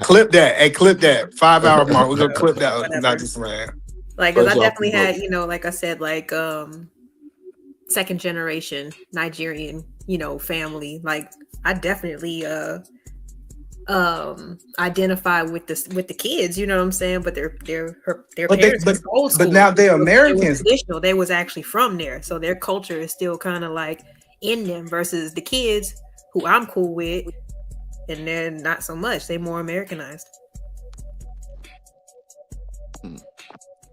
Clip that. Hey, clip that. 5 hour mark. We're gonna clip that. Not just man. Like, because I definitely had, like I said, like second generation Nigerian, family. Like, I definitely identify with the kids, you know what I'm saying? But their parents were old school. But now they're Americans. They was actually from there, so their culture is still kind of like in them. Versus the kids who I'm cool with, and they're not so much. They're more Americanized.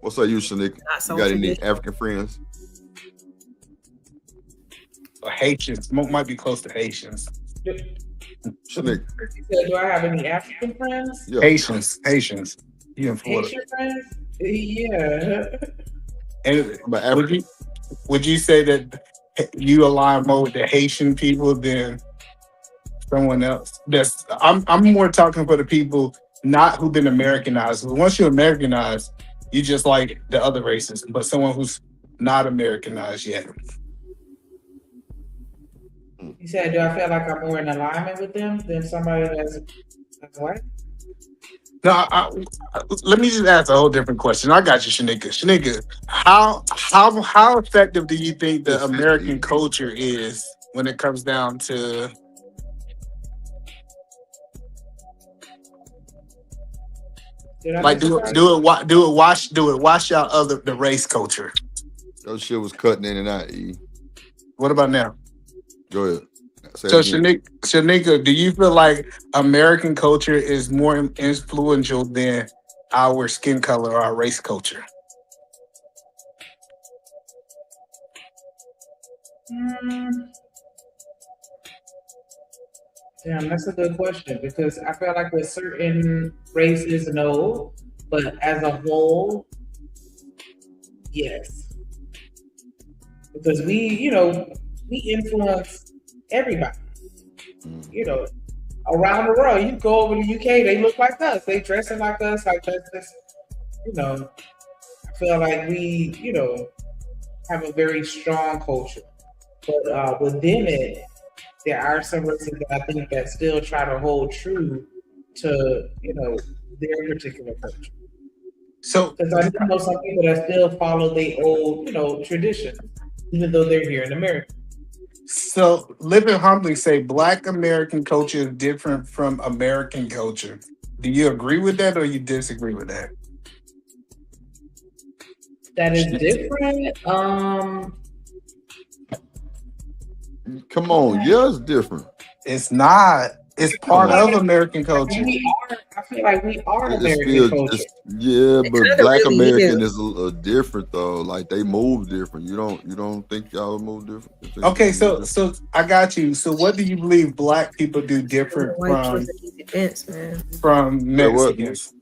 What's up, you, Shanika? You got any African friends? Haitians. Might be close to Haitians. Shanika. Do I have any African friends? Yeah. Haitians. You in Florida? Haitian friends? Yeah. And would you say that you align more with the Haitian people than someone else? I'm more talking for the people not who've been Americanized. Once you're Americanized, you just like the other races, but someone who's not Americanized yet. You said, do I feel like I'm more in alignment with them than somebody that's white? No, let me just ask a whole different question. I got you, Shanika. Shanika, how effective do you think the American culture is when it comes down to like do it wash out the race culture? Those shit was cutting in and out. E. What about now? Go ahead. So Shanika, do you feel like American culture is more influential than our skin color or our race culture? Damn, that's a good question because I feel like with certain races, no, but as a whole, yes. Because we influence everybody. Around the world. You go over to the UK, they look like us. They dressing like us. Like that's just, I feel like we, have a very strong culture. But within it, there are some races that I think that still try to hold true to, their particular culture. So, because I know some people that still follow their old, traditions, even though they're here in America. So, Living Humbly say Black American culture is different from American culture. Do you agree with that or you disagree with that? That is different. Come on, yeah, it's different. It's not. It's part of American culture. I feel like we are American culture. But Black American is different though. Like they move different. You don't think y'all move different? Okay, so I got you. So what do you believe Black people do different from Mexicans?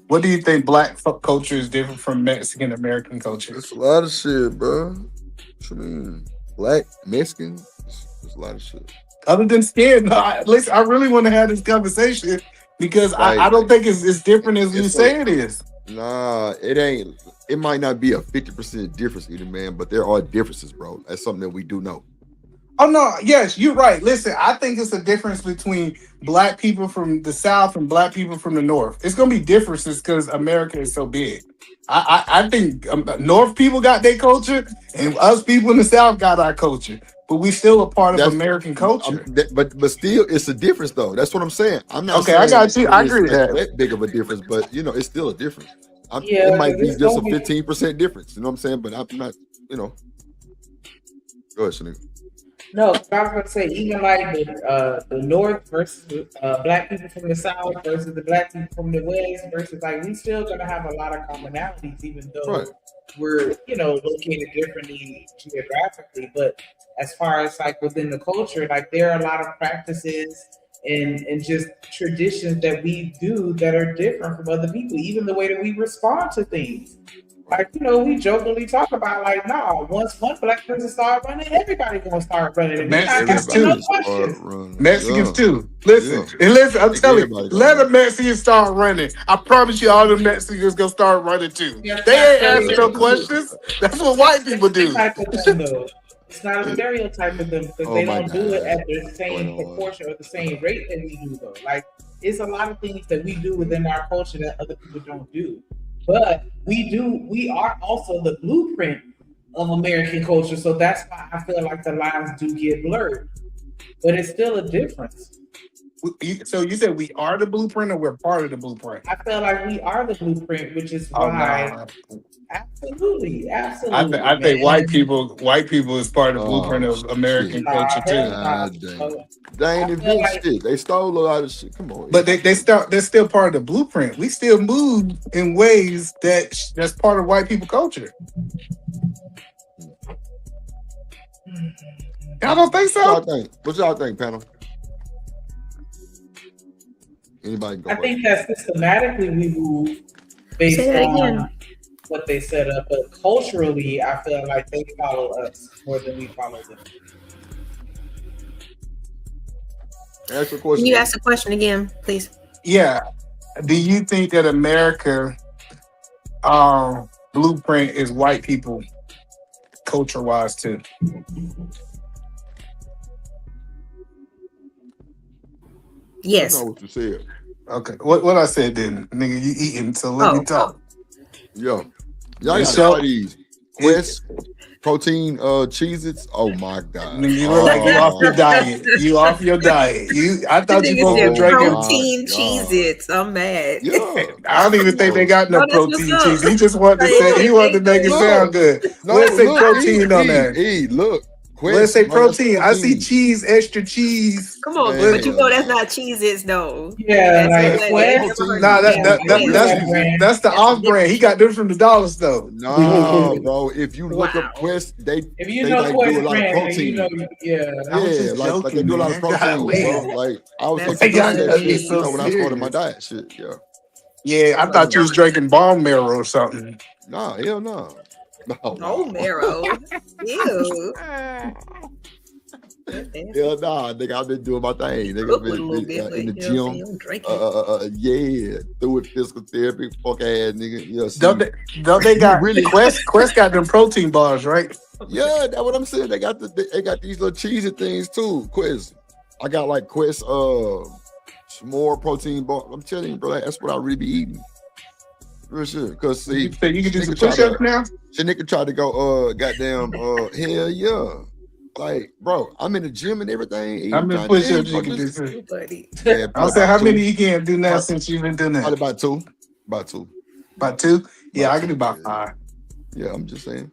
What do you think Black culture is different from Mexican American culture? It's a lot of shit, bro. What you mean? Black Mexican? There's a lot of shit. Other than skin, listen, I really want to have this conversation because I don't think it's different as you say it is. Nah, it ain't. It might not be a 50% difference either, man, but there are differences, bro. That's something that we do know. Oh no, yes, you're right. Listen, I think it's a difference between Black people from the South and Black people from the North. It's gonna be differences because America is so big. I think North people got their culture and us people in the South got our culture. But we still a part of American culture. But still, it's a difference, though. That's what I'm saying. I'm not saying I got you. I agree with that big of a difference, but it's still a difference. It might be just a 15% difference. You know what I'm saying? But I'm not. Go ahead, Shanika. No, I was going to say even like the North versus Black people from the South versus the Black people from the West versus we still gonna have a lot of commonalities, even though we're located differently geographically. But as far as within the culture, there are a lot of practices and just traditions that we do that are different from other people. Even the way that we respond to things. We jokingly talk about once one Black person start running, everybody gonna start running. Mexicans too. Mexicans too. Listen, I'm telling you, let a Mexican start running. I promise you, all the Mexicans gonna start running too. They ain't asking no questions. That's what white people do. It's not a stereotype of them because they don't do it at the same proportion or the same rate that we do though. It's a lot of things that we do within our culture that other people don't do. But we are also the blueprint of American culture. So that's why I feel like the lines do get blurred. But it's still a difference. So you said we are the blueprint or we're part of the blueprint? I feel like we are the blueprint, which is why absolutely. I think white people is part of the blueprint of American culture too. They ain't even shit. They stole a lot of shit. Come on. But they're still part of the blueprint. We still move in ways that's part of white people culture. Y'all don't think so? What y'all think, panel? Anybody go? I think that systematically we move based on what they set up, but culturally, I feel like they follow us more than we follow them. Ask a question. Can you ask the question again, please? Yeah. Do you think that America blueprint is white people culture-wise too? Yes. You know what you said. Okay. What I said then, nigga, you eating, so let me talk. Yeah. Y'all It's gotta so- try these Quest protein Cheez-Its. Oh my god. Nigga, you look like you off your diet. You off your diet. I thought you supposed to be drinking protein Cheez-Its. I'm mad. Yeah. I don't even think they got no Oh, that's what's protein up. cheese. He just wanted to say he wanted to make it sound good. No, Let's say look, protein on there. Look. Let's say Quest, bro, that's protein. I see cheese, extra cheese. Come on, Man. but you know that's not Cheez-Its though. Yeah, That's like what- Quest. Nah, brand. that's the off brand. He got them from the dollar store. No, bro. If you look up Quest, If you they know like Quest do a lot of brand, then protein. you know, yeah. I was Yeah, just like they joking, do a lot of man. protein, Golly. bro. Like I was That's taking Y'all that gotta be shit, so when I started my serious. diet shit. Yeah. Yeah, I thought you was drinking bone marrow or something. Nah, hell no. No marrow. Ew. Hell nah, nigga. I've been doing my thing. Nigga, Cook with a little bit, in the but you know what I'm saying? gym. Don't drink it. Yeah, through it physical therapy, fuck ass nigga. Yeah, see, Don't they got really- Quest got them protein bars, right? yeah, that's what I'm saying. They got these little cheesy things too. Quest. I got like Quest more protein bar. I'm telling you, bro, that's what I really be eating. Real shit. Cause see, So you can do some nigga try push-ups to- now? Shit, nigga tried to go goddamn hell yeah. Like, bro, I'm in the gym and everything. How many trying to push-ups eat, you bro, can do? just- Sir? Buddy. Yeah, I'll say how many you can't do now since you've been doing that? Probably about two. About two. About two? Yeah, About I can do two, about yeah. 5. Yeah, I'm just saying.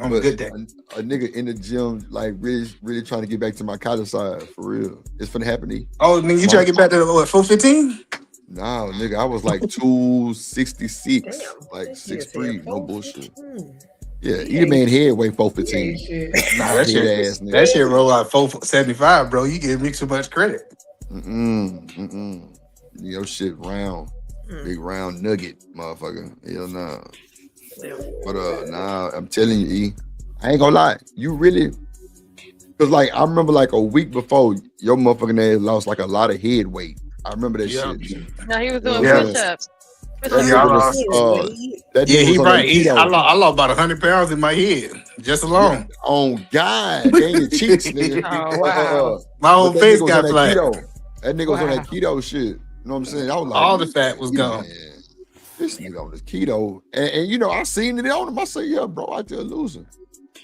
On a good day. A nigga in the gym, like really trying to get back to my college side for real. It's finna happen to me. Oh, nigga, you try to get back to what, 415? No, nigga, I was like 266, like 6'3", no bullshit. Yeah, eat a man head weigh 415. Nah, that shit, ass nigga. that shit roll out 475, bro. You give me too much credit. Your shit round, big round nugget, motherfucker. Hell no. But nah, I'm telling you, E, I ain't gonna lie. You really, cause like I remember like a week before, your motherfucking ass lost like a lot of head weight. I remember that shit. No, he was doing Yeah. push-ups. That nigga was, that Yeah, nigga he was on right. that keto. I lost about 100 pounds in my head, just alone. Oh God, they ain't your cheeks, nigga. Oh, wow. My whole But that face nigga was got on flat. that keto. That nigga was on that keto shit. You know what I'm saying? I was like, All the fat was gone. Man, this nigga on this keto, and you know I seen it on him. I say, yeah, bro, I just losing.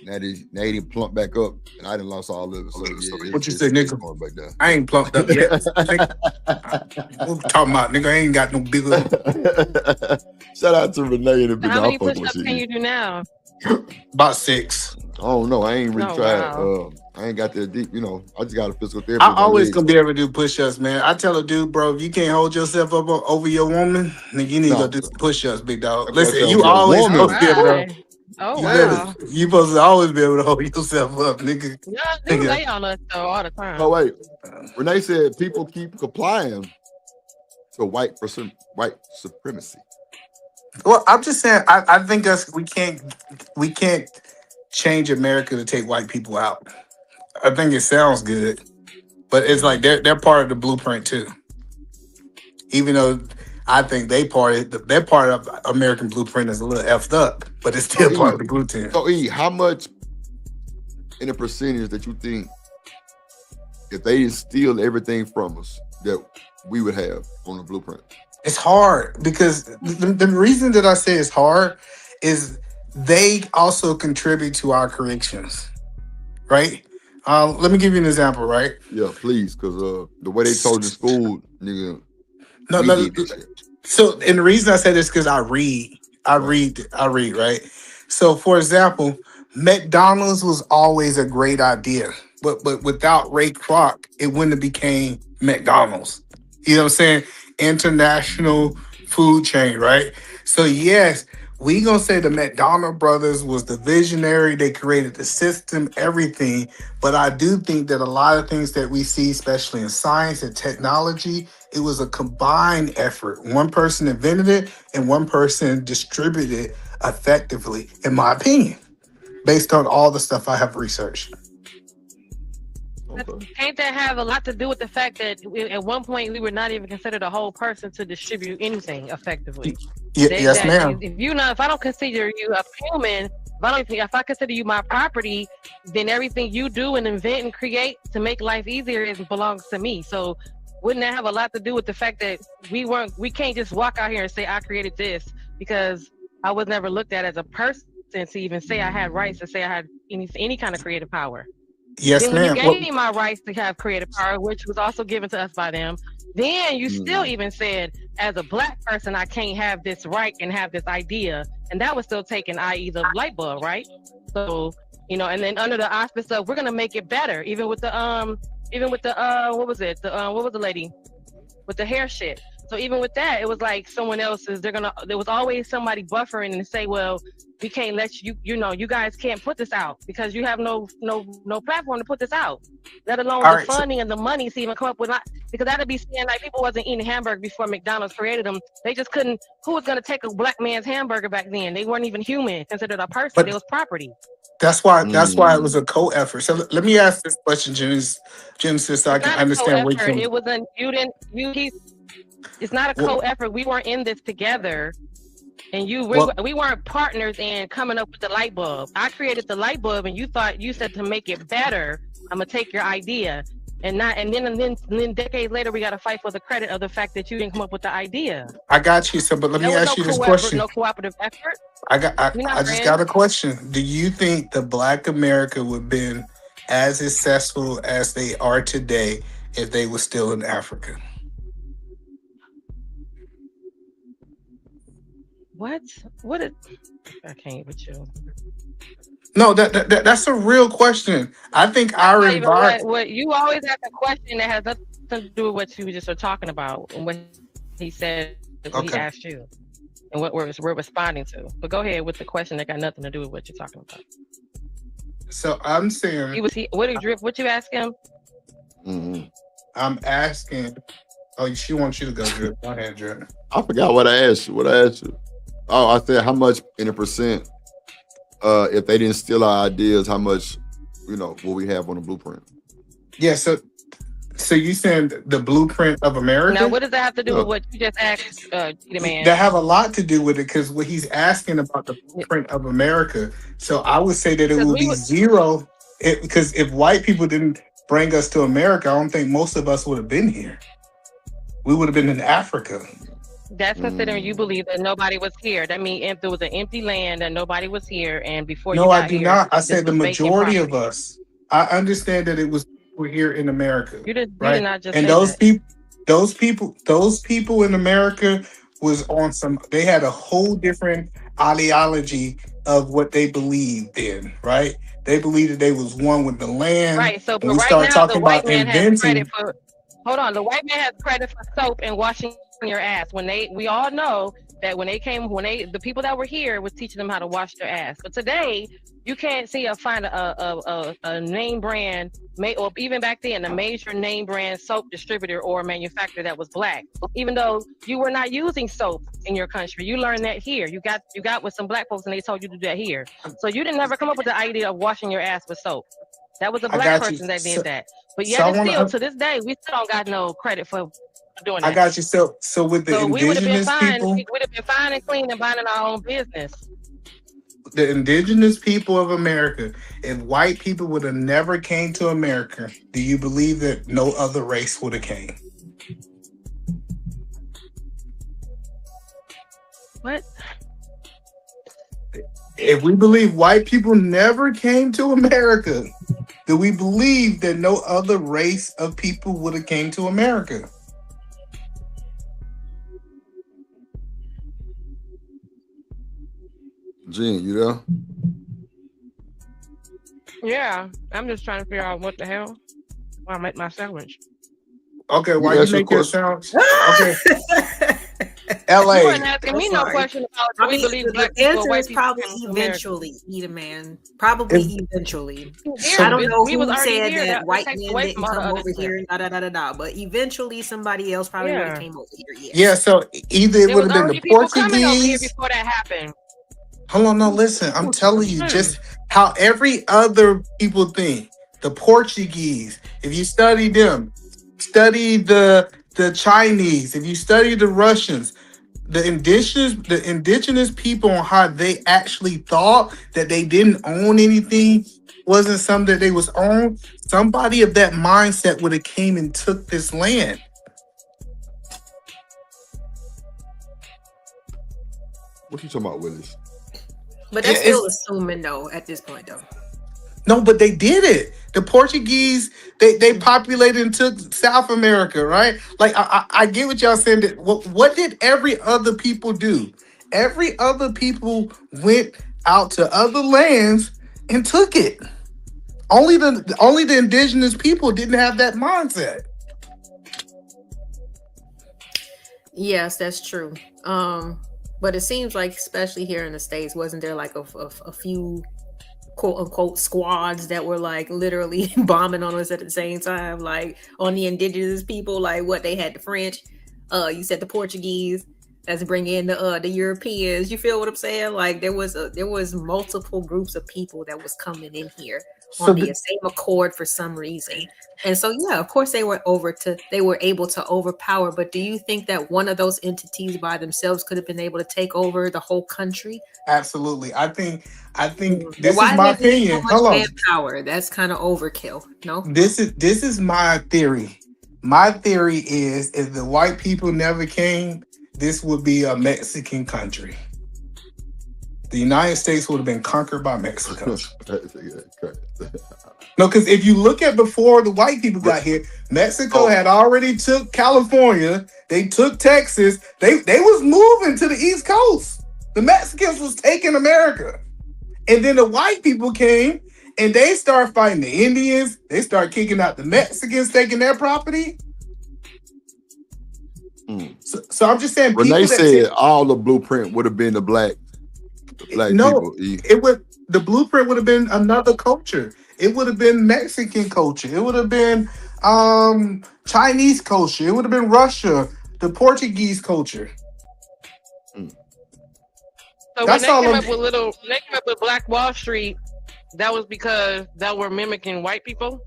Now he didn't plump back up, and I didn't lost all of it. So yeah, What you say, nigga? going back down. I ain't plumped up yet. Nigga. What you talking about, nigga? I ain't got no bigger. Shout out to Renee and the bitch. How many I fuck with push-ups you. can you do now? About 6. I don't know. I ain't really Oh, tried. wow. I ain't got that deep. You know, I just got a physical therapy. I always gonna be able to do push-ups, man. I tell a dude, bro, if you can't hold yourself up over your woman, then you need to go do some push-ups, big dog. Listen, you always supposed to be able to. Oh, You wow. you supposed to always be able to hold yourself up, nigga. Yeah, they lay on us though all the time. Oh wait, Renee said people keep complying to white supremacy. Well, I'm just saying, I think we can't change America to take white people out. I think it sounds good, but it's like they're part of the blueprint too. Even though I think their part of American blueprint is a little effed up, but it's still part of the blueprint. So E, how much in a percentage that you think if they steal everything from us that we would have on the blueprint? It's hard because the reason that I say it's hard is they also contribute to our corrections, right? Let me give you an example, right? Yeah, please, because the way they told in school, nigga. No. So, and the reason I say this because I read, right? So, for example, McDonald's was always a great idea, but without Ray Kroc, it wouldn't have became McDonald's. You know what I'm saying? International food chain, right? So, yes, we gonna say the McDonald brothers was the visionary. They created the system, everything. But I do think that a lot of things that we see, especially in science and technology, it was a combined effort. One person invented it and one person distributed it effectively, in my opinion, based on all the stuff I have researched. Can't that have a lot to do with the fact that at one point we were not even considered a whole person to distribute anything effectively? Yes, ma'am. If I don't consider you a human, if I consider you my property, then everything you do and invent and create to make life easier belongs to me. So wouldn't that have a lot to do with the fact that we can't just walk out here and say I created this, because I was never looked at as a person to even say I had rights, to say I had any kind of creative power. Yes, Then when you ma'am. gave Well, me my rights to have creative power, which was also given to us by them, then you still even said, as a black person, I can't have this right and have this idea, and that was still taken, i.e. the light bulb, right? So, and then under the auspice of we're gonna make it better, even with the what was it? What was the lady with the hair shit? So even with that, it was like someone else's. There was always somebody buffering and say, well, we can't let you. You guys can't put this out because you have no platform to put this out, let alone all the right. So, funding and the money to even come up with. Because that'd be saying like people wasn't eating hamburger before McDonald's created them. They just couldn't. Who was gonna take a black man's hamburger back then? They weren't even human, considered a person. They but was property. that's why it was a co-effort. So let me ask this question, Genesis, so I It's can not a understand where co-effort. you It wasn't. It's not a well, co-effort. We weren't in this together. And well, we weren't partners in coming up with the light bulb. I created the light bulb, and you said to make it better, I'm gonna take your idea, and then decades later we got to fight for the credit of the fact that you didn't come up with the idea. I got you. So, but let me ask you this question. No cooperative effort. I just got a question. Do you think the Black America would have been as successful as they are today if they were still in Africa? What I can't with you. No, that's a real question. I think our Not even environment. what you always ask a question that has nothing to do with what you just were talking about and what he said, what he asked you, and what we're responding to. But go ahead with the question that got nothing to do with what you're talking about. So I'm saying what you ask him? Mm-hmm. I'm asking. Oh, she wants you to go, Drip. Go ahead, Drip. I forgot what I asked you. Oh, I said how much in a percent, if they didn't steal our ideas, how much, what we have on the blueprint. Yeah, so you saying the blueprint of America? Now, what does that have to do with what you just asked, the man? That have a lot to do with it, because what he's asking about the blueprint of America. So I would say that it will be zero, because if white people didn't bring us to America, I don't think most of us would have been here. We would have been in Africa. That's considering you believe that nobody was here. That means if there was an empty land and nobody was here, and before you got I do here, not. I said the was vacant majority of property. us. I understand that it was people here in America. You did not just and say those people in America was on some. They had a whole different ideology of what they believed in. Right? They believed that they was one with the land. Right. So, when but we right start now, talking the white about man has inventing. credit for. Hold on, the white man has credit for soap and washing your ass. We all know that the people that were here was teaching them how to wash their ass. But today, you can't find a name brand, or even back then, a major name brand soap distributor or manufacturer that was black. Even though you were not using soap in your country, you learned that here. You got with some black folks, and they told you to do that here. So you didn't never come up with the idea of washing your ass with soap. That was a black person that did that. But yet, to this day, we still don't got no credit for doing that. I got you. So with the indigenous people, we would have been fine and clean and minding our own business. The indigenous people of America, if white people would have never came to America, do you believe that no other race would have came? What? If we believe white people never came to America, do we believe that no other race of people would have came to America? Gene, you there? Yeah, I'm just trying to figure out what the hell why I make my sandwich. Okay, why you make your sandwich? Okay. LA. You weren't asking me no question about we believe black the people, answer white is people probably eventually, Eat a man. Probably eventually. I don't know who said that white men didn't come over here, but eventually somebody else probably would have came over here. Yeah, so either it would have been the Portuguese. Before that happened. Hold on, no, listen. I'm telling you, just how every other people think. The Portuguese, if you study them, study the Chinese, if you study the Russians, the indigenous people, on how they actually thought that they didn't own anything, wasn't something that they was owned. Somebody of that mindset would have came and took this land. What you talking about, Willis? But that's still assuming though at this point though. No, but they did it. The Portuguese, they populated and took South America, right? Like I get what y'all saying. That what did every other people do? Every other people went out to other lands and took it. Only the indigenous people didn't have that mindset. Yes, that's true. But it seems like, especially here in the States, wasn't there like a few quote unquote squads that were like literally bombing on us at the same time, like on the indigenous people? Like what they had the French, you said the Portuguese. Let's bring in the Europeans. You feel what I'm saying? Like there was multiple groups of people that was coming in here on the same accord for some reason. And so yeah, of course they were able to overpower. But do you think that one of those entities by themselves could have been able to take over the whole country? Absolutely. I think this is my opinion. So much manpower? That's kind of overkill. No? This is my theory. My theory is if the white people never came, this would be a Mexican country. The United States would have been conquered by Mexico. No, because if you look at before the white people got here, Mexico had already took California. They took Texas. They was moving to the East Coast. The Mexicans was taking America. And then the white people came and they start fighting the Indians. They start kicking out the Mexicans, taking their property. So I'm just saying. Renee said all the blueprint would have been the black people. The blueprint would have been another culture. It would have been Mexican culture. It would have been Chinese culture. It would have been Russia, the Portuguese culture. So when they came up with Black Wall Street, that was because that were mimicking white people?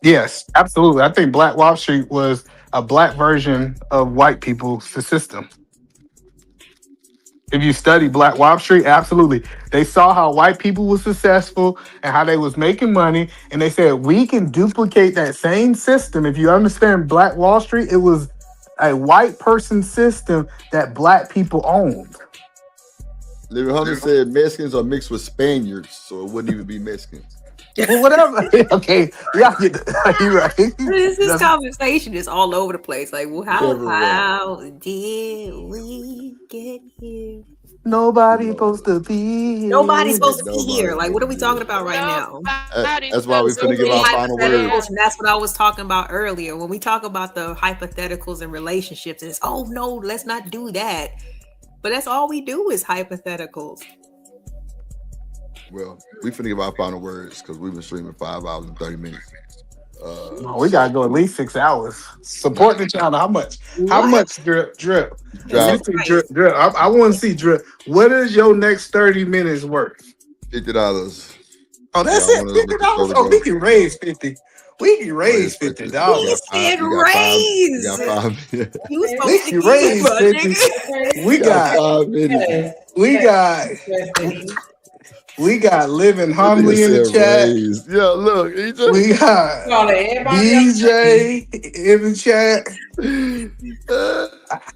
Yes, absolutely. I think Black Wall Street was a black version of white people's system. If you study Black Wall Street, absolutely. They saw how white people were successful and how they was making money. And they said, we can duplicate that same system. If you understand Black Wall Street, it was a white person system that black people owned. Living Hunter said Mexicans are mixed with Spaniards, so it wouldn't even be Mexicans. Well, whatever. Okay, you're right. This conversation is all over the place. Like, well, how did we get here? Nobody's supposed to be here. Nobody's supposed to be here. Like, what are we talking about right now? That's why we're finna give our final words. And that's what I was talking about earlier. When we talk about the hypotheticals and relationships, it's no, let's not do that. But that's all we do is hypotheticals. Well, we finna give our final words because we've been streaming 5 hours and 30 minutes. We gotta go at least 6 hours. Support the channel. How much? How much drip? Drip. I want to see drip. What is your next 30 minutes worth? $50. Oh, that's it. $50. Oh, we can raise 50. We can raise $50. He said raise. We can raise 50. We got Living Humbly in the chat. Yeah, look. We got DJ in the chat.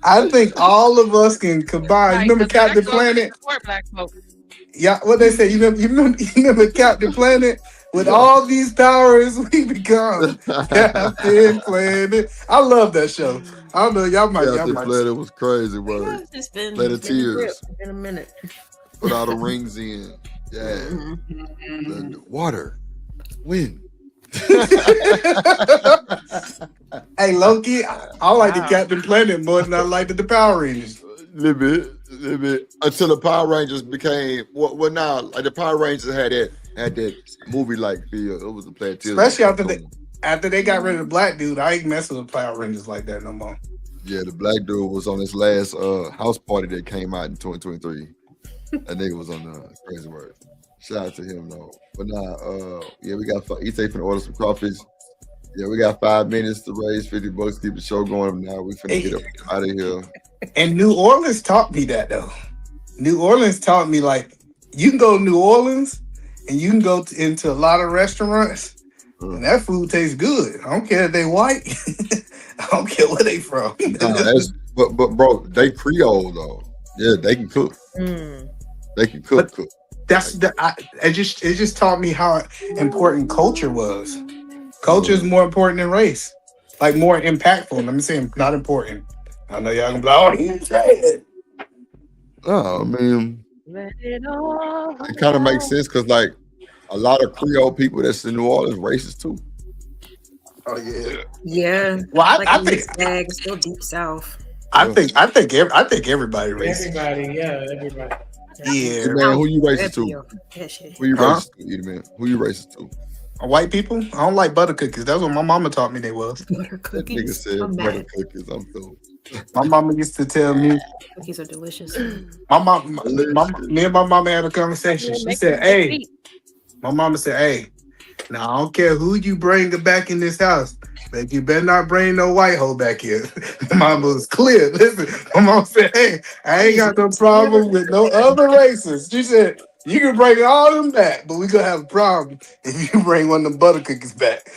I think all of us can combine. You remember Captain Planet? Yeah, what they say. You remember Captain Planet? With all these powers, we become Captain Planet. I love that show. I don't know, y'all might. Captain Planet was crazy, bro. Planet Tears. In a minute. Put all the rings in. Yeah. The water. Wind. Hey, Loki, I like the Captain Planet more than I liked the Power Rangers. Little bit. Until the Power Rangers became well now, like the Power Rangers had that movie like feel. It was a Planet Tears. Especially after they got rid of the black dude, I ain't messing with Power Rangers like that no more. Yeah, the black dude was on his last house party that came out in 2023. That nigga was on the Crazy Word. Shout out to him though. But yeah, we got he finna order some crawfish. Yeah, we got 5 minutes to raise $50, keep the show going. Now we finna get up out of here. And New Orleans taught me that though. New Orleans taught me like you can go to New Orleans and you can go into a lot of restaurants and that food tastes good. I don't care if they white. I don't care where they from. But bro, they Creole though. Yeah, they can cook. They can cook. Cook. That's it just taught me how important culture was. Culture is more important than race. Like more impactful. Let me say not important. I know y'all gonna be like, oh, he didn't say it. No, I mean, it kind of makes sense because like a lot of Creole people that's in New Orleans racist too. Oh yeah. Yeah. Well, like I think bag, still deep south. I think everybody racist. Everybody. Yeah. Hey, man, who you racist to? Who you racist to, Edie, man? Who you racist to? White people? I don't like butter cookies. That's what my mama taught me they was. Butter That nigga said butter cookies. I'm so. My mama used to tell me. Cookies are delicious. Me and my mama had a conversation. She said, "Hey," my mama said, "Hey, now I don't care who you bring back in this house, but you better not bring no white hoe back here." My mama was clear. Listen, my mama said, "Hey, I ain't got no problem with no other races." She said, "You can bring all them back, but we gonna have a problem if you bring one of them butter cookies back."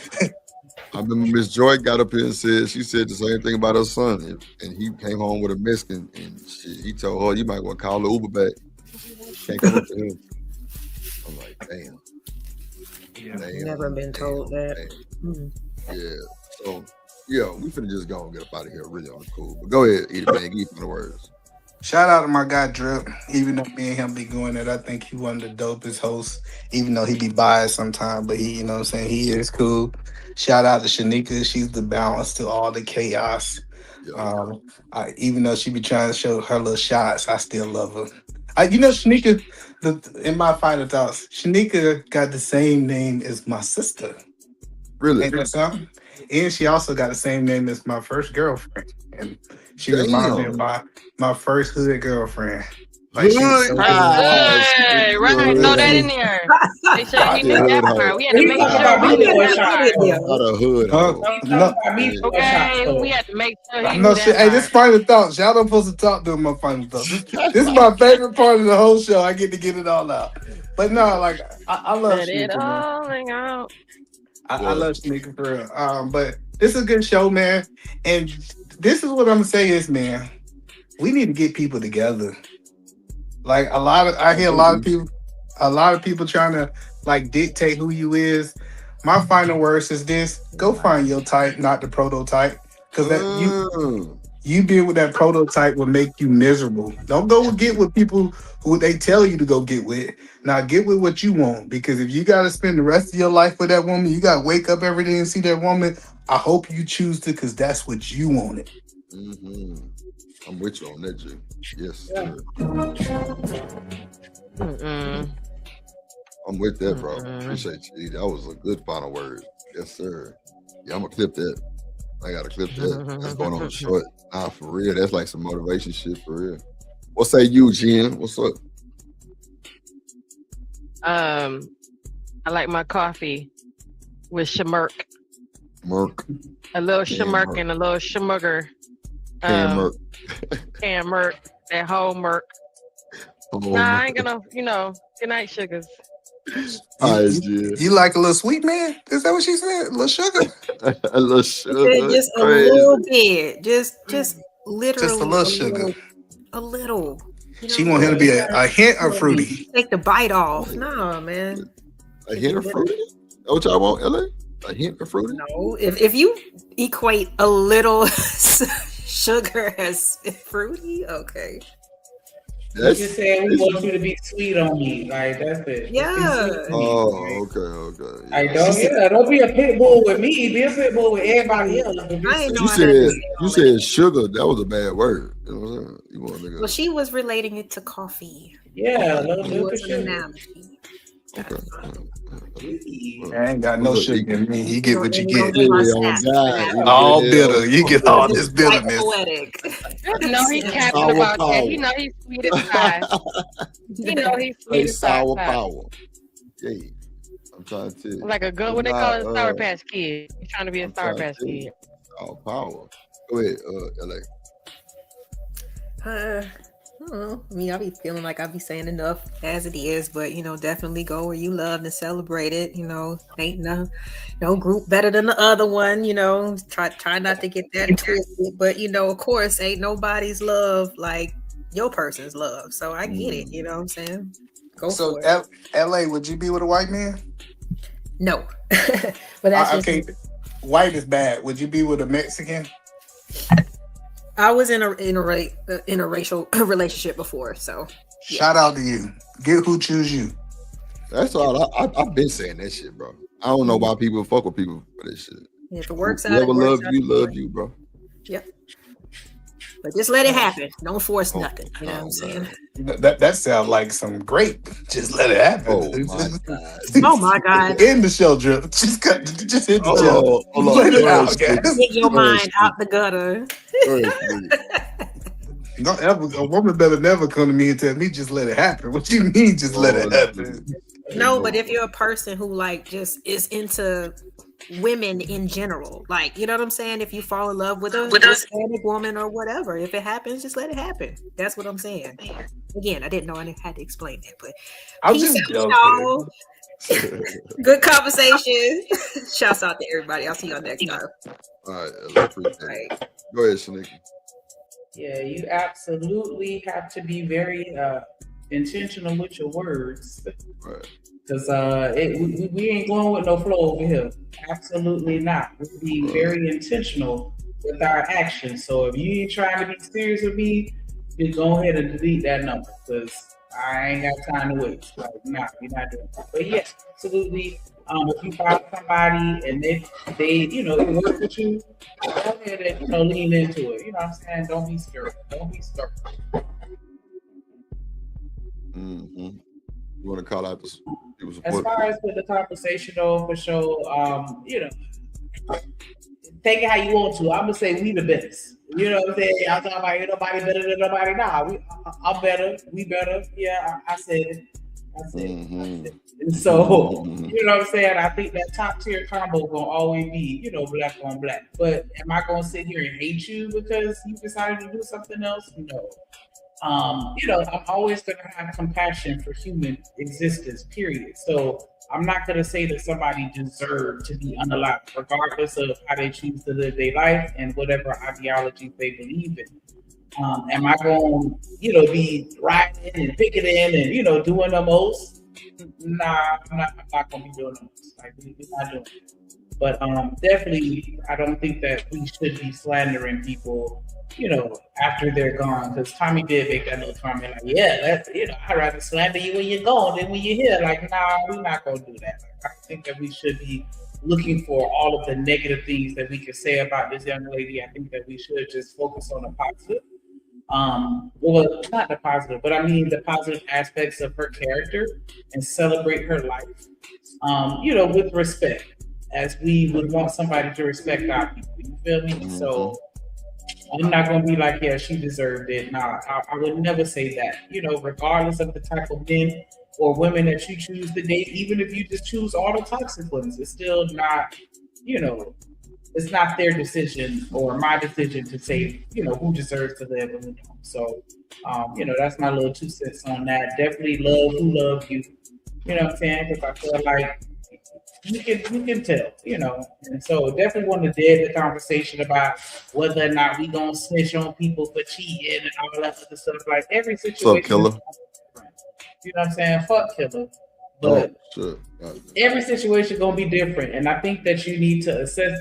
I remember Miss Joy got up here and she said the same thing about her son, and he came home with a Mexican, and he told her, "You might want to call the Uber back." Can't come up to him. I'm like, damn. Never been told that. Yeah. So yeah, we finna just go and get up out of here really on the cool. But go ahead, Edie, man, give me the words. Shout out to my guy Drip. Even though me and him be going at, I think he one of the dopest hosts. Even though he be biased sometimes, but he, you know what I'm saying, he is cool. Shout out to Shanika. She's the balance to all the chaos. Even though she be trying to show her little shots, I still love her. Shanika, in my final thoughts, Shanika got the same name as my sister. Really? Ain't that something? And she also got the same name as my first girlfriend. And she reminds me of my first hood girlfriend. Like, right, throw that in there. Make sure you knew that part. We had to make sure we knew that part. Okay, we had to make sure he knew that part. Hey, this final thoughts. Y'all don't supposed to talk during my final thoughts. This is my favorite part of the whole show. I get to get it all out. But no, like I love Shanika, man. I love Shanika for real. But this is a good show, man. And this is what I'm gonna say is, man, we need to get people together. Like I hear a lot of people trying to like dictate who you is. My final words is this: go find your type, not the prototype, because that you being with that prototype will make you miserable. Don't go get with people who they tell you to go get with. Now get with what you want, because if you got to spend the rest of your life with that woman, you got to wake up every day and see that woman. I hope you choose to, because that's what you wanted. I'm with you on that, G. Yes, sir. I'm with that, bro. Appreciate you. That was a good final word. Yes, sir. Yeah, I'm gonna clip that. I gotta clip that. That's going on short. Nah, for real. That's like some motivation shit for real. What say you, Jen? What's up? I like my coffee with shamirk. A little shamirk and a little shamugger. Can Merc, that whole Merc. I ain't gonna, good night, sugars. You like a little sweet, man? Is that what she said? A little sugar? A little sugar. Just a little bit. Just literally. Just a little sugar. A little. She want him to be a hint of fruity. Take the bite off. No, man. A hint of fruity? What y'all want, LA? A hint of fruity? No. If you equate a little sugar as fruity, okay. You just said we want you to be sweet on me, like that's it. Yeah. Oh, okay. Like don't be a pit bull with me. Be a pit bull with everybody else. You said sugar. That was a bad word. You know what I'm saying? You want to Well, she was relating it to coffee. Yeah, it was an analogy. Okay. I ain't got no sugar in me. You get what you get. All bitter. You get all this bitterness. No, he capping about that. You know he's sweet as pie. You know he's sweet as sour power. Yeah. I'm trying to tell you. Like a good, what they call it, Sour Patch Kid. He's trying to be a Sour Patch Kid. Sour power. Go ahead, LA. I don't know. I mean, I be feeling like I be saying enough as it is, but definitely go where you love and celebrate it. Ain't no group better than the other one. Try not to get that twisted, but of course, ain't nobody's love like your person's love. So I get it. You know what I'm saying? Go So for it. LA, would you be with a white man? No. But that's okay. White is bad. Would you be with a Mexican? I was in a interracial relationship before, so yeah. Shout out to you. Get who choose you. That's all. I've been saying that shit, bro. I don't know why people fuck with people for this shit. If it works out, whoever loves you, love you, bro. Yep. But just let it happen. Don't force nothing. You know what I'm saying? That sounds like some great. Just let it happen. Oh my god. Oh my god. In the show, Drip. Just hit the gel. Let it out, guys. Get your mind out the gutter. A woman better never come to me and tell me just let it happen. What you mean just let it happen? No, but if you're a person who like just is into women in general, like, you know what I'm saying? If you fall in love with a Hispanic woman or whatever, if it happens, just let it happen. That's what I'm saying. Again, I didn't know I had to explain that, but I'm just joking. Good conversation. Shouts out to everybody. I'll see y'all next time. All right. Go ahead, Shanika. Yeah, you absolutely have to be very intentional with your words. Right. Because we ain't going with no flow over here. Absolutely not. We'll be very intentional with our actions. So if you ain't trying to be serious with me, just go ahead and delete that number, because I ain't got time to waste. Like, nah, you're not doing that. But yes, absolutely. If you find somebody and they it works with you, go ahead and lean into it. You know what I'm saying? Don't be scared. Don't be scared. Mm-hmm. You want to call out this? As far as with the conversation, though, for sure, take it how you want to. I'm gonna say we the best. You know what I'm saying? Y'all talking about ain't nobody better than nobody. Nah, I'm better. We better. Yeah, I said it. Mm-hmm. And so, you know what I'm saying? I think that top tier combo gonna always be, black on black. But am I gonna sit here and hate you because you decided to do something else? No. I'm always gonna have compassion for human existence, period. So I'm not gonna say that somebody deserves to be unalived, regardless of how they choose to live their life and whatever ideology they believe in. Am I going to, be riding and picketing and, doing the most? Nah, I'm not going to be doing the most. Like, we're not doing it. But definitely, I don't think that we should be slandering people, after they're gone. Because Tommy did make that little comment, like, yeah, I'd rather slander you when you're gone than when you're here. Like, nah, we're not going to do that. Like, I think that we should be looking for all of the negative things that we can say about this young lady. I think that we should just focus on the positive. Well, not the positive, but I mean the positive aspects of her character and celebrate her life, with respect, as we would want somebody to respect our people. You feel me? Mm-hmm. So I'm not going to be like, yeah, she deserved it. Nah, I would never say that, regardless of the type of men or women that you choose to date, even if you just choose all the toxic ones, it's still not, it's not their decision or my decision to say, who deserves to live and who don't. So, that's my little 2 cents on that. Definitely love who loves you. You know what I'm saying? Because I feel like you can tell, And so definitely want to dead the conversation about whether or not we gonna snitch on people for cheating and all that other stuff. Like every situation. Fuck killer. You know what I'm saying? Fuck killer. But every situation gonna be different, and I think that you need to assess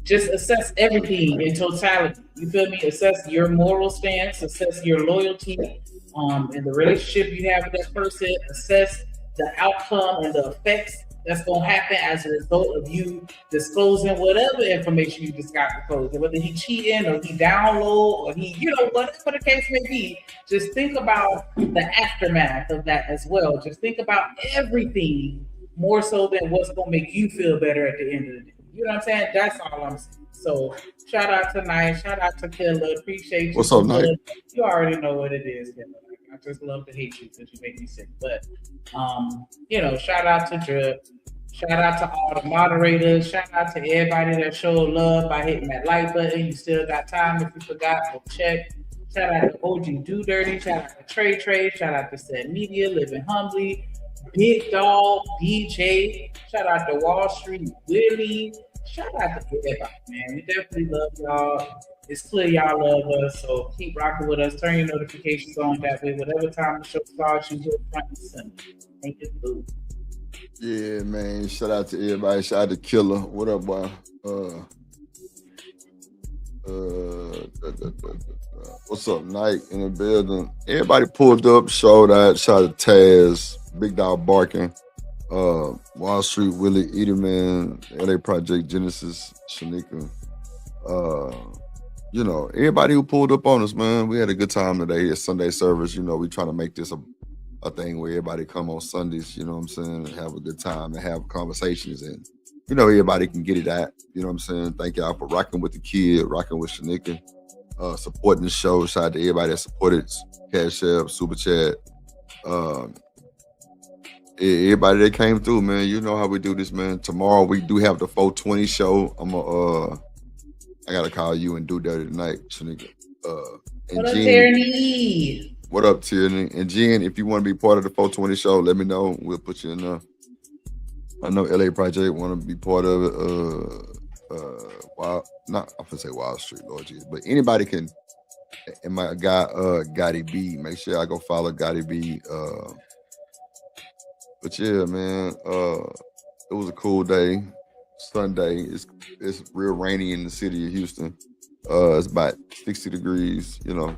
assess everything in totality. You feel me? Assess your moral stance, assess your loyalty, and the relationship you have with that person. Assess the outcome and the effects that's gonna happen as a result of you disclosing whatever information you just got disclosed. Whether he cheating or he down low or he, whatever the case may be. Just think about the aftermath of that as well. Just think about everything more so than what's gonna make you feel better at the end of the day. You know what I'm saying? That's all I'm saying. So shout out to Nice, shout out to Killer. Appreciate you. What's up, Nice? You already know what it is, Killer. I just love to hate you because you make me sick. But shout out to Drip. Shout out to all the moderators. Shout out to everybody that showed love by hitting that like button. You still got time. If you forgot, go check. Shout out to OG Do Dirty. Shout out to Trey. Shout out to Set Media, Living Humbly, Big Dog, DJ. Shout out to Wall Street Willie. Shout out to everybody, man. We definitely love y'all. it's clear y'all love us, so keep rocking with us. Turn your notifications on that way. Whatever time the show starts, you hear front and center. Thank you, Lou. Yeah, man. Shout out to everybody. Shout out to Killer. What up, boy? What's up, Nike in the building? Everybody pulled up, showed out. Shout out to Taz, Big Dog Barking, Wall Street Willie, Eaterman, LA Project Genesis, Shanika. You know, everybody who pulled up on us, man. We had a good time today at Sunday service. You know, we trying to make this a thing where everybody come on Sundays, you know what I'm saying, and have a good time and have conversations, and you know, everybody can get it out. You know what I'm saying? Thank y'all for rocking with the kid, rocking with Shanika, supporting the show. Shout out to everybody that supported Cash App, Super Chat. Everybody that came through, man. You know how we do this, man. Tomorrow we do have the 420 show. I gotta call you and do that tonight, Shanika. What up, Tierney? What up, Tierney? And Jen, if you want to be part of the 420 show, let me know. We'll put you in there. I know LA Project want to be part of it. I'm gonna say Wall Street, Lord Jesus, but anybody can. And my guy, Gotti B, make sure I go follow Gotti B. But yeah, man, it was a cool day. Sunday, it's real rainy in the city of Houston. It's about 60 degrees. You know,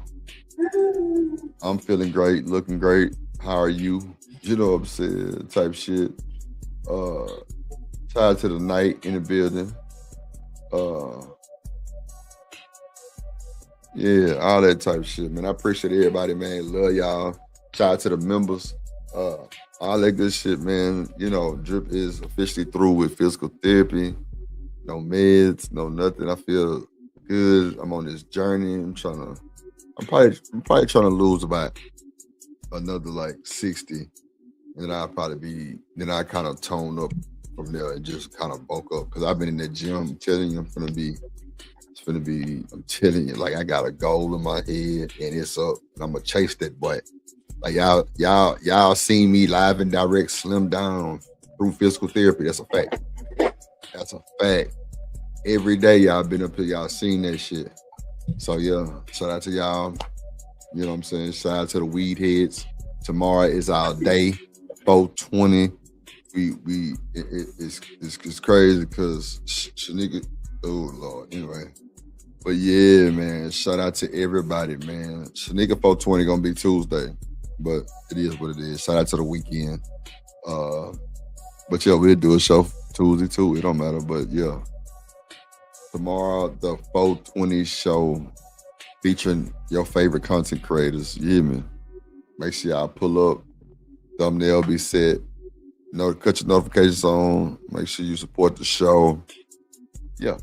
I'm feeling great, looking great. How are you? You know what I'm saying? Type shit. Shout out to the night in the building. Yeah, all that type of shit, man. I appreciate everybody, man. Love y'all. Shout out to the members. All that good shit, man. You know, Drip is officially through with physical therapy. No meds, no nothing. I feel good. I'm on this journey. I'm probably trying to lose about another like 60. And then I kind of tone up from there and just kind of bulk up. Cause I've been in that gym. I'm telling you, I'm telling you, like I got a goal in my head and it's up. And I'm gonna chase that boy. Like y'all seen me live and direct slim down through physical therapy. That's a fact. That's a fact. Every day y'all been up here, y'all seen that shit. So yeah, shout out to y'all. You know what I'm saying? Shout out to the weed heads. Tomorrow is our day. 420. It's crazy because Shanika. Oh Lord. Anyway, but yeah, man. Shout out to everybody, man. Shanika 420 gonna be Tuesday, but it is what it is. Shout out to the weekend. But yeah, we'll do a show Tuesday too. It don't matter, but yeah. Tomorrow the 420 show featuring your favorite content creators. You hear me? Make sure y'all pull up. Thumbnail be set. Cut your notifications on. Make sure you support the show. Yeah.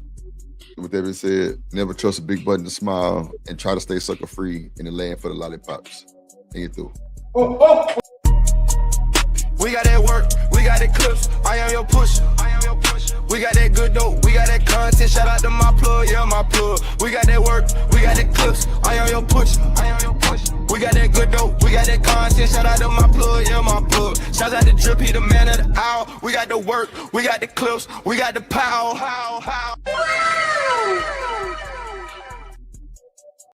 With that being said, never trust a big button to smile and try to stay sucker free in the land for the lollipops. And get through. We got that work, we got that clips. I am your pusher. We got that good dope, we got that content. Shout out to my plug, yeah, my plug. We got that work, we got that clips. I am your pusher. We got that good dope, we got that content. Shout out to my plug, yeah, my plug. Shout out to Drip, he the man of the hour. We got the work, we got the clips, we got the power.